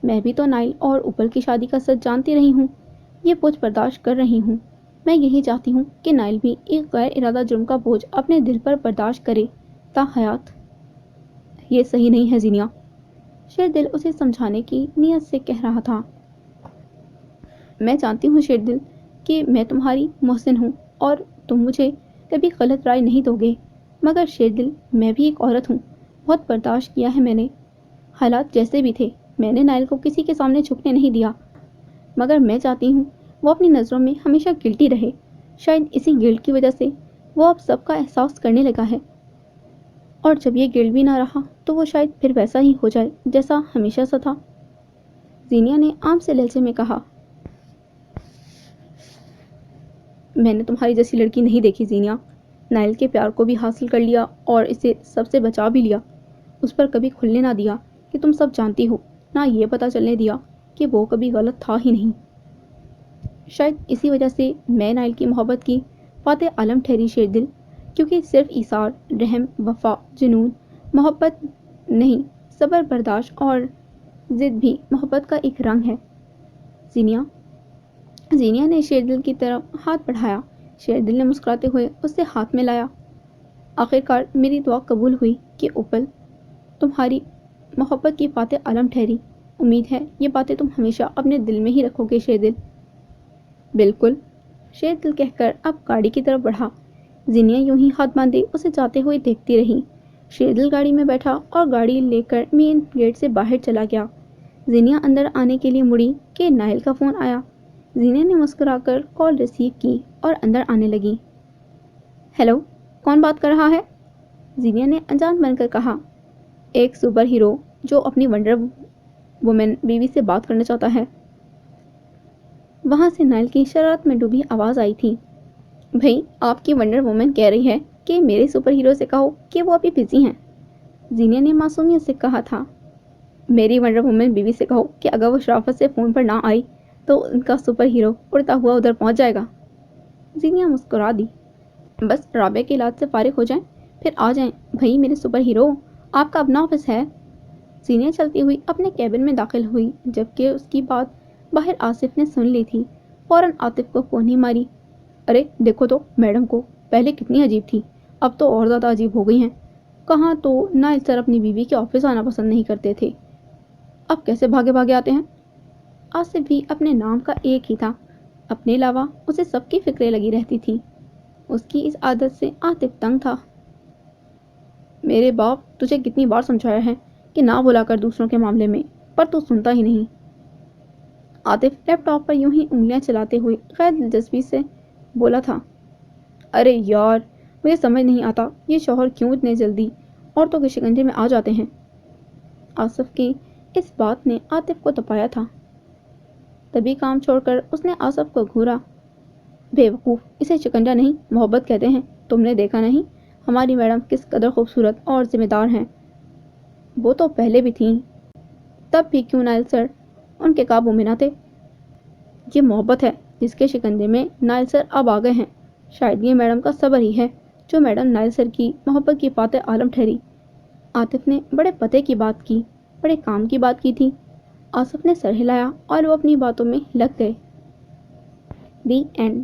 میں بھی تو نائل اور اوپل کی شادی کا سچ جانتی رہی ہوں، یہ بوجھ برداشت کر رہی ہوں۔ میں یہی چاہتی ہوں کہ نائل بھی ایک غیر ارادہ جرم کا بوجھ اپنے دل پر برداشت کرے تا حیات۔ یہ صحیح نہیں ہے زینیا، شیر دل اسے سمجھانے کی نیت سے کہہ رہا تھا۔ میں جانتی ہوں شیر دل کہ میں تمہاری محسن ہوں اور تم مجھے کبھی غلط رائے نہیں دو گے، مگر شیر دل، میں بھی ایک عورت ہوں، بہت برداشت کیا ہے میں نے۔ حالات جیسے بھی تھے، میں نے نائل کو کسی کے سامنے جھکنے نہیں دیا، مگر میں چاہتی ہوں وہ اپنی نظروں میں ہمیشہ گلٹی رہے۔ شاید اسی گلٹ کی وجہ سے وہ اب سب کا احساس کرنے لگا ہے، اور جب یہ گلٹ بھی نہ رہا تو وہ شاید پھر ویسا ہی ہو جائے جیسا ہمیشہ سا تھا۔ زینیا نے عام سے لہجے میں کہا، میں نے تمہاری جیسی لڑکی نہیں دیکھی زینیا۔ نائل کے پیار کو بھی حاصل کر لیا اور اسے سب سے بچا بھی لیا، اس پر کبھی کھلنے نہ دیا کہ تم سب جانتی ہو، نہ یہ پتہ چلنے دیا کہ وہ کبھی غلط تھا ہی نہیں۔ شاید اسی وجہ سے میں نائل کی محبت کی فاتح عالم ٹھہری شیر دل، کیونکہ صرف ایثار، رحم، وفا، جنون محبت نہیں، صبر، برداشت اور ضد بھی محبت کا ایک رنگ ہے۔ زینیا نے شیر دل کی طرف ہاتھ بڑھایا۔ شیر دل نے مسکراتے ہوئے اس سے ہاتھ ملایا۔ آخرکار میری دعا قبول ہوئی کہ اوپل تمہاری محبت کی فاتح عالم ٹھہری۔ امید ہے یہ باتیں تم ہمیشہ اپنے دل میں ہی رکھو گے شیر دل۔ بالکل، شیر دل کہہ کر اب گاڑی کی طرف بڑھا۔ زینیا یوں ہی ہاتھ باندھے اسے جاتے ہوئے دیکھتی رہی۔ شیر دل گاڑی میں بیٹھا اور گاڑی لے کر مین گیٹ سے باہر چلا گیا۔ زینیا اندر آنے کے لیے مڑی کہ نائل کا فون آیا۔ زینیا نے مسکرا کر کال ریسیو کی اور اندر آنے لگی۔ ہیلو، کون بات کر رہا ہے؟ زینیا نے انجان بن کر کہا، ایک سپر ہیرو جو اپنی ونڈر وومن بیوی سے بات کرنا چاہتا ہے۔ وہاں سے نائل کی شرارت میں ڈوبی آواز آئی تھی، بھئی آپ کی ونڈر وومن کہہ رہی ہے کہ میرے سپر ہیرو سے کہو کہ وہ ابھی بزی ہیں۔ زینیا نے معصومیت سے کہا تھا، میری ونڈر وومن بیوی سے کہو کہ اگر وہ شرافت سے فون پر نہ آئی تو ان کا سپر ہیرو اڑتا ہوا ادھر پہنچ جائے گا۔ زینیا مسکرا دی، بس رابعہ کے علاج سے فارغ ہو جائیں پھر آ جائیں بھئی میرے سپر ہیرو، آپ کا اپنا آفس ہے۔ زینیا چلتی ہوئی اپنے کیبن میں داخل ہوئی، جبکہ اس کی بات باہر آصف نے سن لی تھی۔ فوراً عاطف کو فون ہی ماری، ارے دیکھو تو میڈم کو، پہلے کتنی عجیب تھی، اب تو اور زیادہ عجیب ہو گئی ہیں، کہاں تو نائل سر اپنی بیوی کے آفس آنا پسند نہیں کرتے تھے، اب کیسے بھاگے بھاگے آتے ہیں۔ آصف بھی اپنے نام کا ایک ہی تھا، اپنے علاوہ اسے سب کی فکریں لگی رہتی تھیں۔ اس کی اس عادت سے عاطف تنگ تھا۔ میرے باپ تجھے کتنی بار سمجھایا ہے کہ نہ بولا کر دوسروں کے معاملے میں، پر تو سنتا ہی نہیں۔ عاطف لیپ ٹاپ پر یوں ہی انگلیاں چلاتے ہوئے غیر دلچسپی سے بولا تھا۔ ارے یار، مجھے سمجھ نہیں آتا یہ شوہر کیوں اتنے جلدی عورتوں کے شکنجے میں آ جاتے ہیں۔ آصف کی اس بات نے عاطف کو تپایا تھا۔ تبھی کام چھوڑ کر اس نے آصف کو گھورا۔ بے وقوف، اسے شکنجہ نہیں محبت کہتے ہیں، تم نے دیکھا نہیں ہماری میڈم کس قدر خوبصورت اور ذمہ دار ہیں۔ وہ تو پہلے بھی تھیں، تب بھی کیوں نائل سر ان کے قابو میں نہ تھے۔ یہ محبت ہے جس کے شکنجے میں نائل سر اب آ گئے ہیں۔ شاید یہ میڈم کا صبر ہی ہے جو میڈم نائل سر کی محبت کی فاتح عالم ٹھہری۔ عاطف نے بڑے پتے کی بات کی، بڑے کام کی بات کی تھی۔ آصف نے سر ہلایا اور وہ اپنی باتوں میں لگ گئے۔ The end.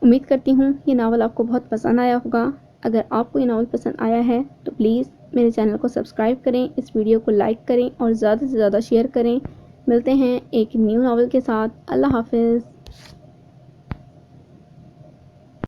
امید کرتی ہوں یہ ناول آپ کو بہت پسند آیا ہوگا۔ اگر آپ کو یہ ناول پسند آیا ہے تو پلیز میرے چینل کو سبسکرائب کریں، اس ویڈیو کو لائک کریں اور زیادہ سے زیادہ شیئر کریں۔ ملتے ہیں ایک نیو ناول کے ساتھ۔ اللہ حافظ۔